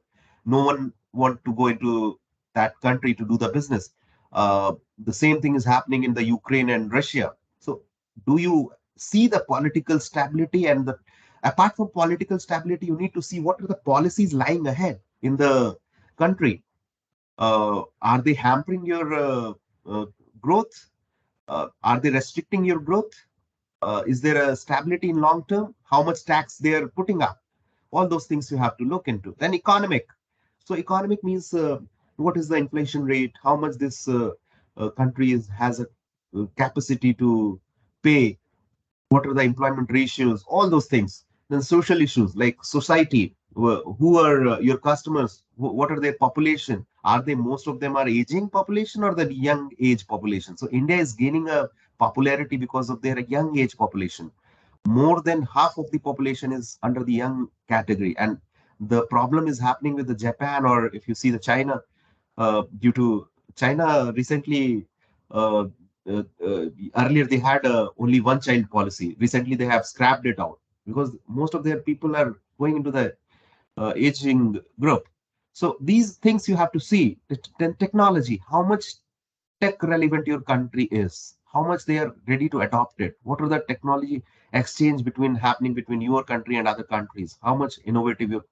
No one want to go into that country to do the business. The same thing is happening in the Ukraine and Russia. So, do you see the political stability, and the apart from political stability, you need to see what are the policies lying ahead in the country. Are they hampering your uh, growth? Are they restricting your growth? Is there a stability in long term? How much tax they are putting up? All those things you have to look into. Then economic. So economic means what is the inflation rate? How much this country has a capacity to pay? What are the employment ratios? All those things. Then social issues like society. Who are your customers? What are their population? Are they, most of them are aging population or the young age population? So India is gaining a popularity because of their young age population. More than half of the population is under the young category, and the problem is happening with the Japan, or if you see the China, due to China recently, uh, earlier they had only one child policy. Recently they have scrapped it out because most of their people are going into the aging group. So these things you have to see. Then technology, how much tech relevant your country is, how much they are ready to adopt it, what are the technology exchange between happening between your country and other countries, how much innovative your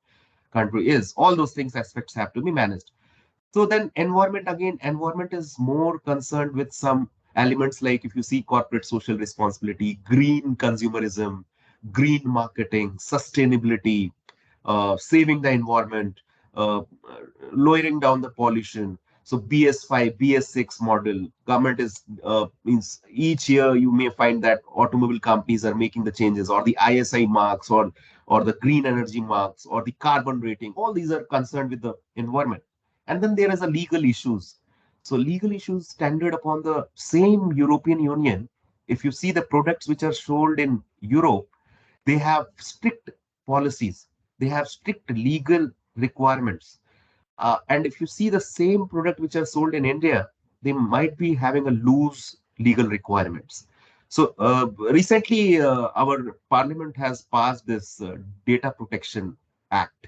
country is. All those things aspects have to be managed. So then environment, again, environment is more concerned with some elements like if you see corporate social responsibility, green consumerism, green marketing, sustainability, saving the environment, lowering down the pollution. So BS5, BS6 model, government is means each year you may find that automobile companies are making the changes, or the ISI marks, or the green energy marks, or the carbon rating. All these are concerned with the environment. And then there is a legal issues. So legal issues standard upon the same European Union. If you see the products which are sold in Europe, they have strict policies. They have strict legal requirements. And if you see the same product which are sold in India, they might be having a loose legal requirements. So recently, our parliament has passed this Data Protection Act.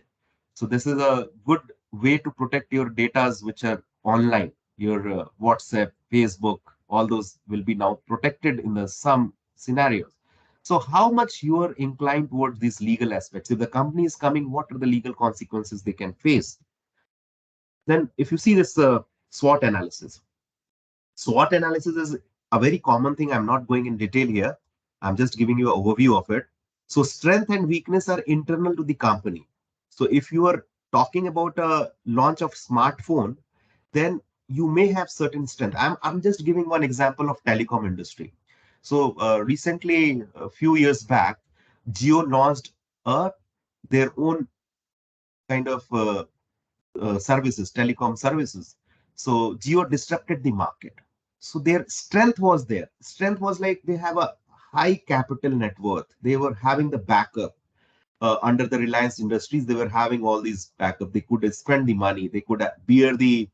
So this is a good way to protect your data which are online. Your WhatsApp, Facebook, all those will be now protected in the some scenarios. So how much you are inclined towards these legal aspects? If the company is coming, what are the legal consequences they can face? Then if you see this SWOT analysis, SWOT analysis is a very common thing. I'm not going in detail here. I'm just giving you an overview of it. So strength and weakness are internal to the company. So if you are talking about a launch of smartphone, then you may have certain strength. I'm just giving one example of telecom industry. So recently, a few years back, Jio launched their own kind of services, telecom services. So Jio disrupted the market. So their strength was there. Strength was like they have a high capital net worth. They were having the backup under the Reliance Industries. They were having all these backup. They could spend the money. They could bear the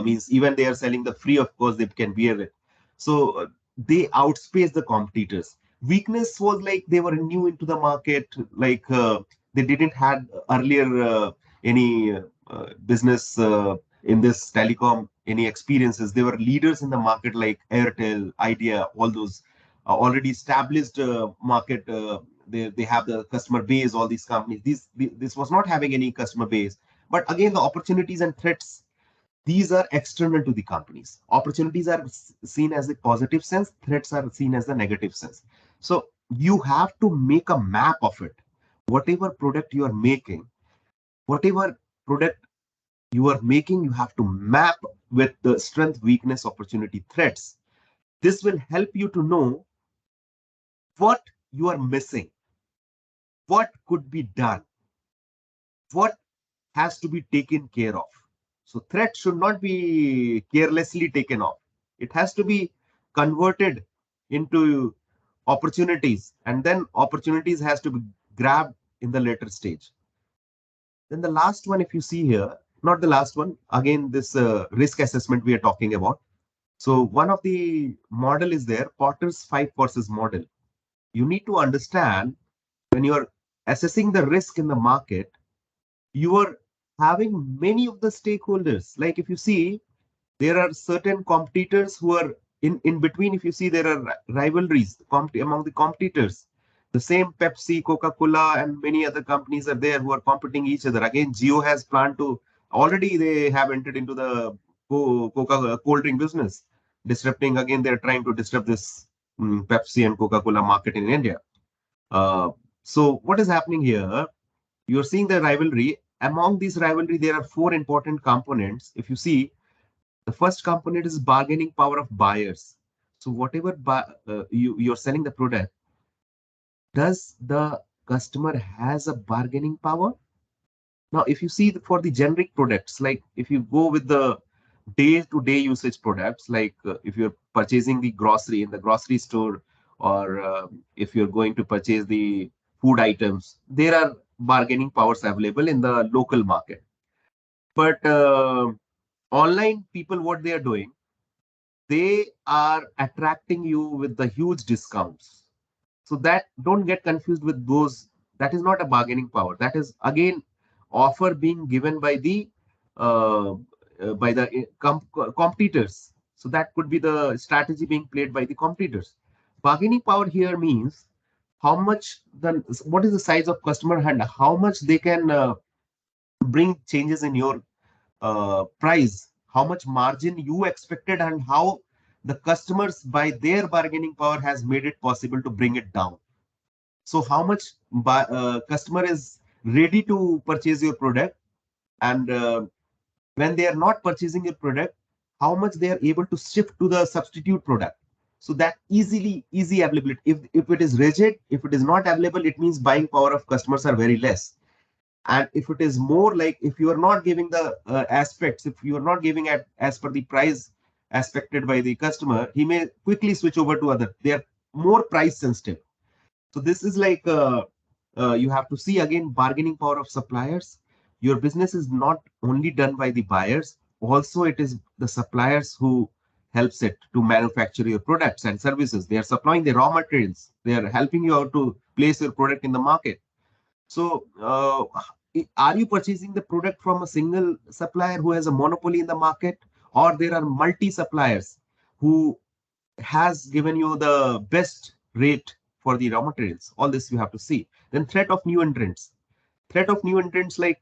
means even they are selling the free. Of course, they can bear it. So they outspaced the competitors. Weakness was like they were new into the market. Like they didn't had earlier any business in this telecom, any experiences. They were leaders in the market like Airtel, Idea, all those already established market. They have the customer base, all these companies. This was not having any customer base. But again, the opportunities and threats, these are external to the companies. Opportunities are seen as the positive sense, threats are seen as the negative sense. So you have to make a map of it. Whatever product you are making, whatever product you are making, you have to map with the strength, weakness, opportunity, threats. This will help you to know what you are missing, what could be done, what has to be taken care of. So threat should not be carelessly taken off. It has to be converted into opportunities, and then opportunities has to be grabbed in the later stage. Then the last one, if you see here, not the last one, again, this risk assessment we are talking about. So one of the model is there, Potter's 5 forces model. You need to understand when you are assessing the risk in the market, you are having many of the stakeholders. Like if you see, there are certain competitors who are in between. If you see, there are rivalries among the competitors. The same Pepsi, Coca-Cola, and many other companies are there who are competing each other. Again, Jio has planned to, already they have entered into the Coca cold drink business, disrupting. Again, they're trying to disrupt this Pepsi and Coca-Cola market in India. So what is happening here? You're seeing the rivalry. Among these rivalry, there are 4 important components. If you see, the first component is bargaining power of buyers. So whatever you're selling the product, does the customer has a bargaining power? Now, if you see for the generic products, like if you go with the day-to-day usage products, like if you're purchasing the grocery in the grocery store, or if you're going to purchase the food items, there are bargaining powers available in the local market. But online people, what they are doing, they are attracting you with the huge discounts. So that, don't get confused with those. That is not a bargaining power. That is again offer being given by the uh, competitors. So that could be the strategy being played by the competitors. Bargaining power here means how much what is the size of customer and how much they can bring changes in your price, how much margin you expected, and how the customers by their bargaining power has made it possible to bring it down. So how much customer is ready to purchase your product, and when they are not purchasing your product, how much they are able to shift to the substitute product. So that easy availability. If it is rigid, if it is not available, it means buying power of customers are very less. And if it is more like, if you are not giving the aspects, if you are not giving it as per the price expected by the customer, he may quickly switch over to other. They are more price sensitive. So this is like you have to see again bargaining power of suppliers. Your business is not only done by the buyers, also it is the suppliers who helps it to manufacture your products and services. They are supplying the raw materials. They are helping you out to place your product in the market. So are you purchasing the product from a single supplier who has a monopoly in the market, or there are multi suppliers who has given you the best rate for the raw materials. All this you have to see. Then threat of new entrants. Threat of new entrants, like,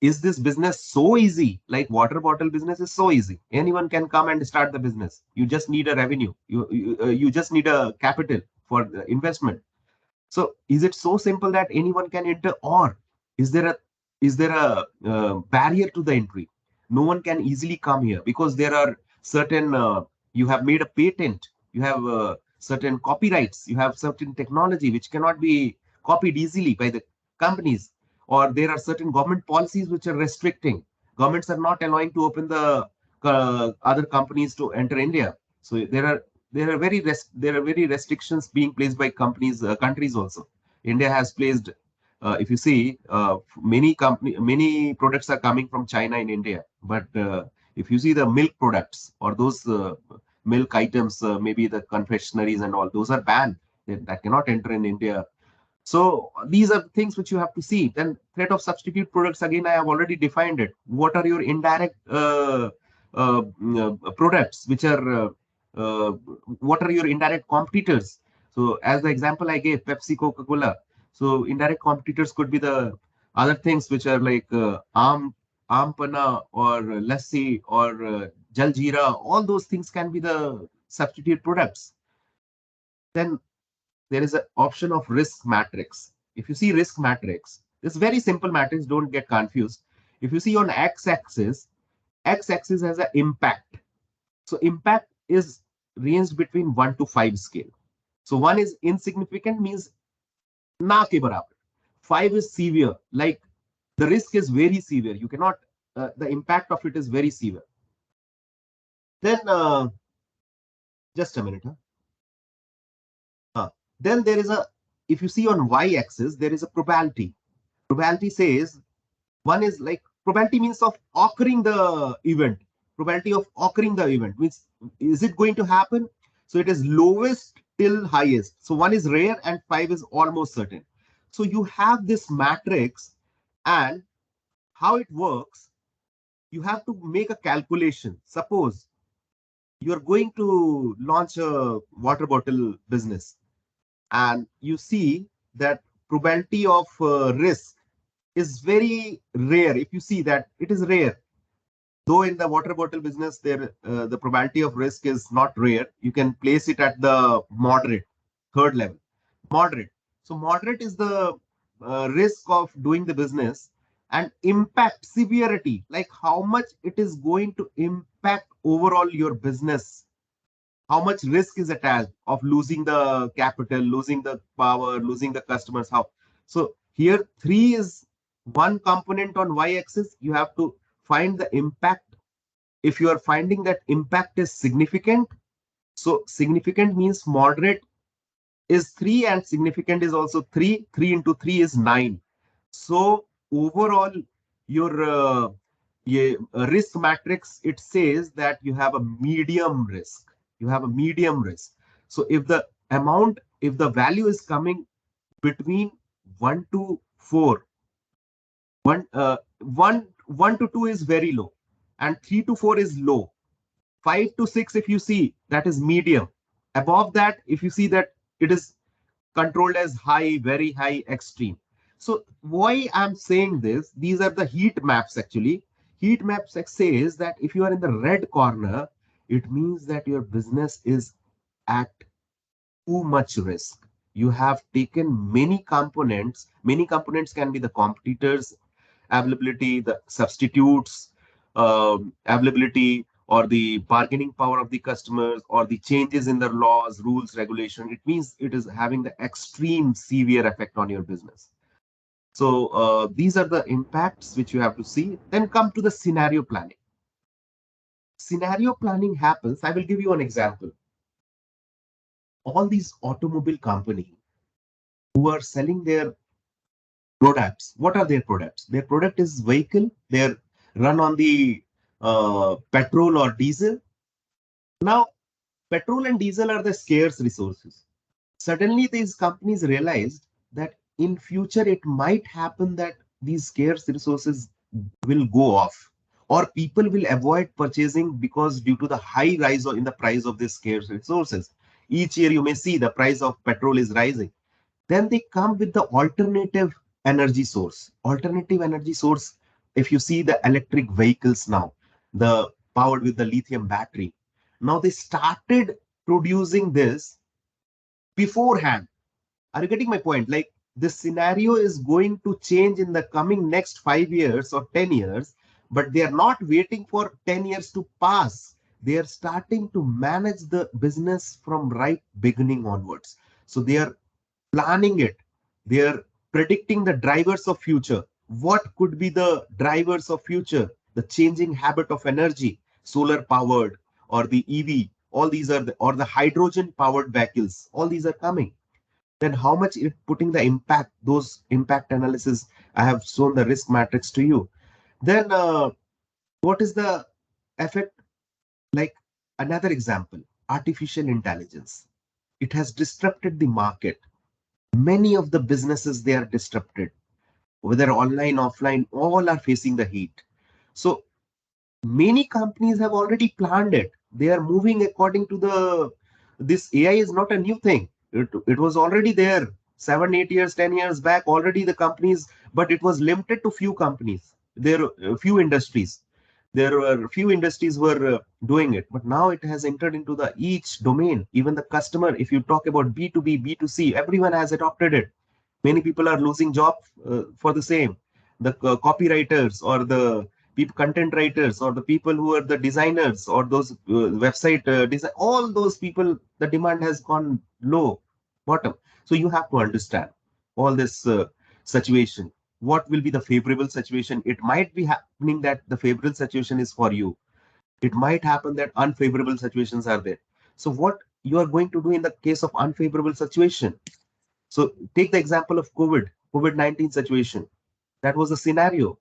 is this business so easy? Like water bottle business is so easy. Anyone can come and start the business. You just need a revenue. You just need a capital for the investment. So is it so simple that anyone can enter, or is there a barrier to the entry? No one can easily come here because there are certain you have made a patent, you have certain copyrights, you have certain technology which cannot be copied easily by the companies, or there are certain government policies which are restricting. Governments are not allowing to open the other companies to enter India. So there are very restrictions being placed by companies, countries also. India has placed, if you see, many products are coming from China in India. But if you see the milk products or those milk items, maybe the confectionaries and all, those are banned. That cannot enter in India. So these are things which you have to see. Then threat of substitute products, again, I have already defined it. What are your indirect products which are what are your indirect competitors? So as the example I gave, Pepsi, Coca-Cola. So indirect competitors could be the other things which are like aam panna or lassi or jaljeera. All those things can be the substitute products. Then there is an option of risk matrix. If you see risk matrix, this very simple matrix, don't get confused. If you see on x-axis has an impact. So impact is ranged between 1 to 5 scale. So 1 is insignificant, means na ke barabar. 5 is severe, like the risk is very severe. You cannot, the impact of it is very severe. Then, just a minute. Then there is a, if you see on y-axis, there is a probability. Probability says, one is like, probability means of occurring the event. Probability of occurring the event means, is it going to happen? So it is lowest till highest. So 1 is rare and 5 is almost certain. So you have this matrix, and how it works, you have to make a calculation. Suppose you are going to launch a water bottle business, and you see that probability of risk is very rare. If you see that it is rare, though in the water bottle business there the probability of risk is not rare, you can place it at the moderate, third level, moderate. So moderate is the risk of doing the business. And impact, severity, like how much it is going to impact overall your business, how much risk is attached of losing the capital, losing the power, losing the customers, how. So here 3 is one component on y-axis. You have to find the impact. If you are finding that impact is significant, so significant means moderate is 3 and significant is also 3. 3 into 3 is 9. So overall, your risk matrix, it says that you have a medium risk. You have a medium risk. So if the amount, if the value is coming between 1 to 4, 1 to 2 is very low, and 3 to 4 is low. 5 to 6, if you see, that is medium. Above that, if you see that it is controlled as high, very high, extreme. So why I'm saying this, these are the heat maps actually. Heat maps says that if you are in the red corner, it means that your business is at too much risk. You have taken many components. Many components can be the competitors, availability, the substitutes, availability, or the bargaining power of the customers, or the changes in the laws, rules, regulation. It means it is having the extreme severe effect on your business. So these are the impacts which you have to see. Then come to the scenario planning. Scenario planning happens. I will give you an example. All these automobile companies who are selling their products, what are their products? Their product is vehicle. They're run on the petrol or diesel. Now, petrol and diesel are the scarce resources. Suddenly, these companies realized that in future it might happen that these scarce resources will go off, or people will avoid purchasing because due to the high rise in the price of these scarce resources. each year you may see the price of petrol is rising. Then they come with the alternative energy source. Alternative energy source, if you see the electric vehicles now, the powered with the lithium battery. Now they started producing this beforehand. Are you getting my point? Like this scenario is going to change in the coming next 5 years or 10 years, but they are not waiting for 10 years to pass. They are starting to manage the business from right beginning onwards. So they are planning it. They are predicting the drivers of future. What could be the drivers of future? The changing habit of energy, solar powered or the EV, all these are or the hydrogen powered vehicles, all these are coming. Then how much it putting the impact, those impact analysis, I have shown the risk matrix to you. Then what is the effect? Like another example, artificial intelligence. It has disrupted the market. Many of the businesses, they are disrupted, whether online, offline, all are facing the heat. So many companies have already planned it. They are moving according to this AI is not a new thing. It was already there 7, 8 years, 10 years back already the companies, but it was limited to few companies. There are few industries. There were few industries were doing it, but now it has entered into the each domain. Even the customer, if you talk about B2B, B2C, everyone has adopted it. Many people are losing job for the same. The copywriters or the people, content writers or the people who are the designers or those website design, all those people, the demand has gone low, bottom. So you have to understand all this situation. What will be the favorable situation? It might be happening that the favorable situation is for you. It might happen that unfavorable situations are there. So what you are going to do in the case of unfavorable situation? So take the example of COVID-19 situation. That was a scenario.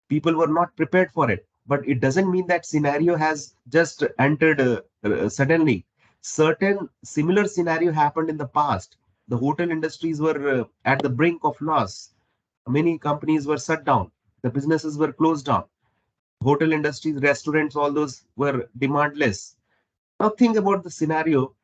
People were not prepared for it, but it doesn't mean that scenario has just entered suddenly. Certain similar scenario happened in the past. The hotel industries were at the brink of loss. Many companies were shut down. The businesses were closed down. Hotel industries, restaurants, all those were demandless. Now think about the scenario,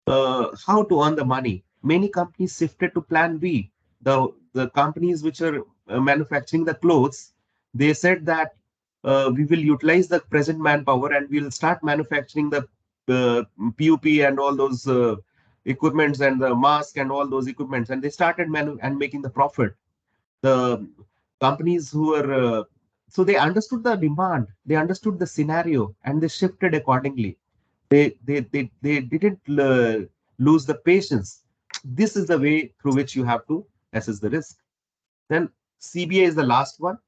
how to earn the money. Many companies shifted to plan B. The companies which are manufacturing the clothes, they said that we will utilize the present manpower and we'll start manufacturing the PUP and all those equipments and the mask and all those equipments, and they started making the profit. The companies who were so they understood the demand, they understood the scenario, and they shifted accordingly. They didn't lose the patience. This is the way through which you have to assess the risk. Then CBA is the last one,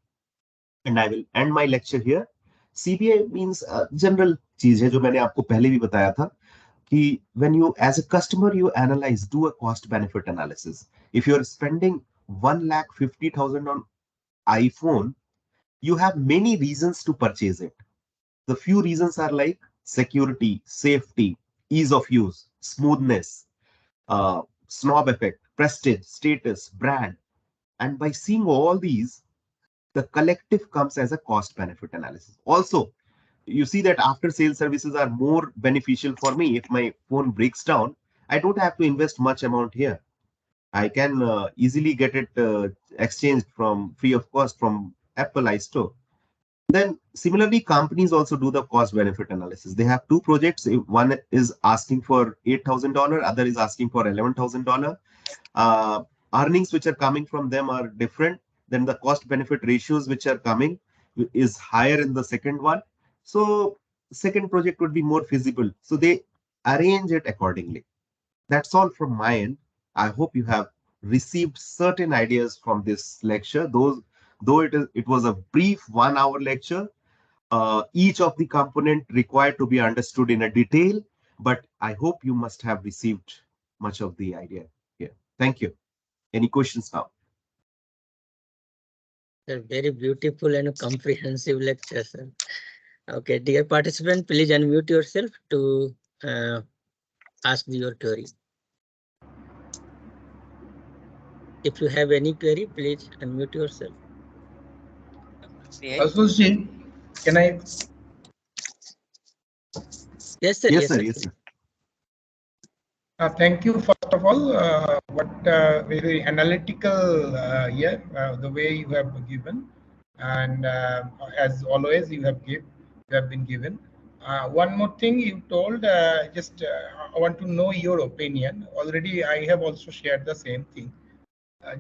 and I will end my lecture here. CBA means general चीज है जो मैंने आपको पहले भी बताया था कि when you as a customer you analyze, do a cost benefit analysis. If you are spending 1,50,000 on iPhone, you have many reasons to purchase it. The few reasons are like security, safety, ease of use, smoothness, snob effect, prestige, status, brand. And by seeing all these, the collective comes as a cost benefit analysis. Also, you see that after sales services are more beneficial for me. If my phone breaks down, I don't have to invest much amount here. I can easily get it exchanged from free of cost from Apple iStore. Then similarly, companies also do the cost benefit analysis. They have two projects. One is asking for $8,000, other is asking for $11,000. Earnings which are coming from them are different. Then the cost benefit ratios which are coming is higher in the second one. So second project would be more feasible. So they arrange it accordingly. That's all from my end. I hope you have received certain ideas from this lecture. Though it was a brief 1 hour lecture, each of the component required to be understood in a detail, but I hope you must have received much of the idea here. Thank you. Any questions now? Sir, very beautiful and comprehensive lecture, sir. Okay, dear participant, please unmute yourself to ask your query. If you have any query, please unmute yourself. Ashutosh, can I? Yes, sir. Yes, sir. Yes, sir. Yes, sir. Thank you. First of all, what very analytical here, the way you have given, and as always you have been given. One more thing you told, I want to know your opinion. Already, I have also shared the same thing.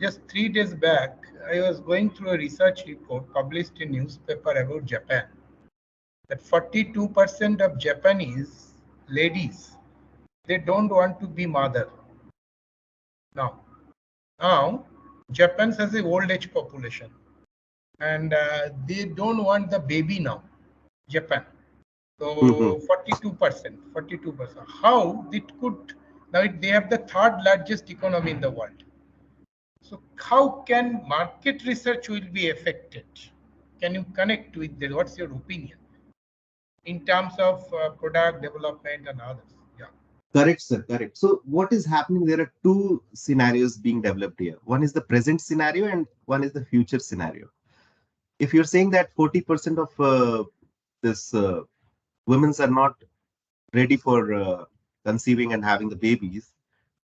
Just 3 days back, I was going through a research report published in newspaper about Japan. That 42% of Japanese ladies, they don't want to be mother now. Now, Japan has a old age population, and they don't want the baby now. Japan, so 42%, 42%. How it could now? They have the third largest economy in the world. So how can market research will be affected? Can you connect with this? What's your opinion in terms of product development and others? Yeah. Correct, sir. Correct. So what is happening? There are two scenarios being developed here. One is the present scenario and one is the future scenario. If you're saying that 40% of this women's are not ready for conceiving and having the babies,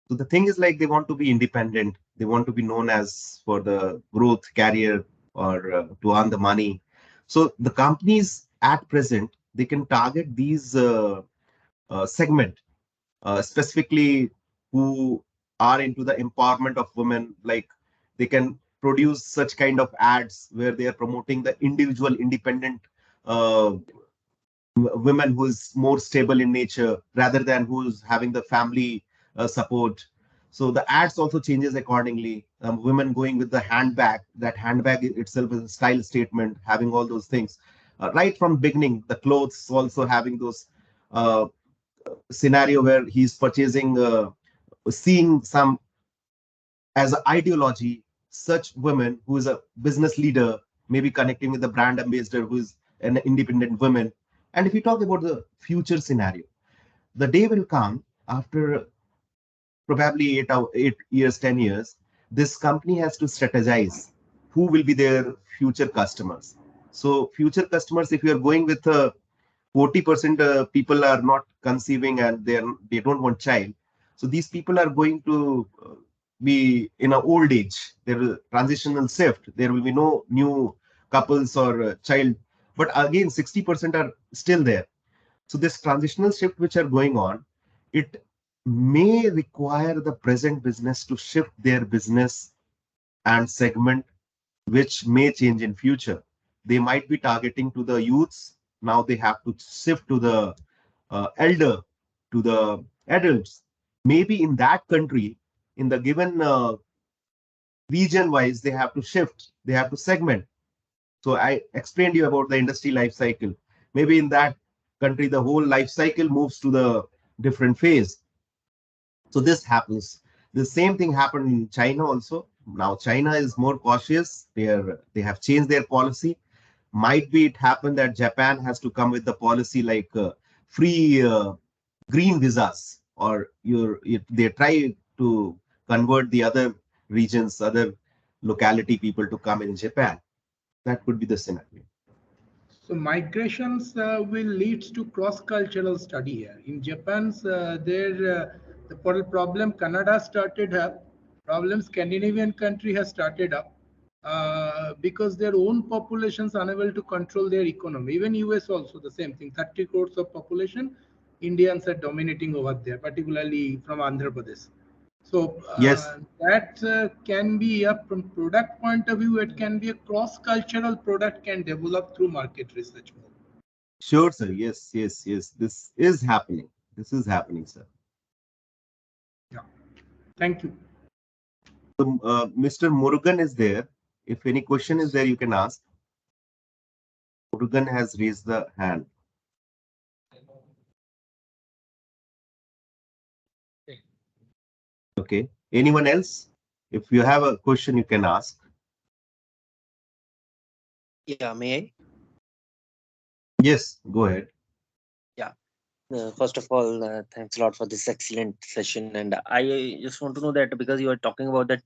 so the thing is like they want to be independent. They want to be known as for the growth career or to earn the money. So the companies at present, they can target these segment specifically who are into the empowerment of women. Like they can produce such kind of ads where they are promoting the individual independent uh, women who is more stable in nature rather than who's having the family support. So the ads also changes accordingly. Women going with the handbag, that handbag itself is a style statement, having all those things right from beginning. The clothes also having those uh, scenario where he's purchasing seeing some as an ideology, such women who is a business leader, maybe connecting with the brand ambassador who is an independent woman. And if you talk about the future scenario, the day will come after probably 8 years, 10 years, this company has to strategize who will be their future customers. So future customers, if you are going with 40% people are not conceiving and they don't want child. So these people are going to be in an old age. There will transitional shift. There will be no new couples or child. But again, 60% are still there. So this transitional shift which are going on, it may require the present business to shift their business and segment, which may change in future. They might be targeting to the youths. Now they have to shift to the elder, to the adults. Maybe in that country, in the given region wise, they have to shift, they have to segment. So I explained you about the industry life cycle. Maybe in that country, the whole life cycle moves to the different phase. So this happens. The same thing happened in China also. Now China is more cautious. They have changed their policy. Might be it happened that Japan has to come with the policy like free green visas, or they try to convert the other regions, other locality people to come in Japan. That could be the scenario. So migrations will lead to cross-cultural study here. In Japan's, the problem Canada started up, problem Scandinavian country has started up because their own populations unable to control their economy. Even US also the same thing. 30 crores of population, Indians are dominating over there, particularly from Andhra Pradesh. So Yes, that can be a from product point of view, it can be a cross-cultural product can develop through market research. sure, sir. Yes, yes, yes. This is happening. This is happening, sir. Yeah. Thank you. So, Mr. Murugan is there. If any question is there, you can ask. Murugan has raised the hand. Okay. Anyone else? If you have a question, you can ask. Yeah, may I? Yes, go ahead. Yeah. First of all, thanks a lot for this excellent session. And I just want to know that because you are talking about that,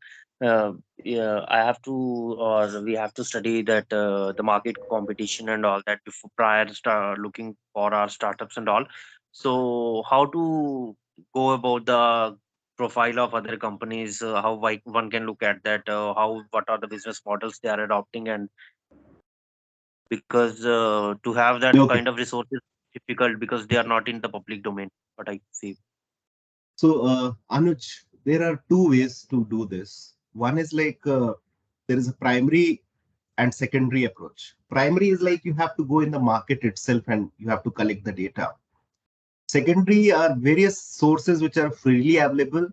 yeah, I have to, or we have to study that the market competition and all that before prior to start looking for our startups and all. So how to go about the profile of other companies, how one can look at that, what are the business models they are adopting, and because to have that Okay. kind of resources is difficult because they are not in the public domain. What I see. So, Anuj, there are two ways to do this. One is like there is a primary and secondary approach. Primary is like you have to go in the market itself and you have to collect the data. Secondary are various sources which are freely available.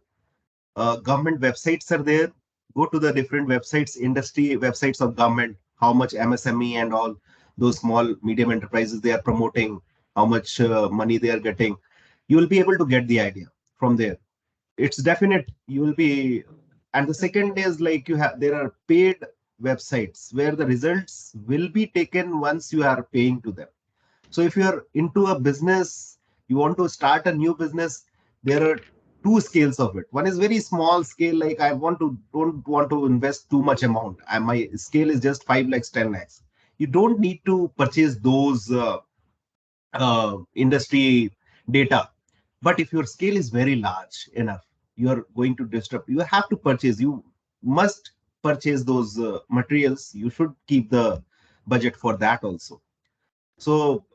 Government websites are there. Go to the different websites, industry websites of government, how much MSME and all those small medium enterprises they are promoting, how much money they are getting. You will be able to get the idea from there. It's definite. You will be, and the second is like there are paid websites where the results will be taken once you are paying to them. So if you are into a business, you want to start a new business, there are two scales of it. One is very small scale, like I don't want to invest too much amount. And my scale is just 5 lakhs, 10 lakhs. You don't need to purchase those industry data. But if your scale is very large enough, you are going to disrupt. You have to purchase. You must purchase those materials. You should keep the budget for that also. So,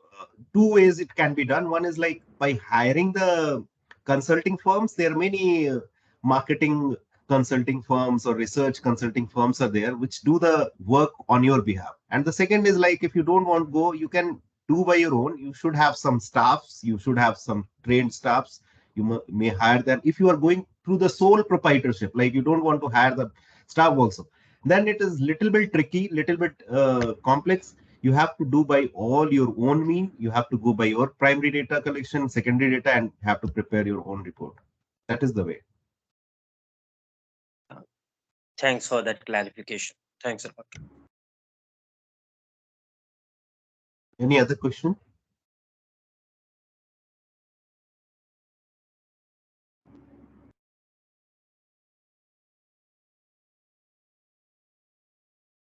two ways it can be done. One is like by hiring the consulting firms. There are many marketing consulting firms or research consulting firms are there which do the work on your behalf. And the second is like if you don't want to go, you can do by your own. You should have some staffs. You should have some trained staffs. You may hire them. If you are going through the sole proprietorship, like you don't want to hire the staff also, then it is little bit tricky, little bit complex. You have to do by all your own mean. You have to go by your primary data collection, secondary data, and have to prepare your own report. That is the way. Thanks for that clarification. Thanks a lot. Any other question?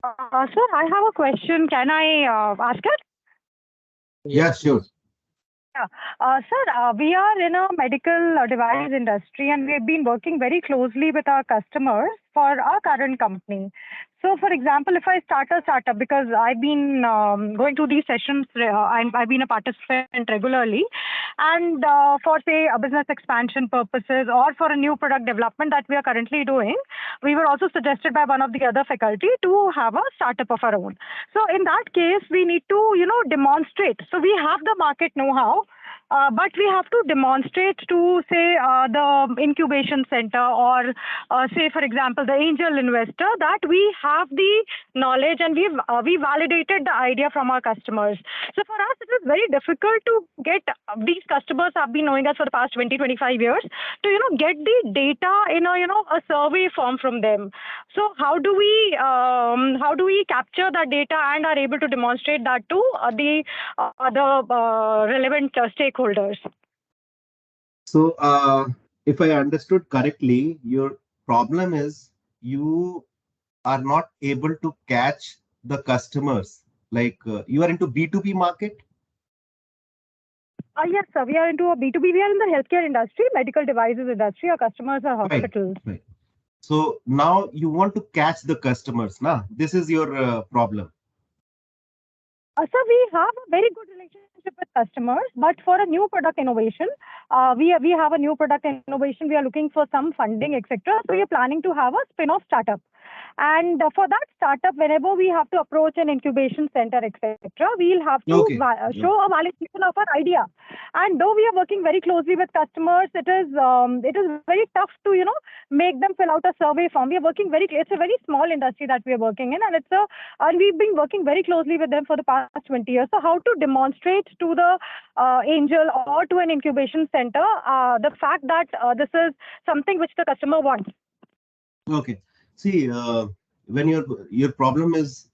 Sir, I have a question. Can I ask it? Yeah, sure. Sir, we are in a medical device industry and we've been working very closely with our customers for our current company. So, for example, if I start a startup, because I've been going to these sessions, I've been a participant regularly, and for, say, a business expansion purposes or for a new product development that we are currently doing, we were also suggested by one of the other faculty to have a startup of our own. So, in that case, we need to, demonstrate. So, we have the market know-how, but we have to demonstrate to, say, the incubation center or, say, for example, the angel investor that we have the knowledge and we validated the idea from our customers. So for us, it is very difficult to get these customers have been knowing us for the past 20, 25 years to, get the data in a survey form from them. So how do we capture that data and are able to demonstrate that to the relevant stakeholders? So, if I understood correctly, your problem is you are not able to catch the customers. Like you are into B2B market. Yes, sir. We are into a B2B. We are in the healthcare industry, medical devices industry. Our customers are hospitals. Right. So now you want to catch the customers. Now, this is your problem. Sir, we have a very good relationship with customers, but for a new product innovation, we have a new product innovation. We are looking for some funding, etc. So we are planning to have a spin-off startup. And for that startup, whenever we have to approach an incubation center, etc., we'll have to show a validation of our idea. And though we are working very closely with customers, it is very tough to make them fill out a survey form. We are working it's a very small industry that we are working in, and we've been working very closely with them for the past 20 years. So how to demonstrate to the angel or to an incubation center the fact that this is something which the customer wants? Okay. See, when your problem is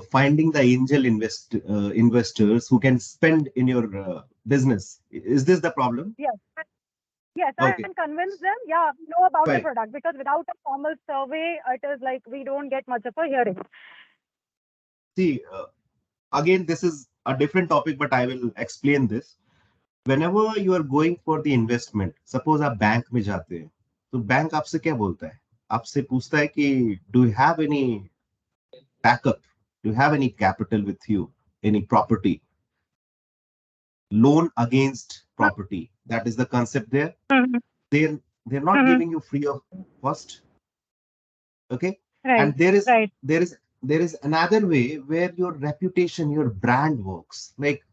finding the angel investors who can spend in your business, is this the problem? Yes. Yes, I can convince them. Yeah, we know about the product, because without a formal survey, it is like we don't get much of a hearing. See, again, this is a different topic, but I will explain this. whenever you are going for the investment, suppose आप bank में जाते हैं, तो bank आपसे क्या बोलता है? आपसे पूछता है कि do you have any backup? Do you have any capital with you? Any property? Loan against property. That is the concept there. They're not giving you free of cost. Okay. Right. And there is Right. another way where your reputation, your brand works. Like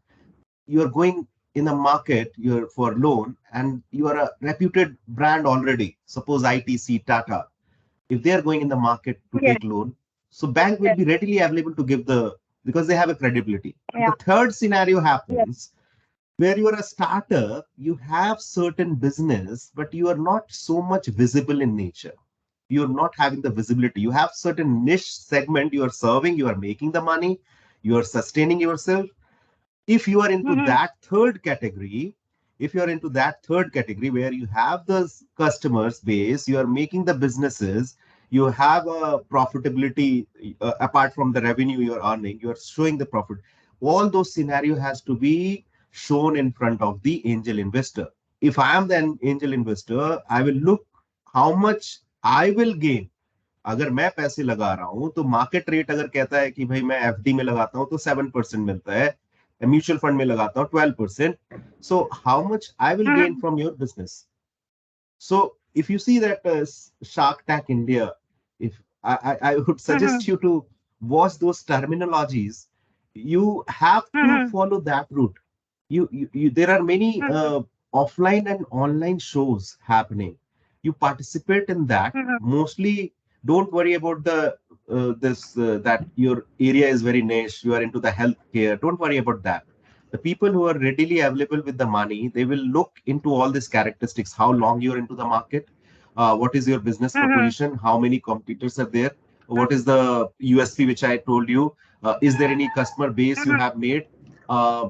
you're going in the market, you're for loan, and you are a reputed brand already. Suppose ITC, Tata, if they are going in the market to Yes. take loan, so bank will Yes. be readily available to give because they have a credibility. And Yeah. the third scenario Yes. happens where you are a startup, you have certain business, but you are not so much visible in nature. You're not having the visibility. You have certain niche segment you are serving, you are making the money, you are sustaining yourself. If you are into that third category, where you have the customers base, you are making the businesses, you have a profitability apart from the revenue you are earning, you are showing the profit. All those scenario has to be shown in front of the angel investor. If I am the angel investor, I will look how much I will gain. अगर मैं पैसे लगा रहा हूं तो market rate अगर कहता है कि भाई मैं एफडी में लगाता हूं तो 7% मिलता है, म्यूचुअल फंड में लगाता हूं 12%. So how much I will gain from your business? So if you see that Shark Tank India, if I would suggest you to watch those terminologies. You have to follow that route. There are many offline and online shows happening. You participate in that. Mostly, don't worry about the that your area is very niche. You are into the healthcare. Don't worry about that. The people who are readily available with the money, they will look into all these characteristics. How long you're into the market, what is your business proposition, how many competitors are there, what is the USP which I told you, is there any customer base you have made, uh,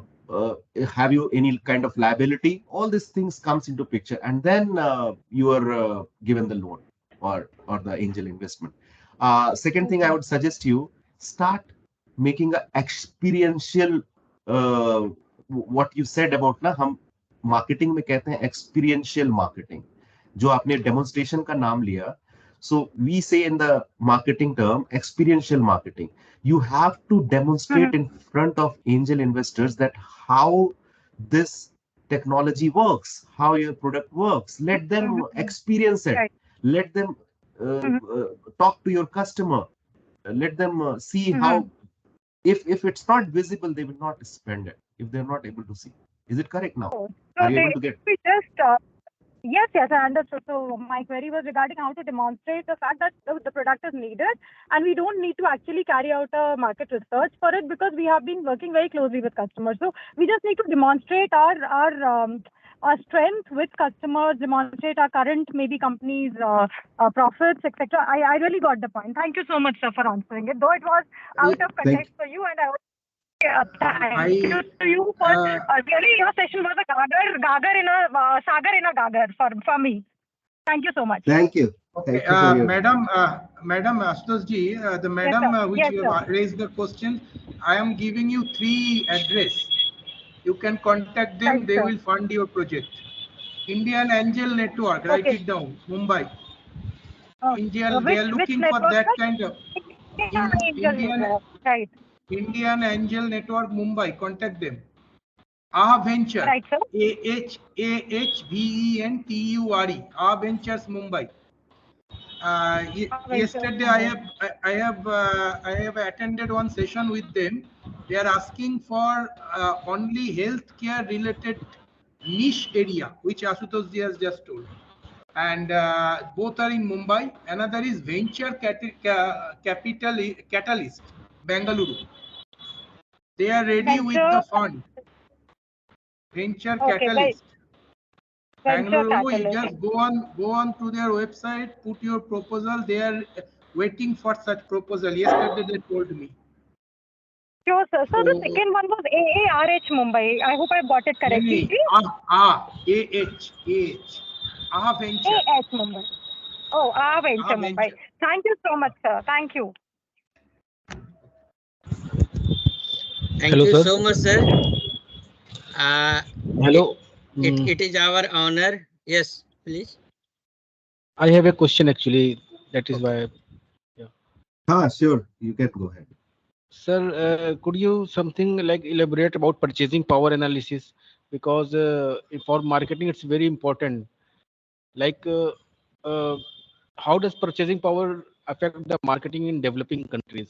have you any kind of liability. All these things comes into picture, and then you are given the loan or the angel investment. Second thing I would suggest you, start making a experiential what you said about ना, हम marketing में कहते हैं experiential marketing, जो आपने demonstration का नाम लिया. So we say in the marketing term experiential marketing. You have to demonstrate in front of angel investors that how this technology works, how your product works. Let them experience it. Right. Let them talk to your customer. Let them see how. If it's not visible, they will not spend it if they're not able to see. Is it correct now? So Are you they, able to get? we just yes, I understood. So my query was regarding how to demonstrate the fact that the product is needed, and we don't need to actually carry out a market research for it because we have been working very closely with customers. So we just need to demonstrate our strength with customers, demonstrate our current maybe companies' profits, etc. I really got the point. Thank you so much, sir, for answering it. Though it was out of context for you, and I was thank you to you for really your session was a gagar in a sagar in a gagar for me. Thank you so much. Thank you. Okay, Thank you for your... Madam Ashutosh ji, the madam which Yes, you have raised the question, I am giving you 3 address. You can contact them. Right, they sir. will fund your project. Indian Angel Network, write Okay. it down, Mumbai. Indian, they are Which looking for network, that sir? kind of Indian right. Indian Angel Network, Mumbai. Contact them. Ah Venture, Right, sir. AHVENTURE, Ah Ventures, Mumbai. Yesterday I have attended one session with them. They are asking for only healthcare related niche area, which Ashutosh ji has just told, and both are in Mumbai. Another is Venture Capital Catalyst, Bengaluru. They are ready with the fund. Venture Catalyst. Venture Bangalore, you Catalyst. just go on to their website, put your proposal. They are waiting for such proposal. Yesterday they told me. Sure, sir. So the second one was AARH Mumbai. I hope I got it correctly. AH Venture. AH Mumbai. Oh, Venture Mumbai. Thank you so much, sir. Thank you. Thank you so much, sir. Hello. It is our honor. Yes, please. I have a question actually. That is Okay. why. Sure. You can go ahead. Sir, could you something like elaborate about purchasing power analysis? Because for marketing, it's very important. Like, uh, how does purchasing power affect the marketing in developing countries?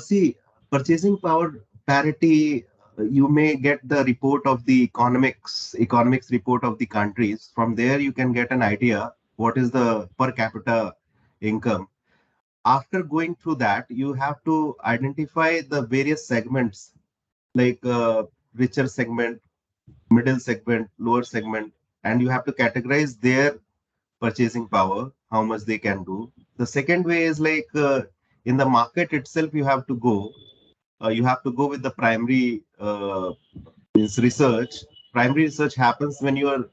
See, purchasing power parity, you may get the report of the economics report of the countries. From there, you can get an idea what is the per capita income. After going through that, you have to identify the various segments like richer segment, middle segment, lower segment, and you have to categorize their purchasing power, how much they can do. The second way is like in the market itself, you have to go with the primary means research. Primary research happens when you are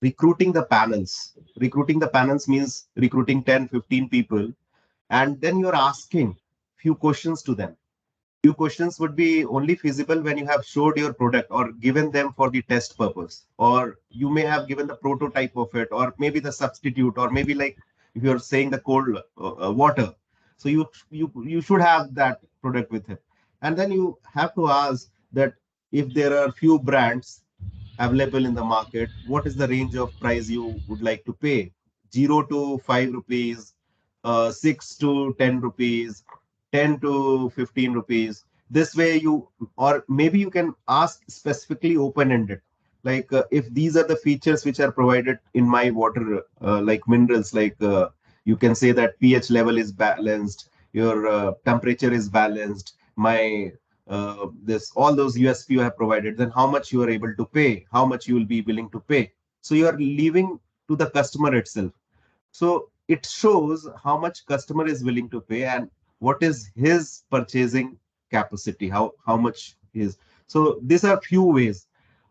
recruiting the panels. Recruiting the panels means recruiting 10, 15 people, and then you're asking few questions to them. Few questions would be only feasible when you have showed your product or given them for the test purpose, or you may have given the prototype of it, or maybe the substitute, or maybe like if you're saying the cold water, so you should have that product with it. And then you have to ask that if there are few brands available in the market, what is the range of price you would like to pay? 0 to 5 rupees, 6 to 10 rupees, 10 to 15 rupees. This way or maybe you can ask specifically open-ended. Like if these are the features which are provided in my water, like minerals, like you can say that pH level is balanced, your temperature is balanced, my this all those USP you have provided, then how much you are able to pay, how much you will be willing to pay. So you are leaving to the customer itself. So it shows how much customer is willing to pay and what is his purchasing capacity, how much is. So these are few ways.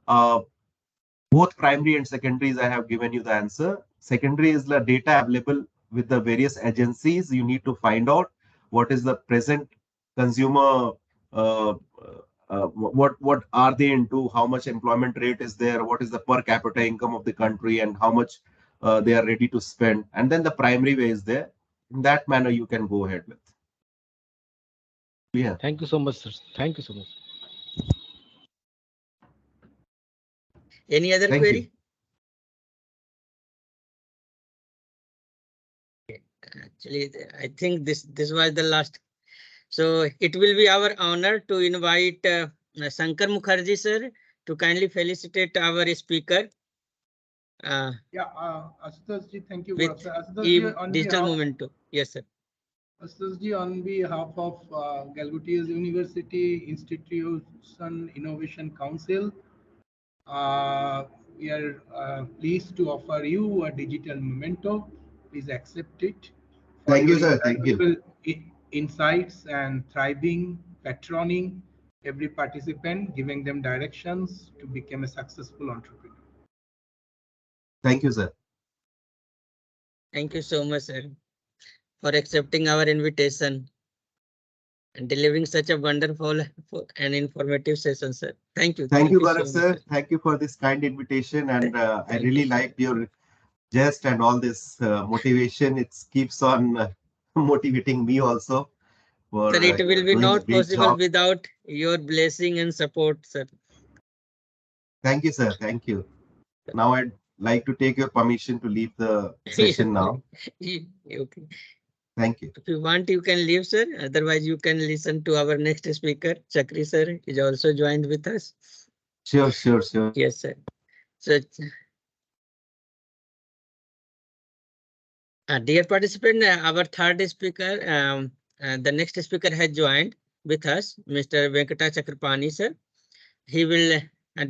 Uh, Both primary and secondaries, I have given you the answer. Secondary is the data available with the various agencies. You need to find out what is the present consumer, uh, what are they into, how much employment rate is there, what is the per capita income of the country, and how much they are ready to spend. And then the primary way is there. In that manner, you can go ahead with. Yeah. Thank you so much, sir. Thank you so much. Any other Thank query? Actually, I think this was the last. So it will be our honor to invite Sanker Mukherjee sir to kindly felicitate our speaker. Ashutosh ji, thank you. With Ashutosh ji, digital momentum. Yes, sir. Ashutosh ji, on behalf of Galgotti's University Institution Innovation Council, we are pleased to offer you a digital memento. Please accept it for Thank your you, sir. Thank you. invaluable insights and thriving, patroning every participant, giving them directions to become a successful entrepreneur. Thank you, sir. Thank you so much, sir, for accepting our invitation and delivering such a wonderful and informative session, sir. Thank you. Thank you, So Bharat, much, sir. Thank you for this kind invitation. And I Thank really you, liked your jest and all this motivation. It keeps on motivating me also for sir, it will be doing a not great possible job. without your blessing and support, sir. Thank you, sir. Thank you. Now I'd like to take your permission to leave the session now. Okay. Thank you. If you want, you can leave, sir. Otherwise, you can listen to our next speaker. Chakri sir is also joined with us. Sure, sure, sure. Yes, sir. So, dear participant, our third speaker, the next speaker has joined with us, Mr. Venkata Chakrapani, sir. He will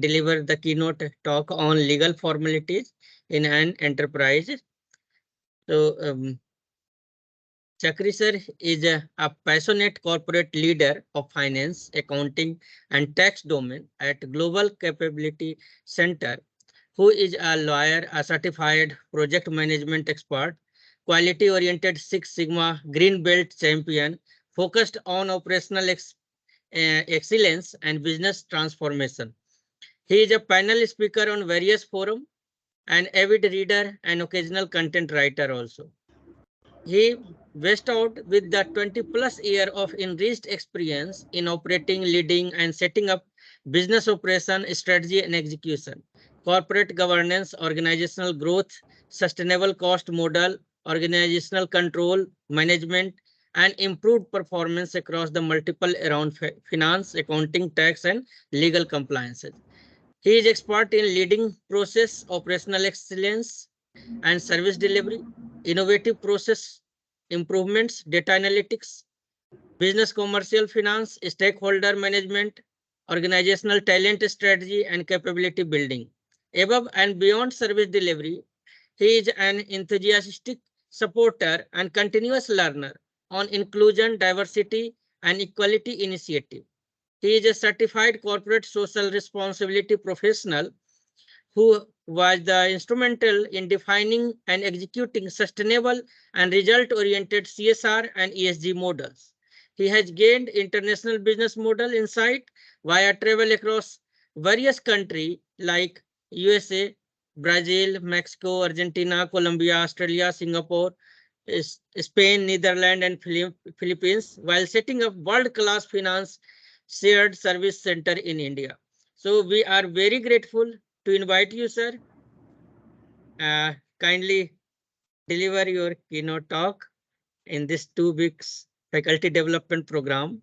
deliver the keynote talk on legal formalities in an enterprise. So, Chakri sir is a passionate corporate leader of finance, accounting, and tax domain at Global Capability Center, who is a lawyer, a certified project management expert, quality-oriented Six Sigma Green Belt champion, focused on operational excellence and business transformation. He is a panel speaker on various forums, an avid reader and occasional content writer also. He west out with the 20+ year of enriched experience in operating, leading, and setting up business operation, strategy and execution, corporate governance, organizational growth, sustainable cost model, organizational control, management, and improved performance across the multiple around finance, accounting, tax, and legal compliances. He is expert in leading process, operational excellence, and service delivery, innovative process improvements, data analytics, business commercial finance, stakeholder management, organizational talent strategy, and capability building. Above and beyond service delivery, he is an enthusiastic supporter and continuous learner on inclusion, diversity, and equality initiative. He is a certified corporate social responsibility professional who was the instrumental in defining and executing sustainable and result-oriented CSR and ESG models. He has gained international business model insight via travel across various countries like USA, Brazil, Mexico, Argentina, Colombia, Australia, Singapore, Spain, Netherlands, and Philippines, while setting up world-class finance shared service center in India. So we are very grateful to invite you, sir. Kindly deliver your keynote talk in this 2 weeks faculty development program.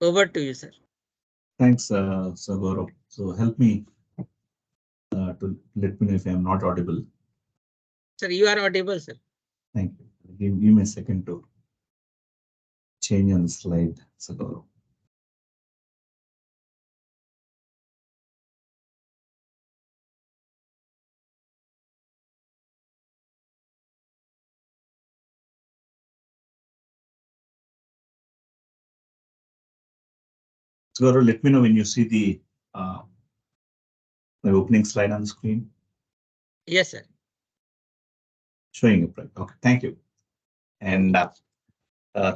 Over to you, sir. Thanks, Sir Gaurav. So help me to let me know if I am not audible. Sir, you are audible, sir. Thank you. Give me a second to change on the slide, Sir Gaurav. So Gaurav, let me know when you see the my opening slide on the screen. Yes, sir. Showing up, right? Okay, thank you. And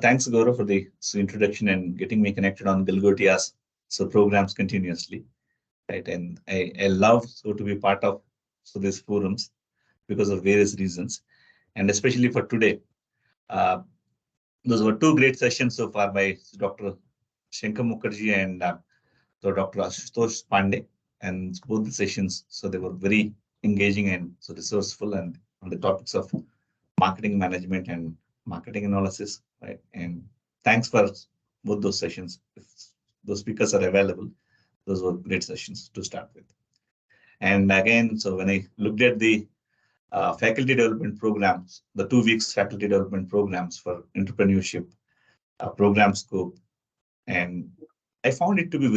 thanks, Gaurav, for the introduction and getting me connected on Galgotia's programs continuously, right? And I love to be part of these forums because of various reasons, and especially for today. Those were 2 great sessions so far by Dr. Sanker Mukherjee and Dr. Ashutosh Pandey, and both the sessions, so they were very engaging and so resourceful and on the topics of marketing management and marketing analysis, right? And thanks for both those sessions. If those speakers are available, those were great sessions to start with. And again, so when I looked at the faculty development programs, the 2 weeks faculty development programs for entrepreneurship program scope, and I found it to be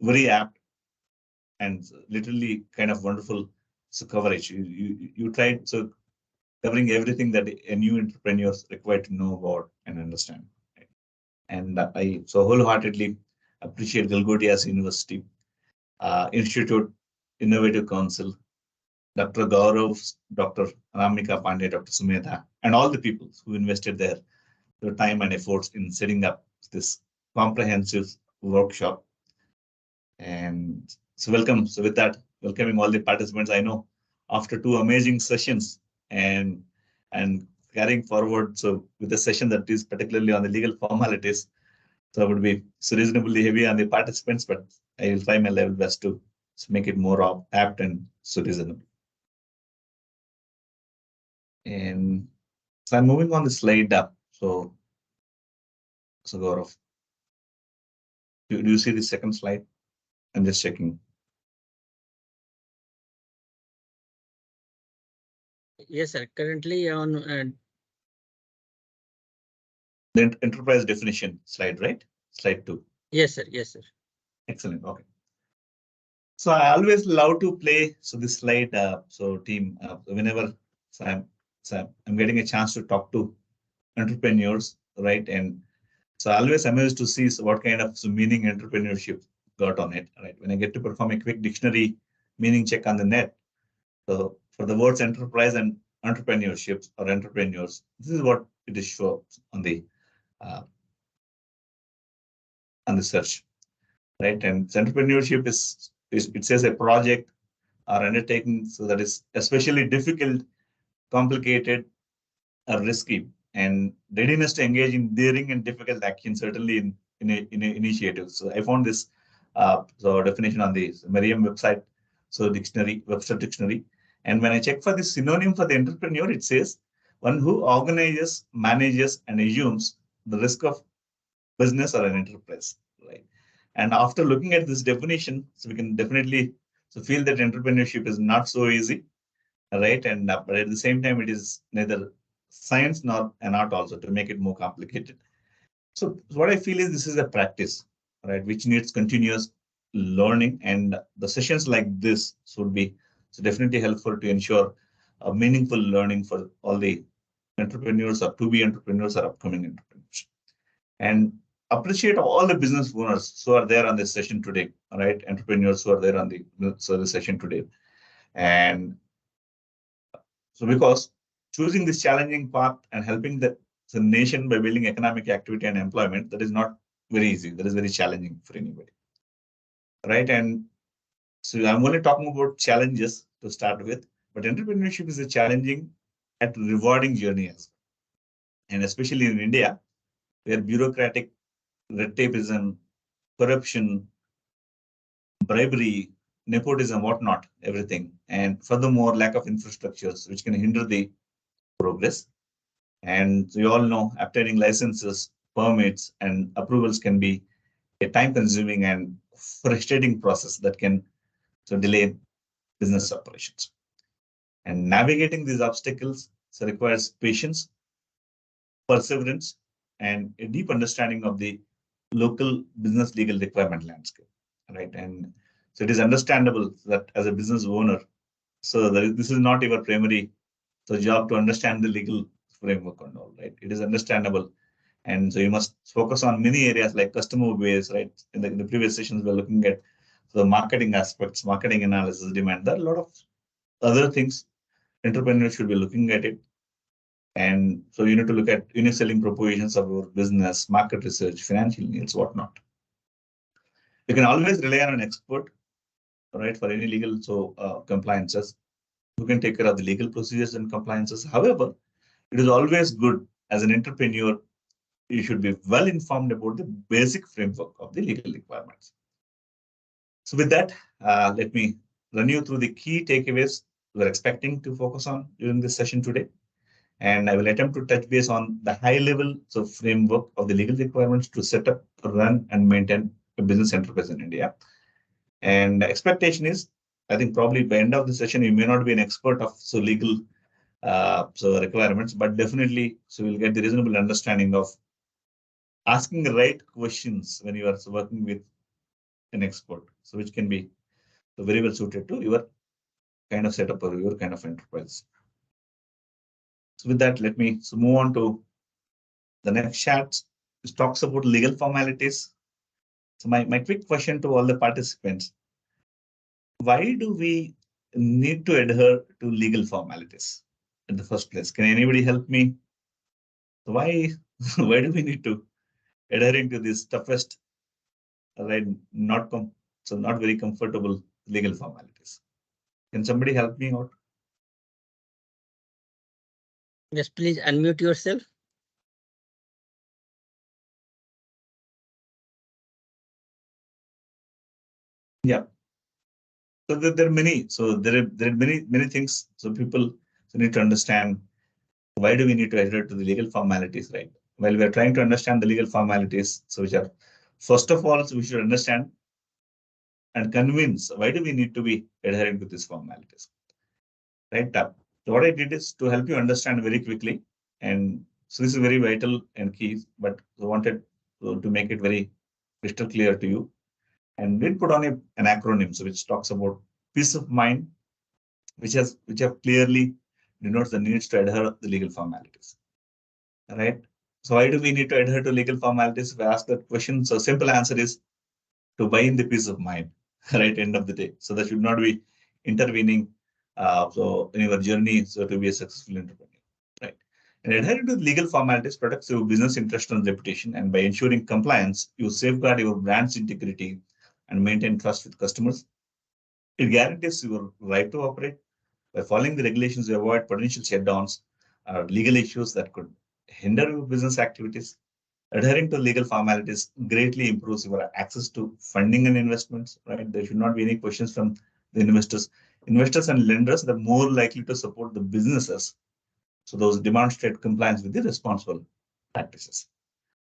very apt and literally kind of wonderful coverage. You tried covering everything that a new entrepreneur is required to know about and understand. Right? And I so wholeheartedly appreciate Galgodia's University, Institute Innovative Council, Dr. Gaurav, Dr. Ramika Pandey, Dr. Sumedha, and all the people who invested their time and efforts in setting up this comprehensive workshop. And so welcome. So with that, welcoming all the participants. I know after 2 amazing sessions and carrying forward, so with a session that is particularly on the legal formalities, so I would be reasonably heavy on the participants, but I will try my level best to make it more apt and so reasonable. And so I'm moving on the slide up. So Gaurav, do you see the second slide? I'm just checking. Yes, sir. Currently on the enterprise definition slide, right? Slide 2. Yes, sir. Yes, sir. Excellent. Okay. So I always love to play this slide. So team, whenever I'm getting a chance to talk to entrepreneurs, right? And so I always amazed to see what kind of meaning entrepreneurship got on it, right? When I get to perform a quick dictionary meaning check on the net, so for the words enterprise and entrepreneurship or entrepreneurs, this is what it is shown on the search. right? And entrepreneurship is it says a project or undertaking, so that is especially difficult, complicated, or risky, and readiness to engage in daring and difficult action, certainly in initiatives. So I found this so definition on the Merriam website, so dictionary, Webster dictionary. And when I check for the synonym for the entrepreneur, it says one who organizes, manages, and assumes the risk of business or an enterprise, right? And after looking at this definition, so we can definitely feel that entrepreneurship is not so easy, right? And but at the same time, it is neither science nor an art also, to make it more complicated. So what I feel is this is a practice, right, which needs continuous learning, and the sessions like this should be definitely helpful to ensure a meaningful learning for all the entrepreneurs or to be entrepreneurs or upcoming entrepreneurs. And appreciate all the business owners who are there on this session today, right? Entrepreneurs who are there on the session today. And so because choosing this challenging path and helping the nation by building economic activity and employment, that is not very easy. That is very challenging for anybody, right? And so I'm only talking about challenges to start with, but entrepreneurship is a challenging and rewarding journey as well. And especially in India, where bureaucratic red tapeism, corruption, bribery, nepotism, whatnot, everything. And furthermore, lack of infrastructures, which can hinder the progress. And we all know obtaining licenses, permits, and approvals can be a time-consuming and frustrating process that can delay business operations. And navigating these obstacles requires patience, perseverance, and a deep understanding of the local business legal requirement landscape, right? And so it is understandable that as a business owner, so this is not your primary job to understand the legal framework and all, right? It is understandable. And so you must focus on many areas like customer base, right? In the previous sessions, we're looking at the marketing aspects, marketing analysis, demand. There are a lot of other things entrepreneurs should be looking at it. And so you need to look at unique selling propositions of your business, market research, financial needs, whatnot. You can always rely on an expert, right, for any legal compliances, who can take care of the legal procedures and compliances. However, it is always good as an entrepreneur, you should be well informed about the basic framework of the legal requirements. So with that, let me run you through the key takeaways we're expecting to focus on during this session today. And I will attempt to touch base on the high level framework of the legal requirements to set up, run, and maintain a business enterprise in India. And the expectation is, I think probably by the end of the session, you may not be an expert of legal requirements, but definitely we'll get the reasonable understanding of asking the right questions when you are working with an expert, so which can be very well suited to your kind of setup or your kind of enterprise. So with that, let me move on to the next chat, which talks about legal formalities. So my quick question to all the participants: why do we need to adhere to legal formalities in the first place? Can anybody help me? Why do we need to adhering to this toughest, right, not very comfortable legal formalities? Can somebody help me out? Yes, please unmute yourself. Yeah. So there are many. So there are many things. So people need to understand, why do we need to adhere to the legal formalities, right? While we are trying to understand the legal formalities, so which are, first of all, so we should understand and convince why do we need to be adhering to these formalities, right? So what I did is to help you understand very quickly, and so this is very vital and key, but I wanted to make it very crystal clear to you. And we put on an acronym, so which talks about peace of mind, which have clearly denotes the needs to adhere to the legal formalities, right? So why do we need to adhere to legal formalities? If I ask that question, so simple answer is to buy in the peace of mind, right? End of the day. So that should not be intervening so in your journey, so to be a successful entrepreneur, right? And adhering to legal formalities protects your business interest and reputation, and by ensuring compliance, you safeguard your brand's integrity, and maintain trust with customers. It guarantees your right to operate. By following the regulations, you avoid potential shutdowns or legal issues that could hinder your business activities. Adhering to legal formalities greatly improves your access to funding and investments, right? There should not be any questions from the investors. Investors and lenders are more likely to support the businesses. So those demonstrate compliance with the responsible practices.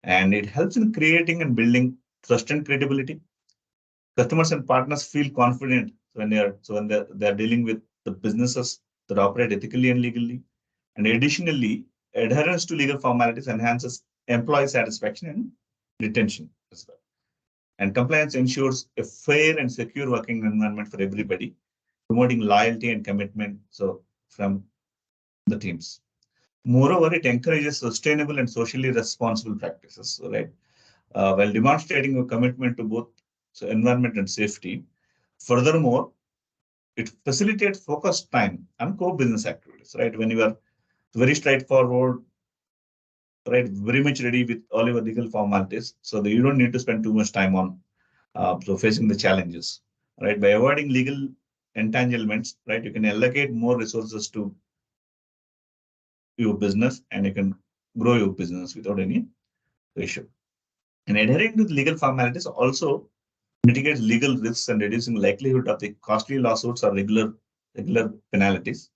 And it helps in creating and building trust and credibility. Customers and partners feel confident when they're dealing with the businesses that operate ethically and legally. And additionally, adherence to legal formalities enhances employee satisfaction and retention as well. And compliance ensures a fair and secure working environment for everybody, promoting loyalty and commitment from the teams. Moreover, it encourages sustainable and socially responsible practices, right? While demonstrating a commitment to both environment and safety. Furthermore, it facilitates focused time on core business activities, right? When you are very straightforward, right, very much ready with all your legal formalities, so that you don't need to spend too much time on facing the challenges, right? By avoiding legal entanglements, right, you can allocate more resources to your business and you can grow your business without any issue. And adhering to the legal formalities also mitigates legal risks and reducing likelihood of the costly lawsuits or regular penalties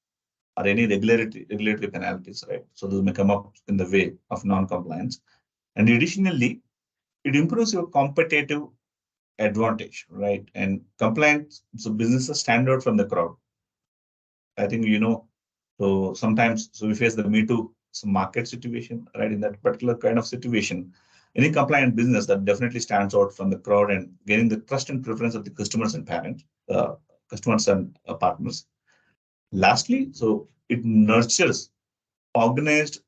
or any regulatory penalties, right? So those may come up in the way of non-compliance. And additionally, it improves your competitive advantage, right? And compliance, so businesses stand out from the crowd. I think so sometimes we face the Me Too market situation, right? In that particular kind of situation, any compliant business that definitely stands out from the crowd and gaining the trust and preference of the customers and customers and partners. Lastly, so it nurtures organized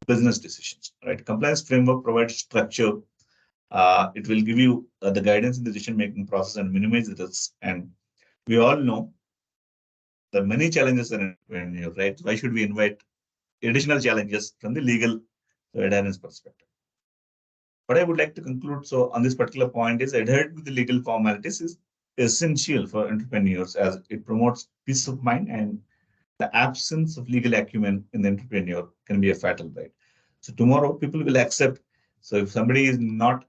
business decisions, right? Compliance framework provides structure. It will give you the guidance in the decision-making process and minimize the risks. And we all know there are many challenges in entrepreneurship, right? Why should we invite additional challenges from the legal adherence perspective? What I would like to conclude, so on this particular point, is adhering to the legal formalities is essential for entrepreneurs as it promotes peace of mind, and the absence of legal acumen in the entrepreneur can be a fatal, right? So tomorrow people will accept. So if somebody is not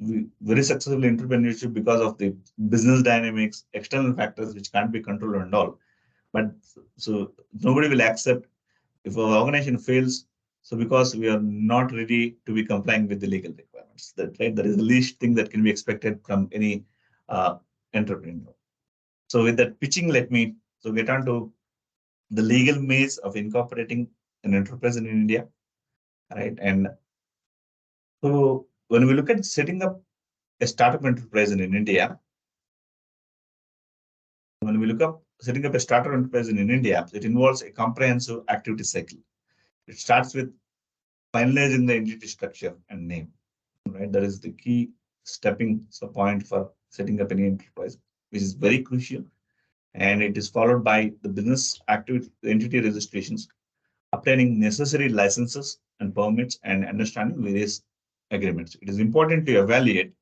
very successful in entrepreneurship because of the business dynamics, external factors which can't be controlled and all, but so nobody will accept if our organization fails. So because we are not ready to be complying with the legal requirements, that right, that is the least thing that can be expected from any entrepreneur. So with that pitching, let me get on to the legal maze of incorporating an enterprise in India, right? And so when we look at setting up a startup enterprise in India, it involves a comprehensive activity cycle. It starts with finalizing the entity structure and name, right? That is the key stepping point for setting up any enterprise, which is very crucial. And it is followed by the business activity, entity registrations, obtaining necessary licenses and permits, and understanding various agreements. It is important to evaluate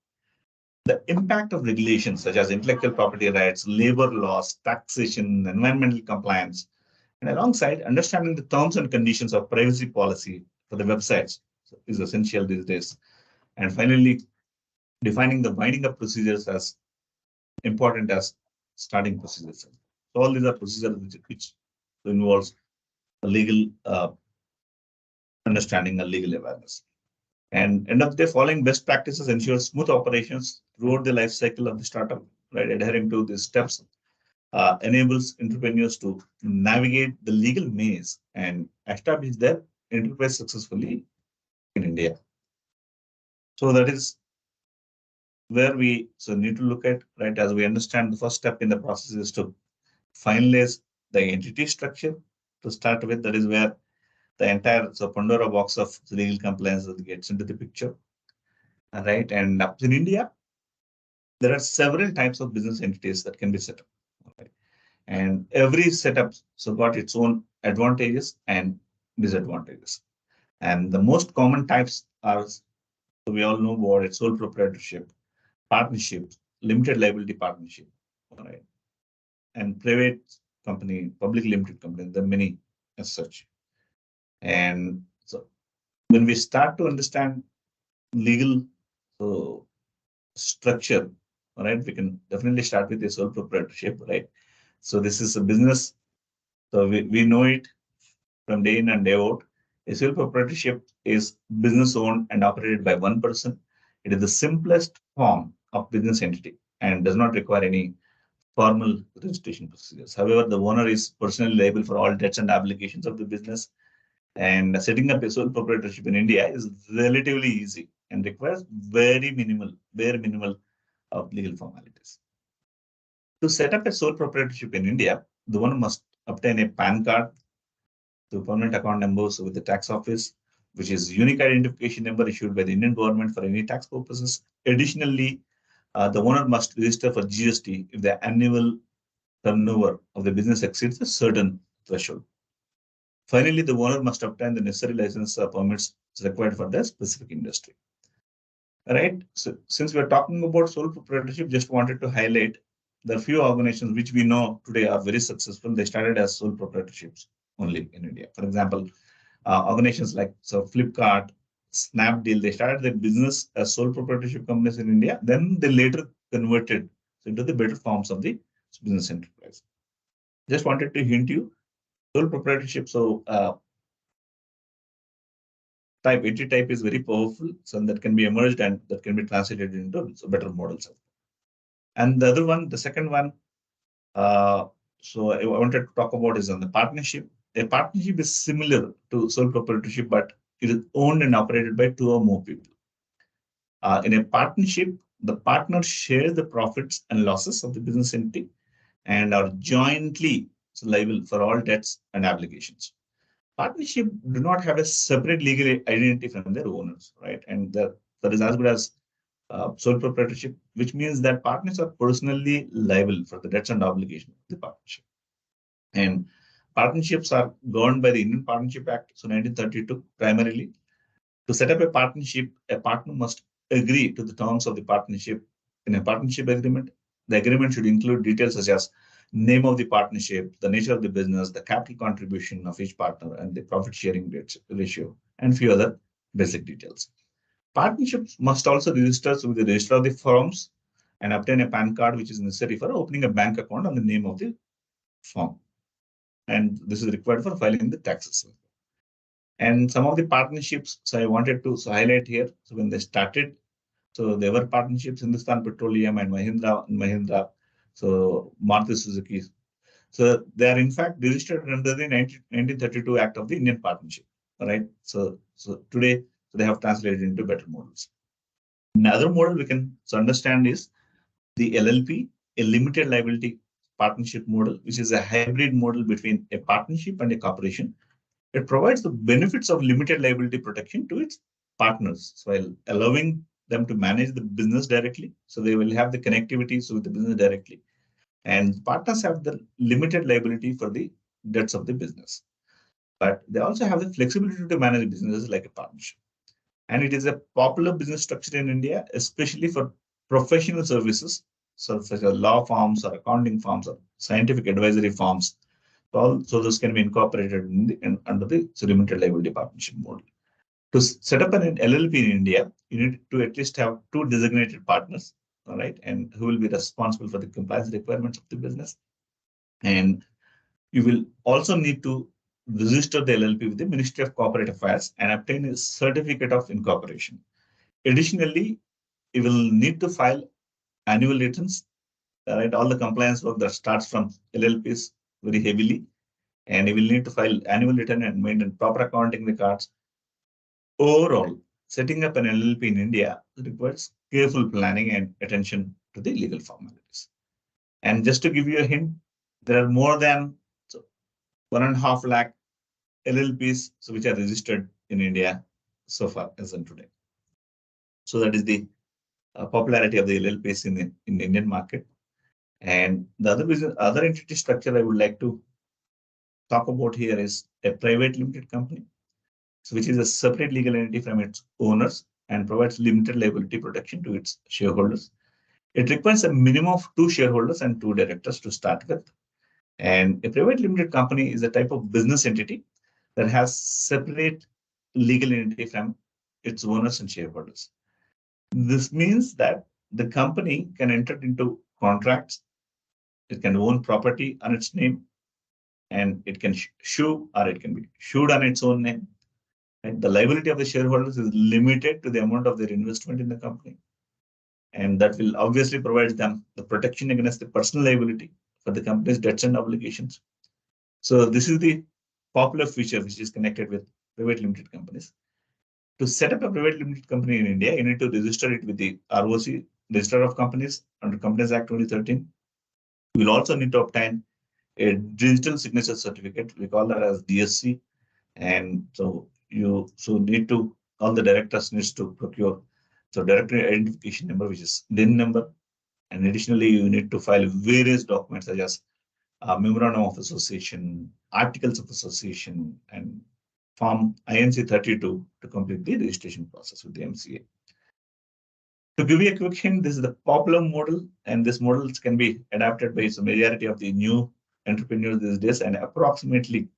the impact of regulations such as intellectual property rights, labor laws, taxation, environmental compliance, and alongside understanding the terms and conditions of privacy policy for the websites is essential these days. And finally, defining the winding up procedures as important as starting procedures. So all these are procedures which involves a legal understanding and legal awareness. And end of the day, following best practices ensures smooth operations throughout the life cycle of the startup, right? Adhering to these steps enables entrepreneurs to navigate the legal maze and establish their enterprise successfully in India. So that is where we need to look at, right? As we understand, the first step in the process is to finalize the entity structure to start with. That is where the entire Pandora box of legal compliance gets into the picture, right? And in India, there are several types of business entities that can be set up, right? And every setup got its own advantages and disadvantages. And the most common types are, we all know about it, sole proprietorship, partnership, limited liability partnership, all right, and private company, public limited company, there are many as such. And so when we start to understand legal structure, all right, we can definitely start with a sole proprietorship, right? So this is a business. So we know it from day in and day out. A sole proprietorship is business owned and operated by one person. It is the simplest form of business entity and does not require any formal registration procedures. However, the owner is personally liable for all debts and obligations of the business. And setting up a sole proprietorship in India is relatively easy and requires bare minimal of legal formalities. To set up a sole proprietorship in India, the owner must obtain a PAN card, the permanent account numbers with the tax office, which is unique identification number issued by the Indian government for any tax purposes. Additionally, the owner must register for GST if the annual turnover of the business exceeds a certain threshold. Finally, the owner must obtain the necessary license or permits required for the specific industry. All right. So since we are talking about sole proprietorship, just wanted to highlight the few organizations which we know today are very successful. They started as sole proprietorships only in India. For example, organizations like Flipkart, Snapdeal, they started their business as sole proprietorship companies in India. Then they later converted into the better forms of the business enterprise. Just wanted to hint you, sole proprietorship. So entity type is very powerful, so that can be emerged and that can be translated into better models. And the other one, the second one, so I wanted to talk about is on the partnership. A partnership is similar to sole proprietorship, but it is owned and operated by two or more people. In a partnership, the partners share the profits and losses of the business entity and are jointly liable for all debts and obligations. Partnership do not have a separate legal identity from their owners, right? And that is as good as sole proprietorship, which means that partners are personally liable for the debts and obligations of the partnership. And partnerships are governed by the Indian Partnership Act, so 1932 primarily. To set up a partnership, a partner must agree to the terms of the partnership in a partnership agreement. The agreement should include details such as name of the partnership, the nature of the business, the capital contribution of each partner, and the profit sharing ratio, and few other basic details. Partnerships must also register with the register of the firms and obtain a PAN card, which is necessary for opening a bank account on the name of the firm. And this is required for filing the taxes. And some of the partnerships, so I wanted to highlight here. So when they started, so there were partnerships, Hindustan Petroleum and Mahindra, so Maruti Suzuki. So they are in fact registered under the 1932 Act of the Indian Partnership. All right. So today they have translated into better models. Another model we can understand is the LLP, a limited liability partnership model, which is a hybrid model between a partnership and a corporation. It provides the benefits of limited liability protection to its partners while allowing them to manage the business directly. So they will have the connectivity with the business directly. And partners have the limited liability for the debts of the business. But they also have the flexibility to manage businesses like a partnership. And it is a popular business structure in India, especially for professional services, such as law firms or accounting firms or scientific advisory firms. So those can be incorporated under the limited liability partnership model. To set up an LLP in India, you need to at least have two designated partners, all right, and who will be responsible for the compliance requirements of the business. And you will also need to register the LLP with the Ministry of Corporate Affairs and obtain a certificate of incorporation. Additionally, you will need to file annual returns, right? All the compliance work that starts from LLPs very heavily, and you will need to file annual return and maintain proper accounting records. Overall, setting up an LLP in India requires careful planning and attention to the legal formalities. And just to give you a hint, there are more than 1.5 lakh LLPs which are registered in India so far as of today. So that is the popularity of the LLPs in the Indian market. And the other entity structure I would like to talk about here is a private limited company, which is a separate legal entity from its owners and provides limited liability protection to its shareholders. It requires a minimum of 2 shareholders and 2 directors to start with. And a private limited company is a type of business entity that has separate legal entity from its owners and shareholders. This means that the company can enter into contracts, it can own property on its name, and it can sue or it can be sued on its own name. And the liability of the shareholders is limited to the amount of their investment in the company. And that will obviously provide them the protection against the personal liability for the company's debts and obligations. So this is the popular feature which is connected with private limited companies. To set up a private limited company in India, you need to register it with the ROC, Register of Companies, under Companies Act 2013. You will also need to obtain a digital signature certificate. We call that as DST. And so all the directors needs to procure director identification number, which is DIN number. And additionally, you need to file various documents such as memorandum of association, articles of association, and Form INC 32 to complete the registration process with the MCA. To give you a quick hint, this is the popular model, and this model can be adapted by the majority of the new entrepreneurs these days, and approximately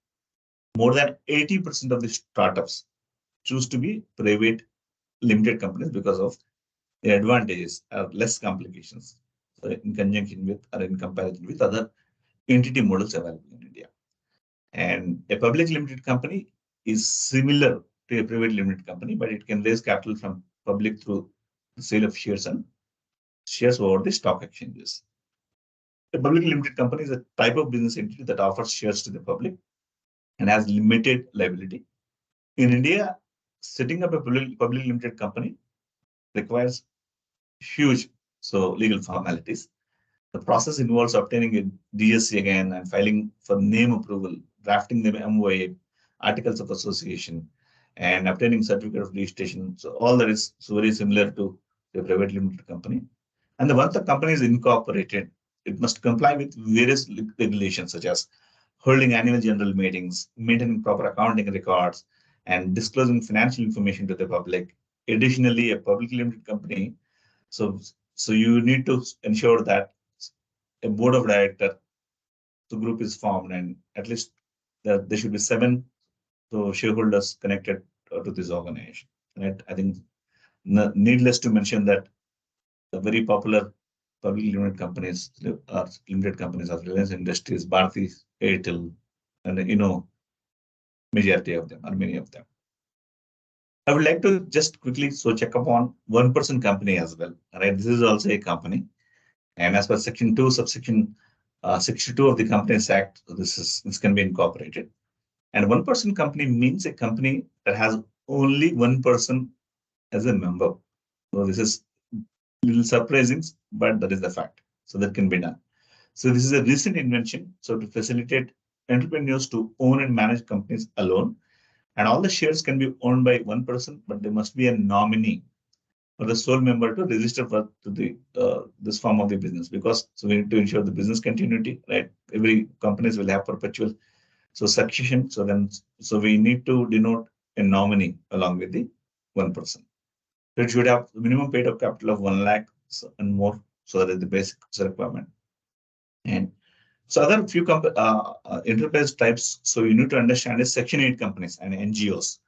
more than 80% of the startups choose to be private limited companies because of the advantages of less complications in conjunction with or in comparison with other entity models available in India. And a public limited company is similar to a private limited company, but it can raise capital from public through the sale of shares and shares over the stock exchanges. A public limited company is a type of business entity that offers shares to the public and has limited liability. In India, setting up a public limited company requires huge legal formalities. The process involves obtaining a DST again and filing for name approval, drafting the MOA, articles of association, and obtaining certificate of registration. So all that is very similar to a private limited company. And once the company is incorporated, it must comply with various regulations such as holding annual general meetings, maintaining proper accounting records, and disclosing financial information to the public. Additionally, a publicly limited company, so you need to ensure that a board of director group is formed, and at least there should be 7 shareholders connected to this organization. Right? I think needless to mention that the very popular publicly limited companies are limited companies of Reliance Industries, Bharti Airtel, and majority of them or many of them. I would like to just quickly check upon 1% company as well. Right, this is also a company, and as per Section 2, subsection 62 of the Companies Act, this can be incorporated. And 1% company means a company that has only 1 person as a member. So this is a little surprising, but that is the fact. So that can be done. So this is a recent invention. So to facilitate entrepreneurs to own and manage companies alone, and all the shares can be owned by 1 person, but there must be a nominee or the sole member to register for this form of the business, because we need to ensure the business continuity. Right, every companies will have perpetual succession. So we need to denote a nominee along with the 1 person. So it should have minimum paid up capital of 1 lakh and more. So that is the basic requirement. And so other few enterprise types. So you need to understand is Section 8 companies and NGOs,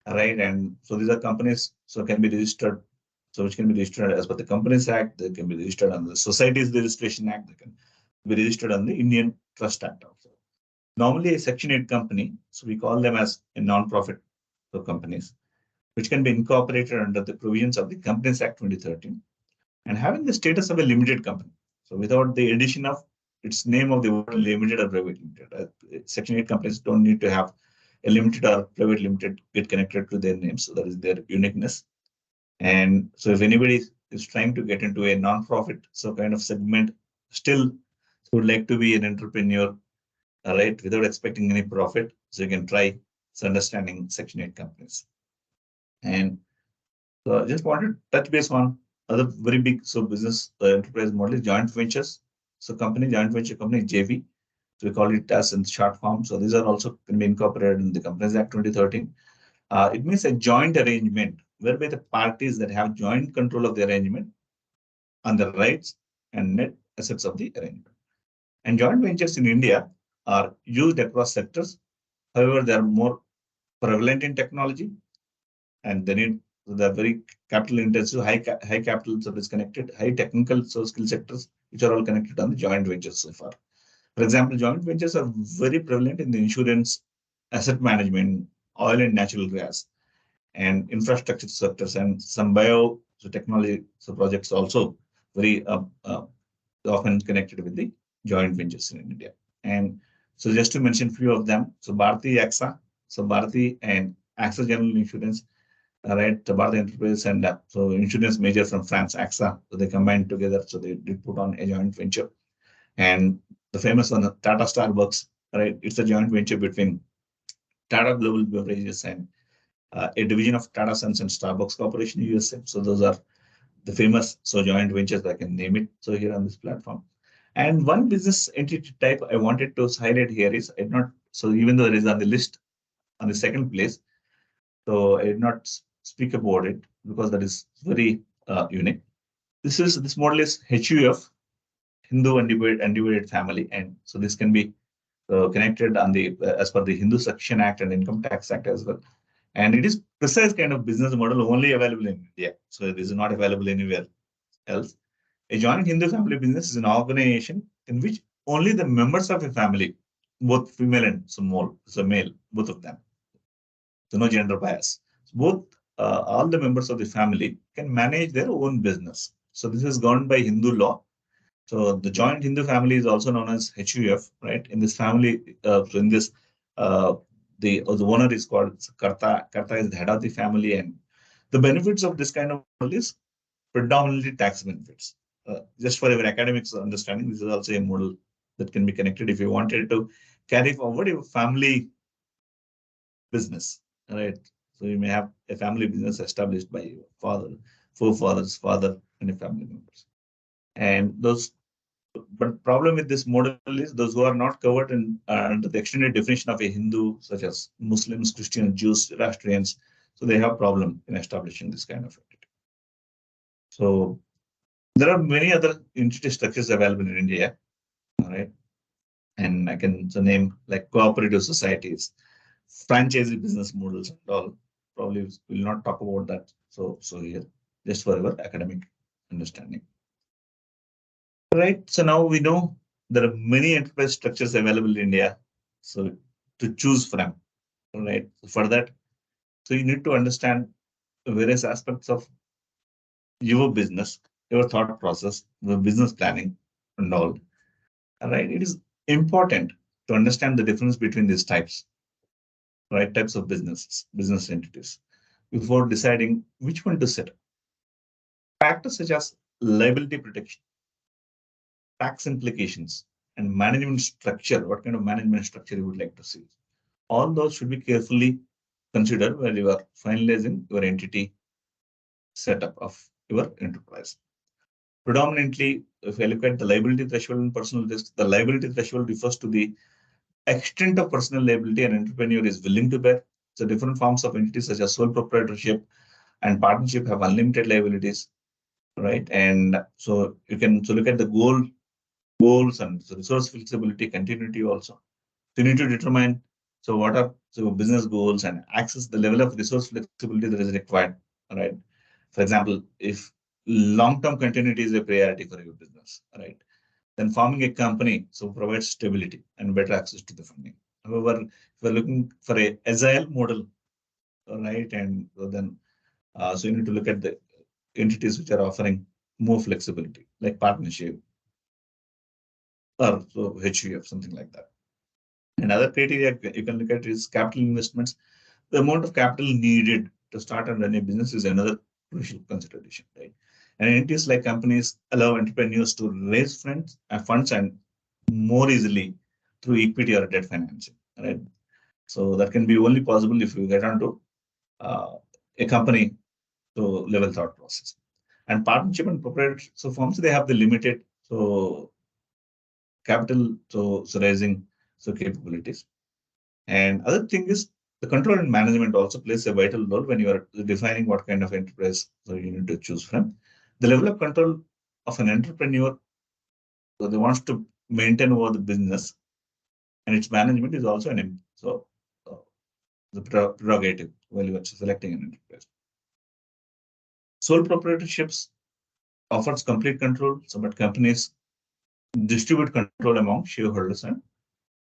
right? And so these are companies can be registered. So which can be registered as per the Companies Act. They can be registered under the Societies Registration Act. They can be registered on the Indian Trust Act also. Normally a Section 8 company, so we call them as a non-profit companies, which can be incorporated under the provisions of the Companies Act 2013 and having the status of a limited company. So without the addition of its name of the word limited or private limited, Section 8 companies don't need to have a limited or private limited get connected to their names. So that is their uniqueness. And so if anybody is trying to get into a non-profit kind of segment, still would like to be an entrepreneur, right, without expecting any profit, so you can try understanding Section 8 companies. And so I just wanted to touch base on other very big business enterprise model is joint ventures. So joint venture company JV, so we call it as in short form. So these are also can be incorporated in the Companies Act 2013. It means a joint arrangement whereby the parties that have joint control of the arrangement on the rights and net assets of the arrangement. And joint ventures in India are used across sectors. However, they are more prevalent in technology, and they need the very capital intensive, high capital service connected, high technical skill sectors, which are all connected on the joint ventures so far. For example, joint ventures are very prevalent in the insurance, asset management, oil and natural gas, and infrastructure sectors, and some technology projects also very often connected with the joint ventures in India. And so just to mention a few of them, so Bharti AXA, so Bharti and AXA General Insurance, right, the Bharti Enterprise and so insurance major from France, AXA, so they combined together, so they did put on a joint venture. And the famous one, Tata Starbucks, right, it's a joint venture between Tata Global Beverages and a division of Tata Sons and Starbucks Corporation USA. So those are the famous joint ventures, I can name it. So here on this platform. And one business entity type I wanted to highlight here is, even though it is on the list on the second place, so I did not speak about it because that is very unique. This model is HUF, Hindu Undivided Family, and so this can be connected on the as per the Hindu Succession Act and Income Tax Act as well. And it is precise kind of business model only available in India, so this is not available anywhere else. A joint Hindu family business is an organization in which only the members of a family, both female and male, both of them, so no gender bias. So all the members of the family can manage their own business. So this is governed by Hindu law. So the joint Hindu family is also known as HUF, right? In this family, the owner is called Karta. Karta is the head of the family, and the benefits of this kind of model is predominantly tax benefits. Just for your academics understanding, this is also a model that can be connected if you wanted to carry forward your family business, right? So you may have a family business established by your forefathers, father, and your family members. And but problem with this model is those who are not covered under the extended definition of a Hindu, such as Muslims, Christians, Jews, Zoroastrians, so they have problem in establishing this kind of entity. So there are many other entity structures available in India, all right? And I can name like cooperative societies, franchisee business models, and all. Probably will not talk about that. So here, just for our academic understanding. Right. So now we know there are many enterprise structures available in India. So to choose from, right? So for that, so you need to understand various aspects of your business, your thought process, the business planning, and all. All right. It is important to understand the difference between these types, right? Types of business entities, before deciding which one to set up. Factors such as liability protection, tax implications, and management structure, what kind of management structure you would like to see. All those should be carefully considered while you are finalizing your entity setup of your enterprise. Predominantly, if you look at the liability threshold and personal risk, the liability threshold refers to the extent of personal liability an entrepreneur is willing to bear. So different forms of entities such as sole proprietorship and partnership have unlimited liabilities, right? And so you can look at the goals and resource flexibility, continuity also. So you need to determine what are business goals and access the level of resource flexibility that is required, right? For example, if long-term continuity is a priority for your business, right, then forming a company provides stability and better access to the funding. However, if we're looking for a agile model, right, and then so you need to look at the entities which are offering more flexibility, like partnership or HUF, something like that. Another criteria you can look at is capital investments. The amount of capital needed to start and run a business is another crucial consideration, right? And entities like companies allow entrepreneurs to raise funds and more easily through equity or debt financing, right? So that can be only possible if you get onto a company level thought process. And partnership and proprietary firms, they have the limited capital raising capabilities. And other thing is the control and management also plays a vital role when you are defining what kind of enterprise you need to choose from. The level of control of an entrepreneur. So they wants to maintain over the business, and its management is also the prerogative while you are selecting an enterprise. Sole proprietorships offers complete control, so but companies distribute control among shareholders and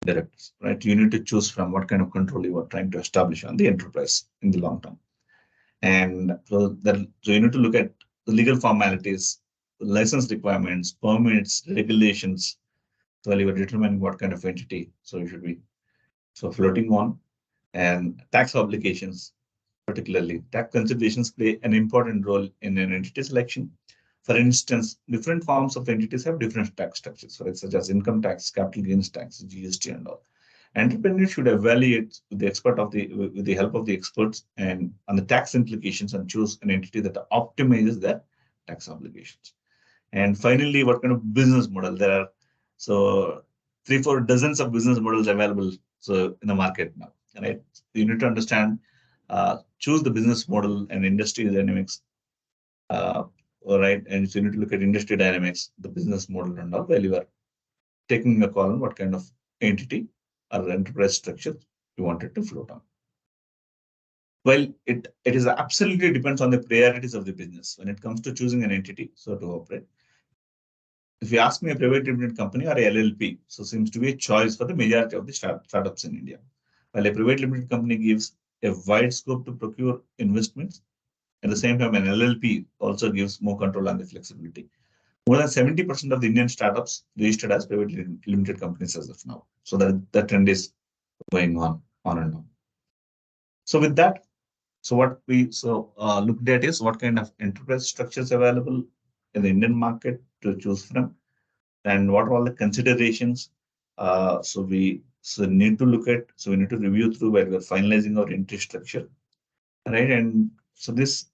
directors, right? You need to choose from what kind of control you are trying to establish on the enterprise in the long term. And so you need to look at the legal formalities, license requirements, permits, regulations, while you are determining what kind of entity so you should be floating on, and tax obligations, particularly tax considerations play an important role in an entity selection. For instance, different forms of entities have different tax structures, right, such as income tax, capital gains tax, GST, and all. Entrepreneurs should evaluate with the help of the experts and on the tax implications and choose an entity that optimizes their tax obligations. And finally, what kind of business model? There are 3-4 dozens of business models available in the market now, right? You need to understand, choose the business model and industry dynamics. All right, and so you need to look at industry dynamics, the business model, and all while you are taking a call on what kind of entity or enterprise structure you wanted to float on. Well, it is absolutely depends on the priorities of the business when it comes to choosing an entity to operate. If you ask me, a private limited company or a LLP, seems to be a choice for the majority of the startups in India. While a private limited company gives a wide scope to procure investments, at the same time, an LLP also gives more control and the flexibility. More than 70% of the Indian startups registered as private limited companies as of now. So that trend is going on and on. So with that, what we looked at is what kind of enterprise structures available in the Indian market to choose from, and what are all the considerations. We need to look at. So we need to review through while we're finalizing our entity structure, right? And this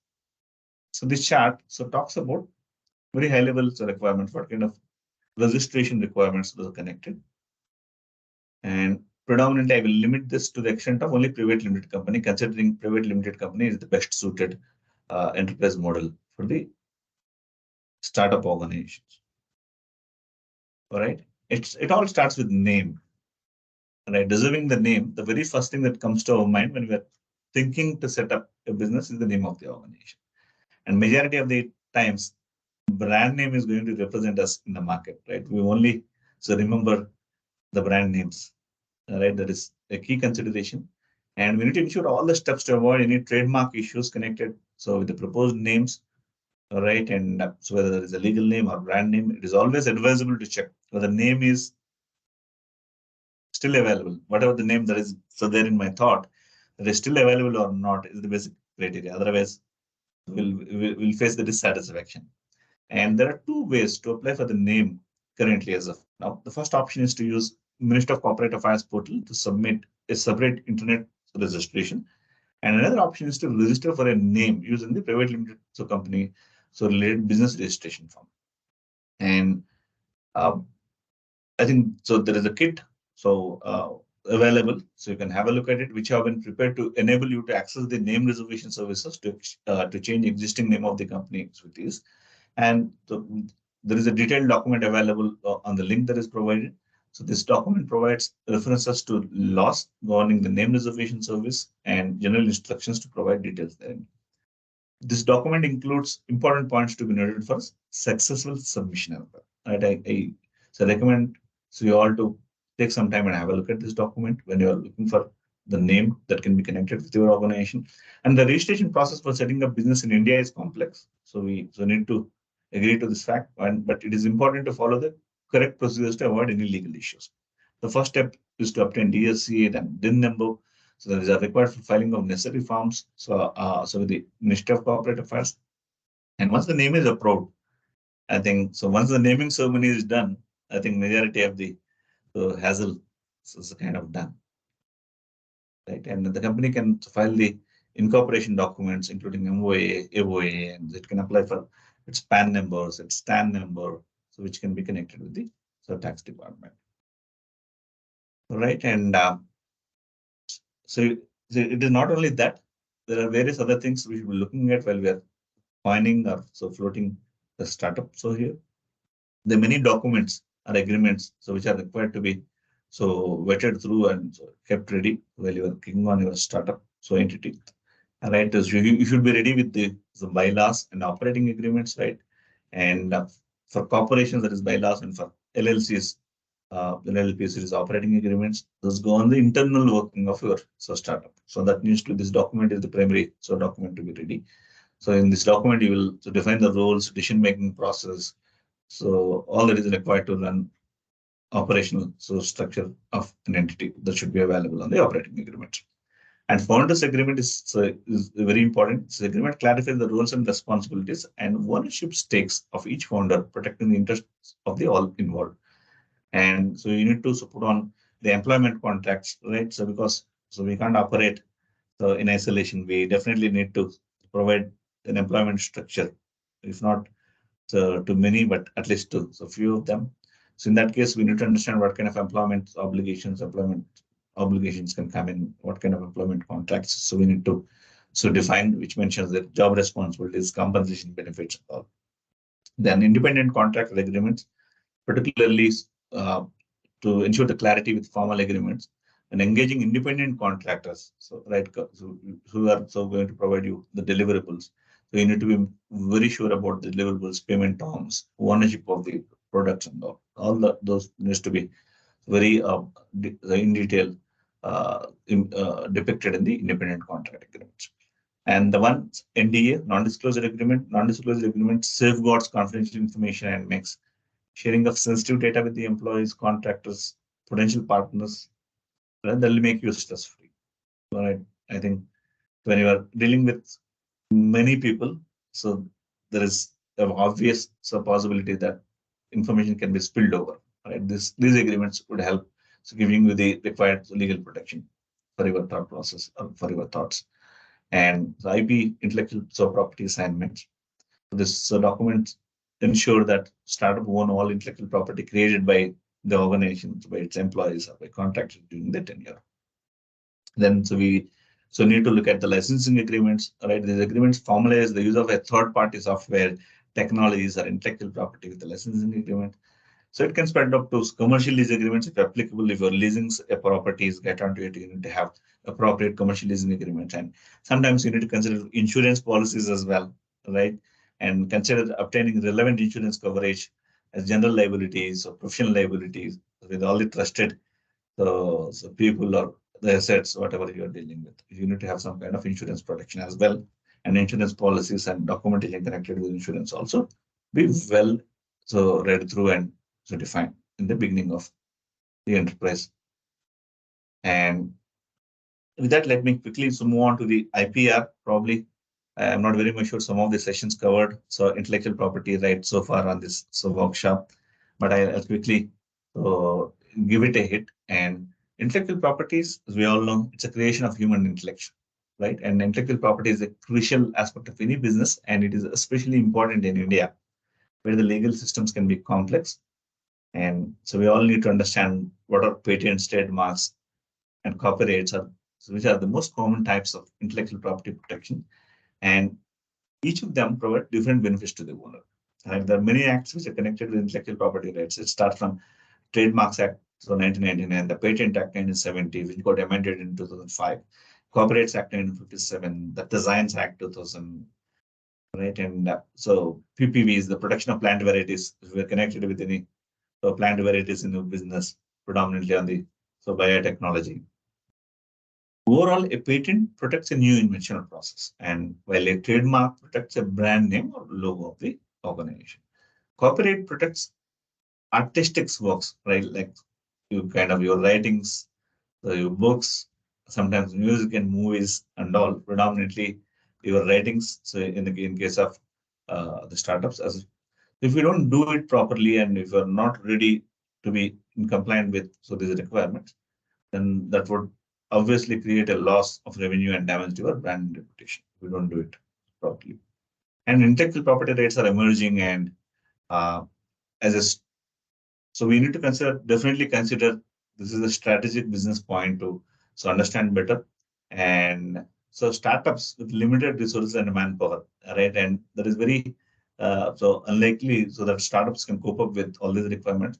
chart talks about very high level requirements, what kind of registration requirements are connected. And predominantly, I will limit this to the extent of only private limited company, considering private limited company is the best suited enterprise model for the startup organizations. All right, it all starts with name. Right, deserving the name, the very first thing that comes to our mind when we are thinking to set up a business is the name of the organization. And majority of the times, brand name is going to represent us in the market, right? We only remember the brand names, right? That is a key consideration. And we need to ensure all the steps to avoid any trademark issues connected. So with the proposed names, all right, and so whether there is a legal name or brand name, it is always advisable to check whether the name is still available. Whatever the name that is there in my thought, that is still available or not is the basic criteria. Otherwise, we'll face the dissatisfaction. And there are two ways to apply for the name currently as of now. The first option is to use Ministry of Corporate Affairs portal to submit a separate internet registration. And another option is to register for a name using the private limited company, related business registration form. And I think there is a kit available, so you can have a look at it, which have been prepared to enable you to access the name reservation services to change existing name of the company with these. And there is a detailed document available on the link that is provided. So this document provides references to laws governing the name reservation service and general instructions to provide details therein. This document includes important points to be noted for successful submission. Right? I recommend you all to take some time and have a look at this document when you are looking for the name that can be connected with your organization. And the registration process for setting up business in India is complex. So we need to agree to this fact, but it is important to follow the correct procedures to avoid any legal issues. The first step is to obtain DST, then DIN number. So there is a required for filing of necessary forms. So with the Ministry of Corporate Affairs. And once the name is approved, I think, once the naming ceremony is done, I think majority of the hassle is kind of done. Right, and the company can file the incorporation documents, including MOA, AOA, and it can apply for its PAN numbers, its STAN number, which can be connected with the tax department. All right, and it is not only that, there are various other things we should be looking at while we are finding or floating the startup. So here, there are many documents or agreements which are required to be vetted through and kept ready while you are kicking on your startup entity. Right, so you should be ready with the bylaws and operating agreements, right? And for corporations, that is bylaws, and for LLCs, LLPs, it is operating agreements. Those go on the internal working of your startup. So that needs to, this document is the primary document to be ready. So in this document, you will define the roles, decision-making process. So all that is required to run operational structure of an entity that should be available on the operating agreement. And founders agreement is very important. This agreement clarifies the roles and responsibilities and ownership stakes of each founder, protecting the interests of the all involved. And so you need to put on the employment contracts, right? So because we can't operate in isolation. We definitely need to provide an employment structure, if not to many, but at least to a few of them. So in that case, we need to understand what kind of employment obligations can come in, what kind of employment contracts. So we need to define, which mentions the job responsibilities, compensation, benefits, all. Then independent contract agreements, particularly to ensure the clarity with formal agreements, and engaging independent contractors. So right, who are going to provide you the deliverables. So you need to be very sure about the deliverables, payment terms, ownership of the products, and all those needs to be very in detail depicted in the independent contract agreements. And the one NDA, non-disclosure agreement safeguards confidential information and makes sharing of sensitive data with the employees, contractors, potential partners, that will make you stress-free. Right? I think when you are dealing with many people, so there is an obvious possibility that information can be spilled over. Right? These agreements would help giving you the required legal protection for your thought process, for your thoughts. And the IP, intellectual property assignments. This document ensure that startup own all intellectual property created by the organization, by its employees, or by contractors during the tenure. Then we need to look at the licensing agreements. Right, these agreements formalize the use of a third-party software, technologies, or intellectual property with the licensing agreement. So it can spread up to commercial lease agreements if applicable. If you're leasing a properties, get onto it, you need to have appropriate commercial leasing agreements. And sometimes you need to consider insurance policies as well, right? And consider obtaining relevant insurance coverage as general liabilities or professional liabilities with all the trusted people or the assets, whatever you're dealing with. You need to have some kind of insurance protection as well. And insurance policies and documentation connected with insurance also be well read through and defined in the beginning of the enterprise. And with that, let me quickly move on to the IPR. Probably, I'm not very much sure some of the sessions covered intellectual property right so far on this workshop, but I'll quickly give it a hit. And intellectual properties, as we all know, it's a creation of human intellect, right? And intellectual property is a crucial aspect of any business, and it is especially important in India, where the legal systems can be complex. And so we all need to understand what are patents, trademarks, and copyrights which are the most common types of intellectual property protection. And each of them provide different benefits to the owner. Right? There are many acts which are connected with intellectual property rights. It starts from Trademarks Act, 1999, the Patent Act 1970, which got amended in 2005, Copyrights Act 1957, the Designs Act 2000. Right, and so PPV is the protection of plant varieties. If we're connected with any plant varieties in the business, predominantly on the biotechnology. Overall, a patent protects a new invention or process, and while a trademark protects a brand name or logo of the organization. Copyright protects artistic works, right? Like your writings, your books, sometimes music and movies, and all. Predominantly, your writings. So in case of the startups, as if you don't do it properly and if you're not ready to be in compliant with these requirements, then that would obviously create a loss of revenue and damage to your brand and reputation if you don't do it properly. And intellectual property rights are emerging, and so we need to definitely consider this is a strategic business point to understand better. And so startups with limited resources and manpower, right? And there is very So unlikely so that startups can cope up with all these requirements.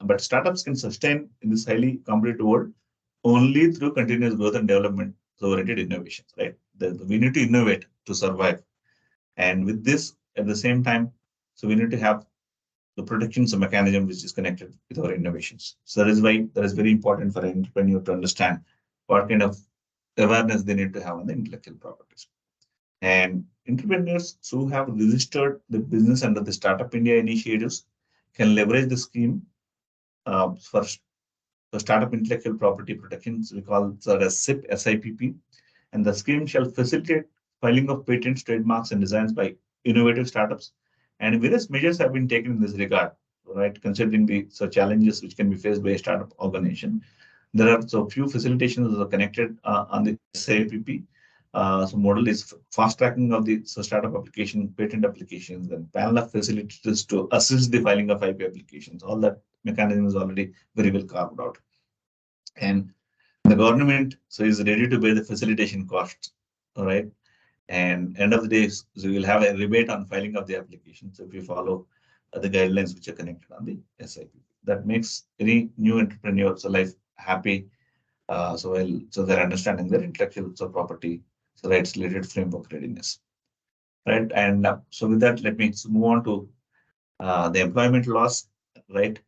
But startups can sustain in this highly competitive world only through continuous growth and development, so oriented innovations, right? We need to innovate to survive. And with this, at the same time, so we need to have the protections mechanism which is connected with our innovations. So that is why that is very important for an entrepreneur to understand what kind of awareness they need to have on the intellectual properties. And entrepreneurs who have registered the business under the Startup India initiatives can leverage the scheme for startup intellectual property protections. We call that as SIPP. And the scheme shall facilitate filing of patents, trademarks, and designs by innovative startups. And various measures have been taken in this regard, right? Considering the challenges which can be faced by a startup organization. There are so few facilitations that are connected on the SIPP. So model is fast tracking of the startup application, patent applications, and panel of facilitators to assist the filing of IP applications. All that mechanism is already very well carved out. And the government is ready to bear the facilitation costs, all right? And end of the day, so you will have a rebate on filing of the applications if you follow the guidelines which are connected on the SIP. That makes any new entrepreneur's life happy. So they're understanding their intellectual property, so rights related framework readiness, right? And so with that, let me move on to the employment laws, right?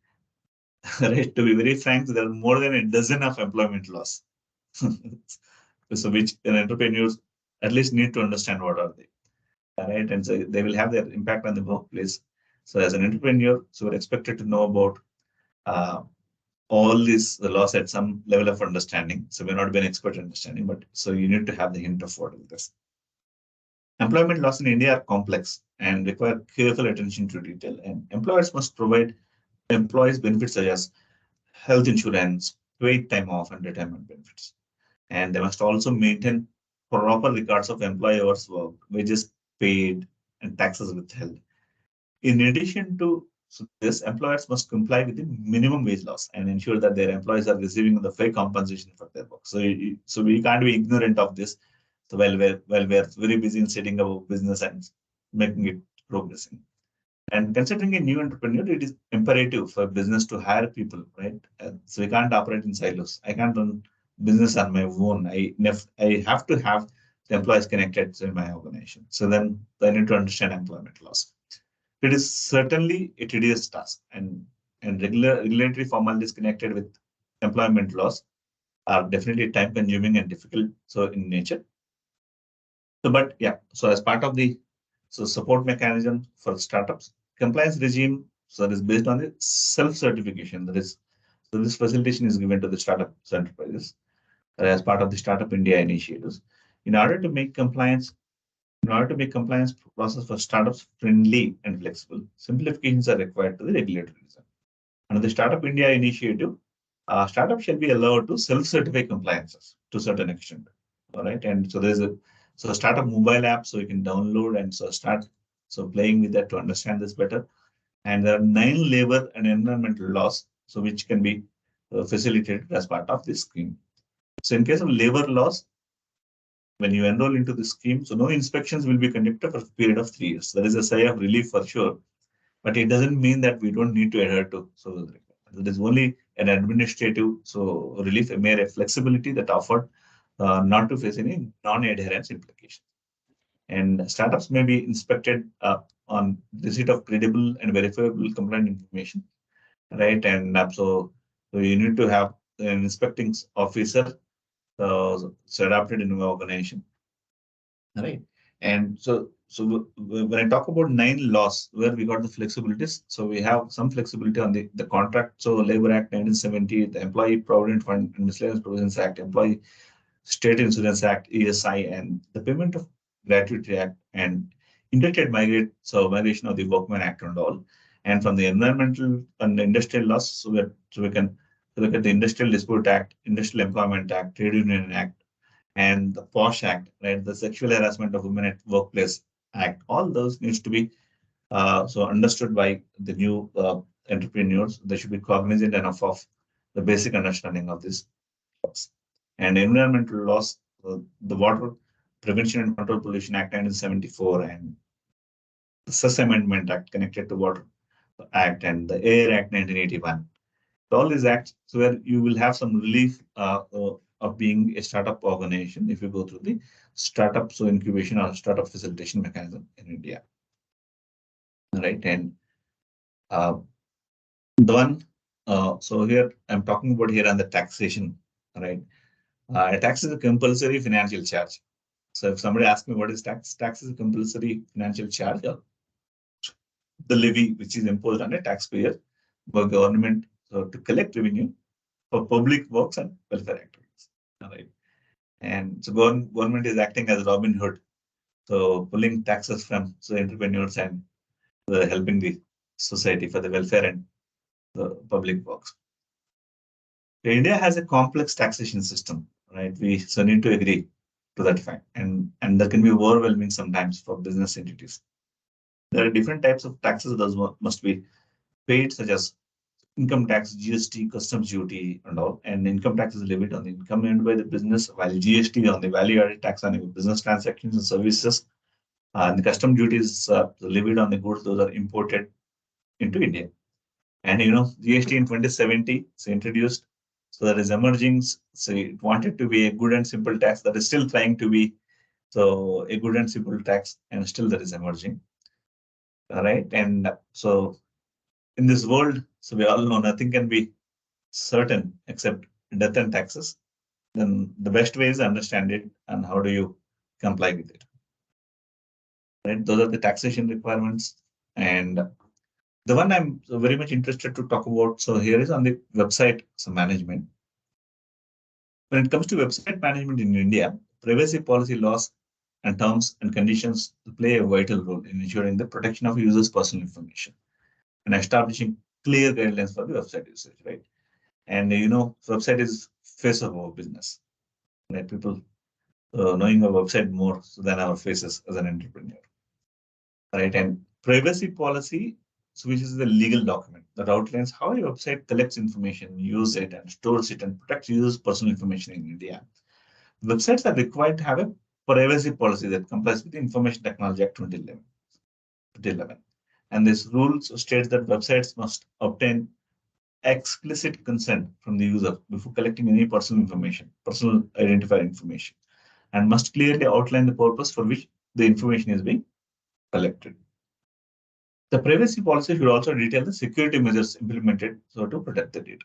Right. To be very frank, there are more than a dozen of employment laws. So which an entrepreneurs at least need to understand what are they, right? And so they will have their impact on the workplace. So as an entrepreneur, so we're expected to know about all these laws at some level of understanding. So we're not being expert in understanding, but so you need to have the hint of what is this. Employment laws in India are complex and require careful attention to detail, and employers must provide employees benefits such as health insurance, paid time off, and retirement benefits. And they must also maintain proper records of employee hours worked, wages paid, and taxes withheld. In addition to this, employers must comply with the minimum wage laws and ensure that their employees are receiving the fair compensation for their work. So we can't be ignorant of this. So while we're very busy in setting up a business and making it progressing. And considering a new entrepreneur, it is imperative for business to hire people, right? So we can't operate in silos. I can't run business on my own. I have to have the employees connected in my organization. So then I need to understand employment laws. It is certainly a tedious task, and regulatory formalities connected with employment laws are definitely time consuming and difficult in nature. So, but yeah, so as part of the support mechanism for startups, compliance regime that is based on the self-certification. That is, so this facilitation is given to the startup enterprises as part of the Startup India initiatives. In order to make compliance process for startups friendly and flexible, simplifications are required to the regulatory design. Under the Startup India initiative, startups shall be allowed to self-certify compliances to a certain extent. All right, and so there's a startup mobile app, so you can download and start playing with that to understand this better. And there are 9 labor and environmental laws, so which can be facilitated as part of this scheme. So in case of labor laws, when you enroll into the scheme, so no inspections will be conducted for a period of 3 years. There is a sigh of relief for sure, but it doesn't mean that we don't need to adhere to. So it is only an administrative relief, a mere flexibility that offered not to face any non-adherence implications. And startups may be inspected on receipt of credible and verifiable compliant information, right? And so you need to have an inspecting officer adapted in your organization, right? And so when I talk about 9 laws where we got the flexibilities, so we have some flexibility on the contract. So Labor Act 1970, the Employee Provident Fund and Miscellaneous Provisions Act, Employee State Insurance Act, ESI, and the Payment of Gratuity Act, and Integrated Migration of the Workmen Act and all. And from the environmental and industrial laws, so we can look at the Industrial Dispute Act, Industrial Employment Act, Trade Union Act, and the POSH Act, right? The Sexual Harassment of Women at Workplace Act. All those needs to be understood by the new entrepreneurs. They should be cognizant enough of the basic understanding of this laws. And environmental laws, the Water Prevention and Control Pollution Act 1974 and the Cess Amendment Act connected to Water Act and the Air Act 1981. All these acts where you will have some relief of being a startup organization if you go through the startup incubation or startup facilitation mechanism in India. Right, and the one so here I'm talking about here on the taxation, right? Tax is a compulsory financial charge. So if somebody asks me what is tax, tax is a compulsory financial charge, or the levy which is imposed on a taxpayer by government to collect revenue for public works and welfare activities. All right, and so government is acting as Robin Hood, so pulling taxes from entrepreneurs and helping the society for the welfare and the public works. India has a complex taxation system, right? We need to agree to that fact, and that can be overwhelming sometimes for business entities. There are different types of taxes that must be paid, such as income tax, GST, customs duty, and all. And income tax is levied on the income earned by the business, while GST on the value-added tax on the business transactions and services. And the custom duty is levied on the goods those are imported into India. And GST in 2070 is introduced. So that is emerging. So it wanted to be a good and simple tax that is still trying to be a good and simple tax, and still that is emerging. All right. And so in this world, so we all know nothing can be certain except death and taxes. Then the best way is to understand it and how do you comply with it. Right. Those are the taxation requirements. And the one I'm very much interested to talk about, so here is on the website management. When it comes to website management in India, privacy policy laws and terms and conditions play a vital role in ensuring the protection of users' personal information and establishing clear guidelines for the website usage, right? And website is face of our business, right? People knowing our website more than our faces as an entrepreneur, right? And privacy policy, which is the legal document that outlines how your website collects information, uses it, and stores it, and protects users' personal information in India. Websites are required to have a privacy policy that complies with the Information Technology Act 2011. And this rule states that websites must obtain explicit consent from the user before collecting any personal information, personal identifier information, and must clearly outline the purpose for which the information is being collected. The privacy policy should also detail the security measures implemented to protect the data.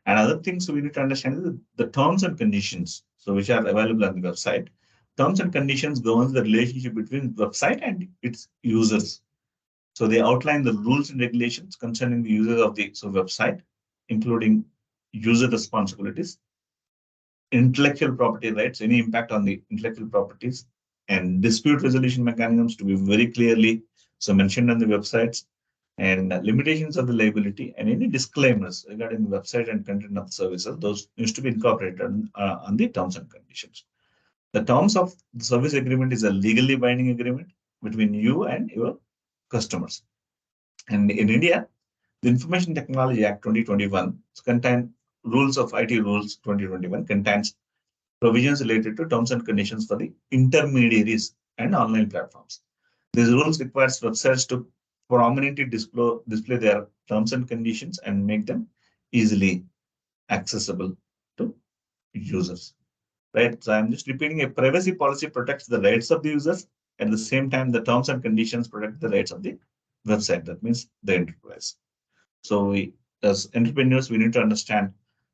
And other things we need to understand is the terms and conditions, which are available on the website. Terms and conditions govern the relationship between website and its users. So they outline the rules and regulations concerning the users of the website, including user responsibilities, intellectual property rights, any impact on the intellectual properties, and dispute resolution mechanisms to be very clearly mentioned on the websites, and limitations of the liability, and any disclaimers regarding the website and content of the services, those needs to be incorporated on the terms and conditions. The terms of the service agreement is a legally binding agreement between you and your customers. And in India, the Information Technology Act 2021 contains rules of IT rules 2021 contains provisions related to terms and conditions for the intermediaries and online platforms. These rules requires websites to prominently display their terms and conditions and make them easily accessible to users. Right. So I'm just repeating, a privacy policy protects the rights of the users. At the same time, the terms and conditions protect the rights of the website. That means the enterprise. So we, as entrepreneurs, we need to understand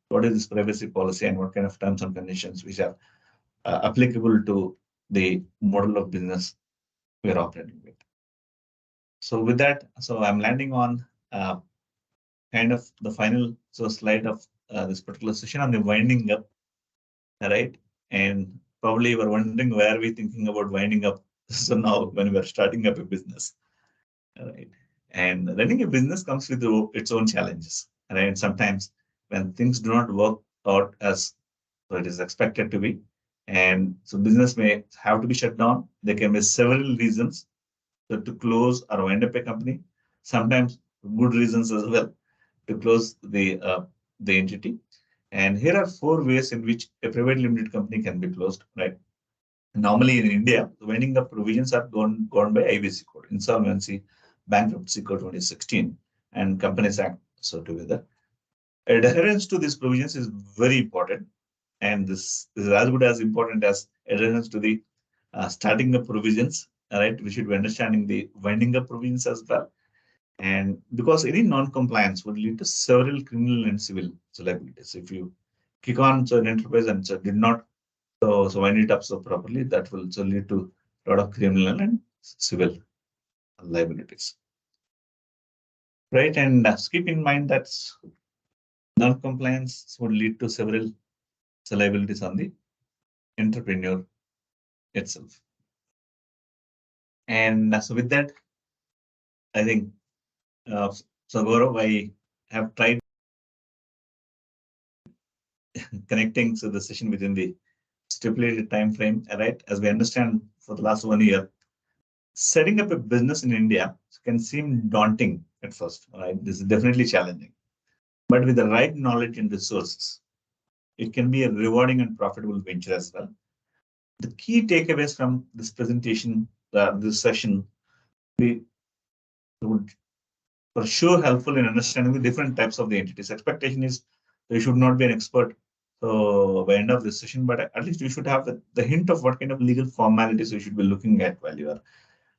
what is this privacy policy and what kind of terms and conditions which are applicable to the model of business we are operating with. So with that, I'm landing on kind of the final slide of this particular session on the winding up, right? And probably you were wondering why are we thinking about winding up so now when we are starting up a business, right? And running a business comes with its own challenges, right? And sometimes when things do not work out as it is expected to be, and so business may have to be shut down. There can be several reasons to close or wind up a company. Sometimes good reasons as well to close the entity. And here are 4 ways in which a private limited company can be closed, right? Normally in India, the winding up provisions are gone by IBC code, Insolvency Bankruptcy Code 2016 and Companies Act. So together, adherence to these provisions is very important, and this is as good as important as adherence to the starting up provisions. Right, we should be understanding the winding up provisions as well, and because any non-compliance would lead to several criminal and civil liabilities. If you kick on an enterprise and did not so wind it up so properly, that will also lead to a lot of criminal and civil liabilities. Right, and keep in mind that non-compliance would lead to several liabilities on the entrepreneur itself. And so with that, I think, so Gaurav, I have tried connecting to the session within the stipulated time frame, right? As we understand, for the last 1 year, setting up a business in India can seem daunting at first, right? This is definitely challenging, but with the right knowledge and resources, it can be a rewarding and profitable venture as well. The key takeaways from this presentation, this session, would for sure helpful in understanding the different types of the entities. Expectation is you should not be an expert by end of this session, but at least you should have the hint of what kind of legal formalities you should be looking at while you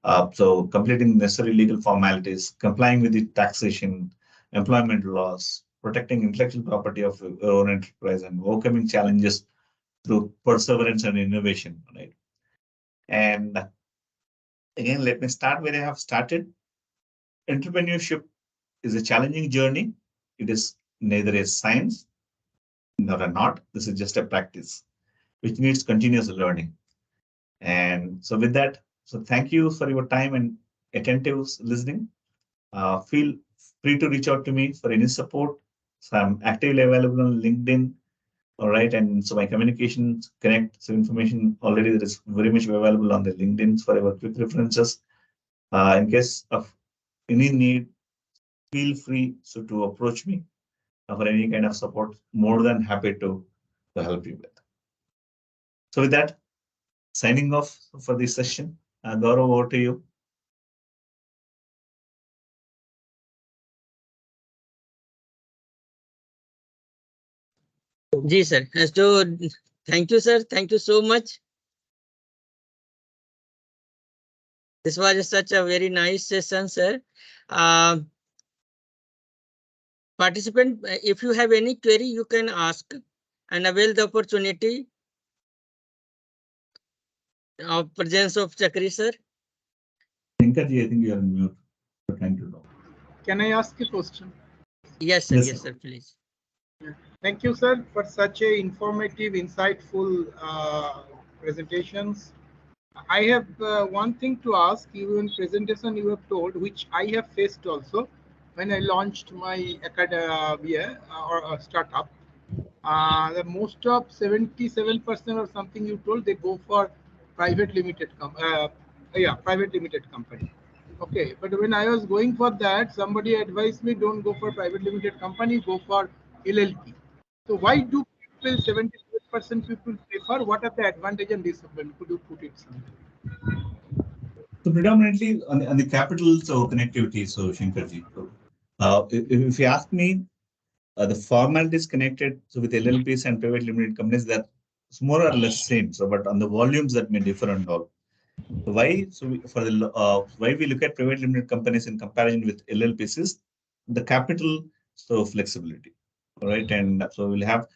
are so completing necessary legal formalities, complying with the taxation, employment laws, protecting intellectual property of your own enterprise, and overcoming challenges through perseverance and innovation, right? And again, let me start where I have started. Entrepreneurship is a challenging journey. It is neither a science nor an art. This is just a practice, which needs continuous learning. And so with that, so thank you for your time and attentive listening. Feel free to reach out to me for any support. So I'm actively available on LinkedIn. All right. And so my communications connect. So information already that is very much available on the LinkedIn for our quick references. In case of any need, feel free to approach me for any kind of support. More than happy to help you with. So with that, signing off for this session. Gaurav, over to you. Ji sir. So thank you sir. Thank you so much. This was such a very nice session, sir. Participant, if you have any query, you can ask and avail the opportunity of presence of Chakri sir. Venkata, I think you are on mute. Trying to talk. Can I ask a question? Yes, sir. Yes, sir. Please. Thank you, sir, for such a informative, insightful presentations. I have one thing to ask you. In presentation you have told, which I have faced also when I launched my academia or startup. The most of 77% or something you told, they go for private limited private limited company. Okay, but when I was going for that, somebody advised me, don't go for private limited company, go for LLP. So why do people, 77% people prefer? What are the advantage and disadvantage? Could you put it something? So predominantly on the capital, so connectivity, so Shankarji. If you ask me, the formalities connected with LLPs and private limited companies, that is more or less same. So, but on the volumes that may differ and all. So why? So why we look at private limited companies in comparison with LLPs is the capital flexibility, all right? And so we'll have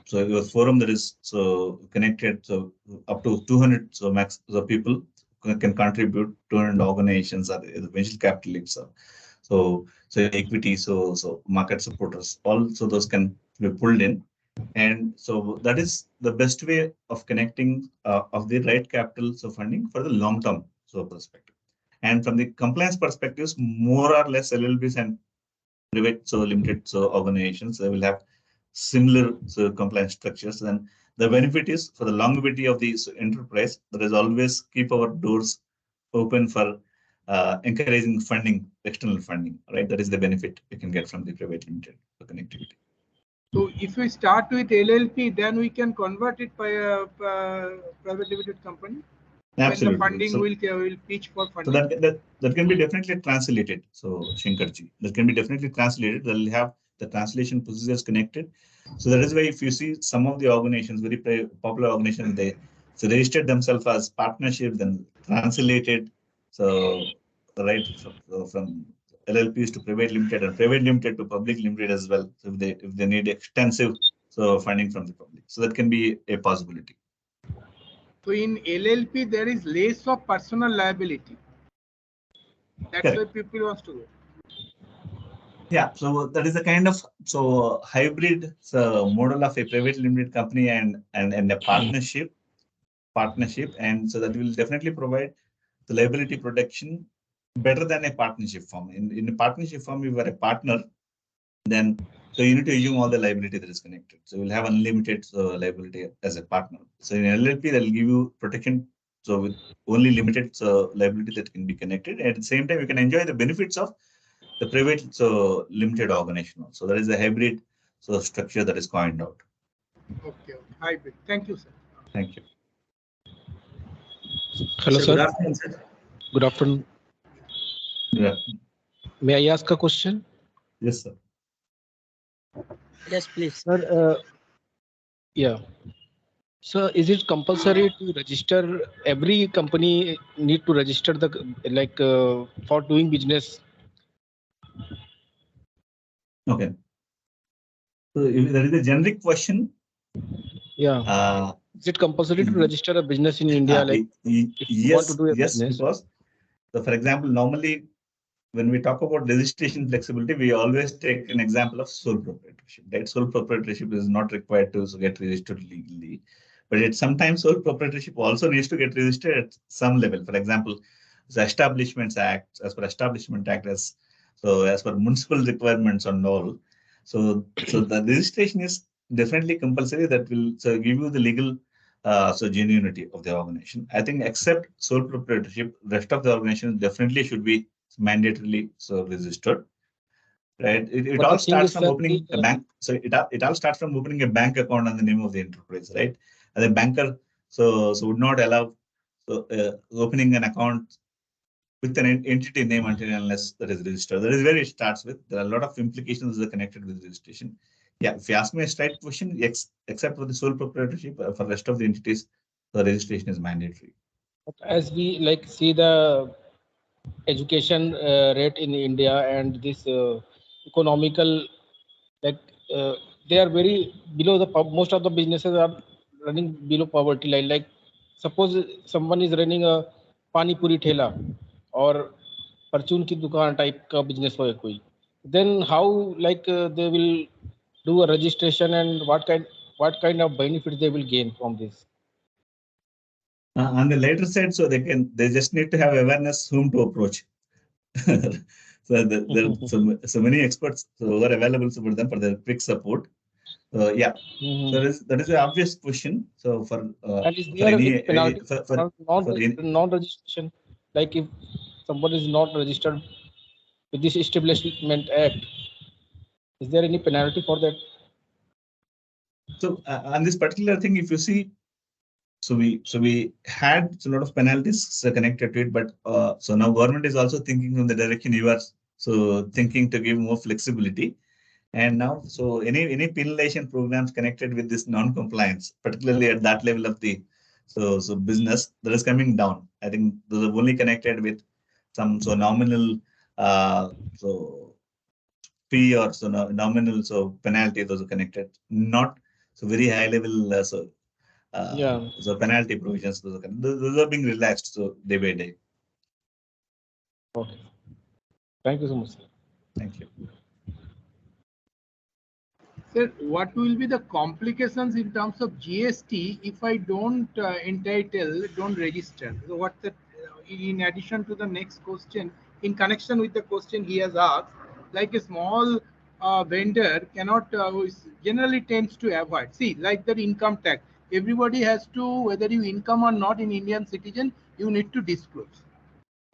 so your forum that is connected, so up to 200 max the people can contribute, 200 organizations are the venture capital itself. So equity, so market supporters, also those can be pulled in. And so that is the best way of connecting of the right capital funding for the long term perspective. And from the compliance perspectives, more or less LLBs and private limited organizations, they will have similar compliance structures. And the benefit is for the longevity of the enterprise, that is always keep our doors open for encouraging funding, external funding, right? That is the benefit you can get from the private limited connectivity. So if we start with LLP, then we can convert it by a private limited company. Absolutely. When the funding So, will pitch for funding. So that can be definitely translated. So Shankarji, that can be definitely translated. They'll have the translation procedures connected. So that is why if you see some of the organizations, very popular organizations, they registered themselves as partnership, then translated. So right from LLPs to private limited and private limited to public limited as well. So if they need extensive funding from the public, so that can be a possibility. So in LLP, there is less of personal liability. That's Correct. why people wants to go. Yeah, so that is a kind of hybrid model of a private limited company and a partnership, and so that will definitely provide the liability protection better than a partnership firm. In a partnership firm, you are a partner, then so you need to assume all the liability that is connected. So you'll have unlimited liability as a partner. So in LLP, they'll give you protection. So with only limited liability that can be connected. At the same time, you can enjoy the benefits of the private limited organization. So that is a hybrid structure that is coined out. Okay, hybrid. Thank you, sir. Thank you. Hello, sir. Good afternoon, sir. Good afternoon. Yeah. May I ask a question? Yes, sir. Yes, please. Sir, yeah. So is it compulsory to register? Every company need to register the for doing business? Okay. So if there is a generic question. Yeah. Is it compulsory to register a business in India? Like if you want to do a business? Because so for example, normally when we talk about registration flexibility, we always take an example of sole proprietorship. Right? Sole proprietorship is not required to get registered legally, but sometimes sole proprietorship also needs to get registered at some level. For example, the Establishments Act, as per Establishment Act, as per municipal requirements and all. So the registration is definitely compulsory. That will give you the legal genuinity of the organization. I think except sole proprietorship, rest of the organization definitely should be mandatorily registered. Right? It all starts from opening a bank. So it all starts from opening a bank account on the name of the enterprise, right? And the banker would not allow opening an account with an entity name until unless that is registered. That is where it starts with. There are a lot of implications that are connected with registration. Yeah, if you ask me a straight question, except for the sole proprietorship, for the rest of the entities, the registration is mandatory. As we see the education rate in India and this economical, they are very below the most of the businesses are running below poverty line. Like suppose someone is running a pani puri thela or परचून की दुकान type का business हो कोई, then how they will do a registration and what kind of benefits they will gain from this? On the later side, so they just need to have awareness whom to approach. So there are so many experts who are available for them for their quick support. Yeah, so that is an obvious question. So for and is there any penalty for non-registration? Like if someone is not registered with this Establishment Act, is there any penalty for that? So on this particular thing, if you see, so we had a lot of penalties connected to it, but so now government is also thinking in the direction you are thinking to give more flexibility. And now, so any penalization programs connected with this non-compliance, particularly at that level of the business, that is coming down. I think those are only connected with some nominal fee or nominal penalty. Those are connected, not very high level so penalty provisions. Those are being relaxed day by day. Okay. Thank you so much. Thank you. Sir, what will be the complications in terms of GST if I don't don't register? So what in addition to the next question, in connection with the question he has asked, like a small vendor cannot generally tends to avoid. See, like the income tax, everybody has to, whether you income or not in Indian citizen, you need to disclose.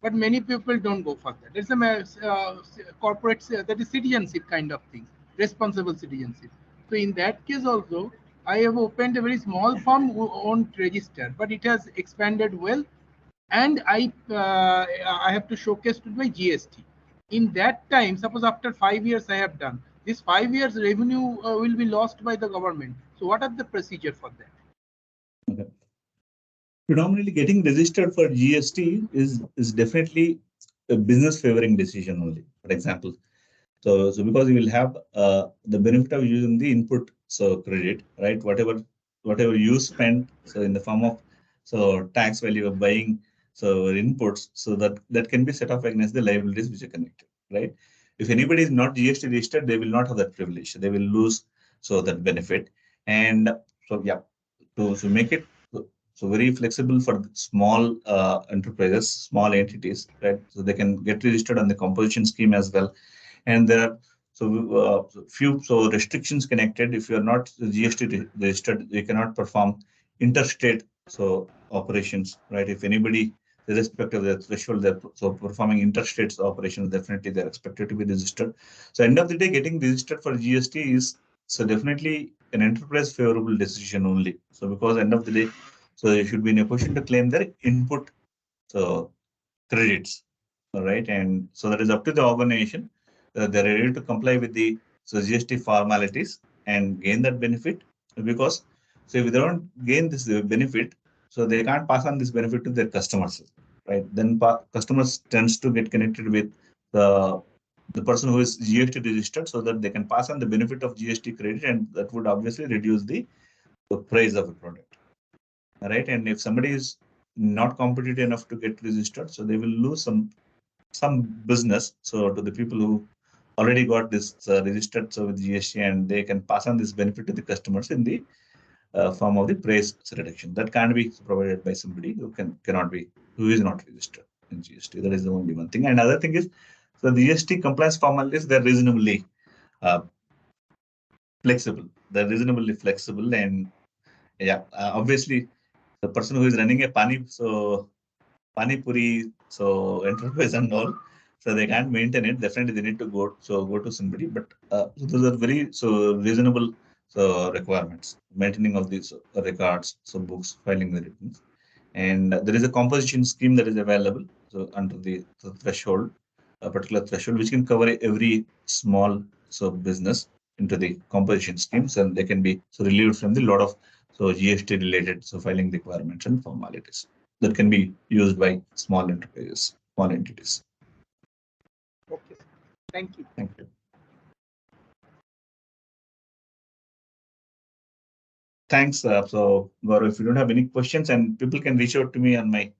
But many people don't go for that. There's a corporate, that is citizenship kind of thing, responsible citizenship. So in that case also, I have opened a very small firm who won't register, but it has expanded well, and I have to showcase to my GST. In that time, suppose after 5 years I have done this, 5 years revenue will be lost by the government. So what are the procedure for that? Okay. Predominantly getting registered for GST is definitely a business favoring decision only. For example, so because you will have the benefit of using the input credit, right? Whatever you spend, so in the form of tax value of buying inputs, so that can be set off against the liabilities which are connected, right? If anybody is not GST registered, they will not have that privilege. They will lose that benefit. And so yeah, to make it so very flexible for small enterprises, small entities, right? So they can get registered on the composition scheme as well. And there are few restrictions connected. If you are not GST registered, you cannot perform interstate operations, right? If anybody, irrespective of their threshold, they're performing interstate operations, definitely they're expected to be registered. So end of the day, getting registered for GST is definitely an enterprise favorable decision only. So because end of the day, so you should be in a position to claim their input credits, all right? And so that is up to the organization. They're ready to comply with the GST formalities and gain that benefit, because so if they don't gain this benefit, so they can't pass on this benefit to their customers, right? Then customers tends to get connected with the person who is GST registered, so that they can pass on the benefit of GST credit, and that would obviously reduce the price of a product, right? And if somebody is not competitive enough to get registered, so they will lose some business to the people who already got this registered with GST, and they can pass on this benefit to the customers in the form of the price reduction. That can't be provided by somebody who is not registered in GST. That is the only one thing. And other thing is, the GST compliance formalities, they're reasonably flexible. They're reasonably flexible, and yeah, obviously the person who is running a Pani Puri enterprise and all, so they can't maintain it. Definitely they need to go to somebody. But those are very reasonable requirements. Maintaining of these records, books, filing the returns, and there is a composition scheme that is available. So under the threshold, a particular threshold which can cover every small business into the composition schemes, and they can be relieved from the lot of GST related filing requirements and formalities that can be used by small enterprises, small entities. Okay, thank you. Thank you. Thanks. So Gaurav, if you don't have any questions, and people can reach out to me on my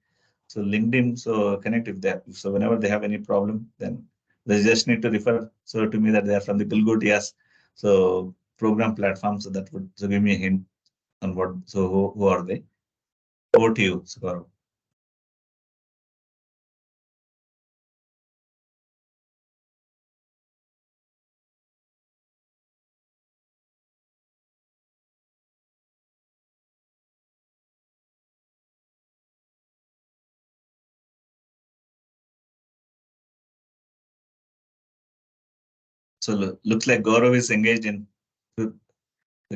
LinkedIn, connect with that. So whenever they have any problem, then they just need to refer to me that they are from the Galgotias program platform. So that would give me a hint on what. So who are they? Over to you, Gaurav. So looks like Gaurav is engaged in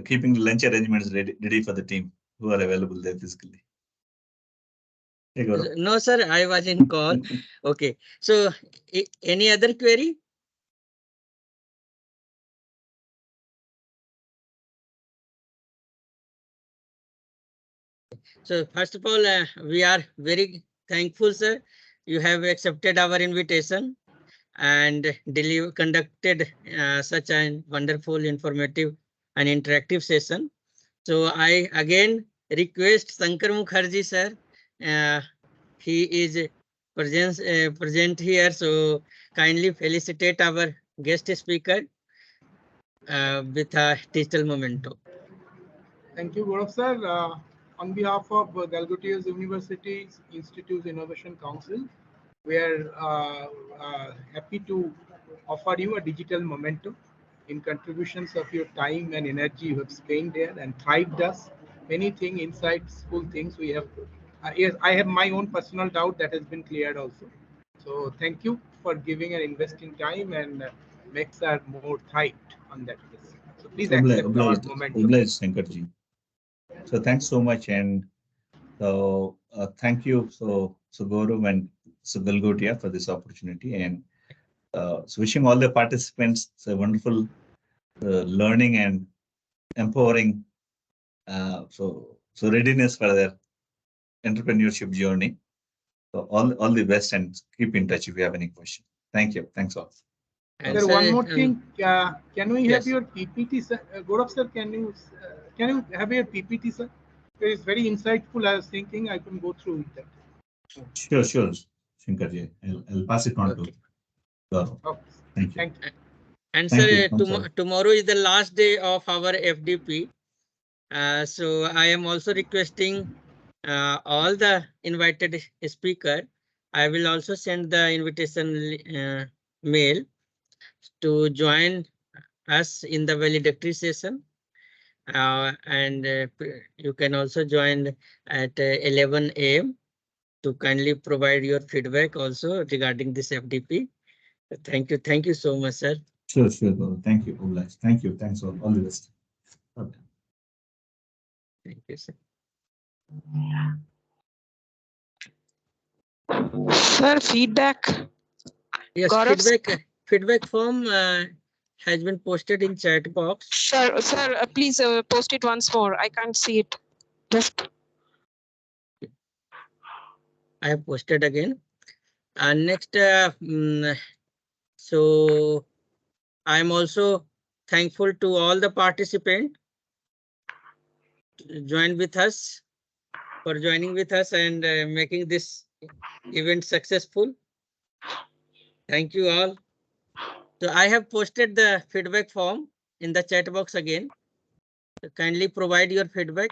keeping the lunch arrangements ready for the team who are available there physically. Hey, no, sir, I was in call. Okay. So any other query? So first of all, we are very thankful, sir. You have accepted our invitation and conducted such a wonderful, informative and interactive session. So I again request Sanker Mukherjee, sir. He is present here. So kindly felicitate our guest speaker with a digital memento. Thank you, Gaurav sir. On behalf of Galgotias University's Institute Innovation Council, we are happy to offer you a digital memento in contributions of your time and energy you have spent there and thrived us. Many things, insightful things we have. Yes, I have my own personal doubt that has been cleared also. So thank you for giving and investing time and makes us more thrived on that case. So please accept our momentum. Obliged, Sankerji. So thanks so much, and so thank you, so Gaurav and so Galgotia for this opportunity, and so wishing all the participants a wonderful learning and empowering so readiness for their entrepreneurship journey. So all the best, and keep in touch if you have any questions. Thank you. Thanks all. And Sir, sir, one more thing. Can we have yes. your PPT, sir? Gaurav sir, can you have your PPT, sir? It is very insightful. I was thinking I can go through it. Sure, Shankarji. I'll pass it on to Gaurav. Okay. Thank you. Thank you. And Thank sir, you. tomorrow is the last day of our FDP. So I am also requesting all the invited speaker. I will also send the invitation mail to join us in the valedictory session. And you can also join at 11 a.m. to kindly provide your feedback also regarding this FDP. Thank you so much, sir. Sure, Gaurav. Thank you, Obliged. Thank you. Thanks all the best. Okay. Thank you, sir. Sir, feedback. Yes, feedback form has been posted in chat box. Sir, please post it once more. I can't see it. Just. I have posted again. And next, so I am also thankful to all the participants joined with us for joining with us and making this event successful. Thank you all. So I have posted the feedback form in the chat box again. So kindly provide your feedback.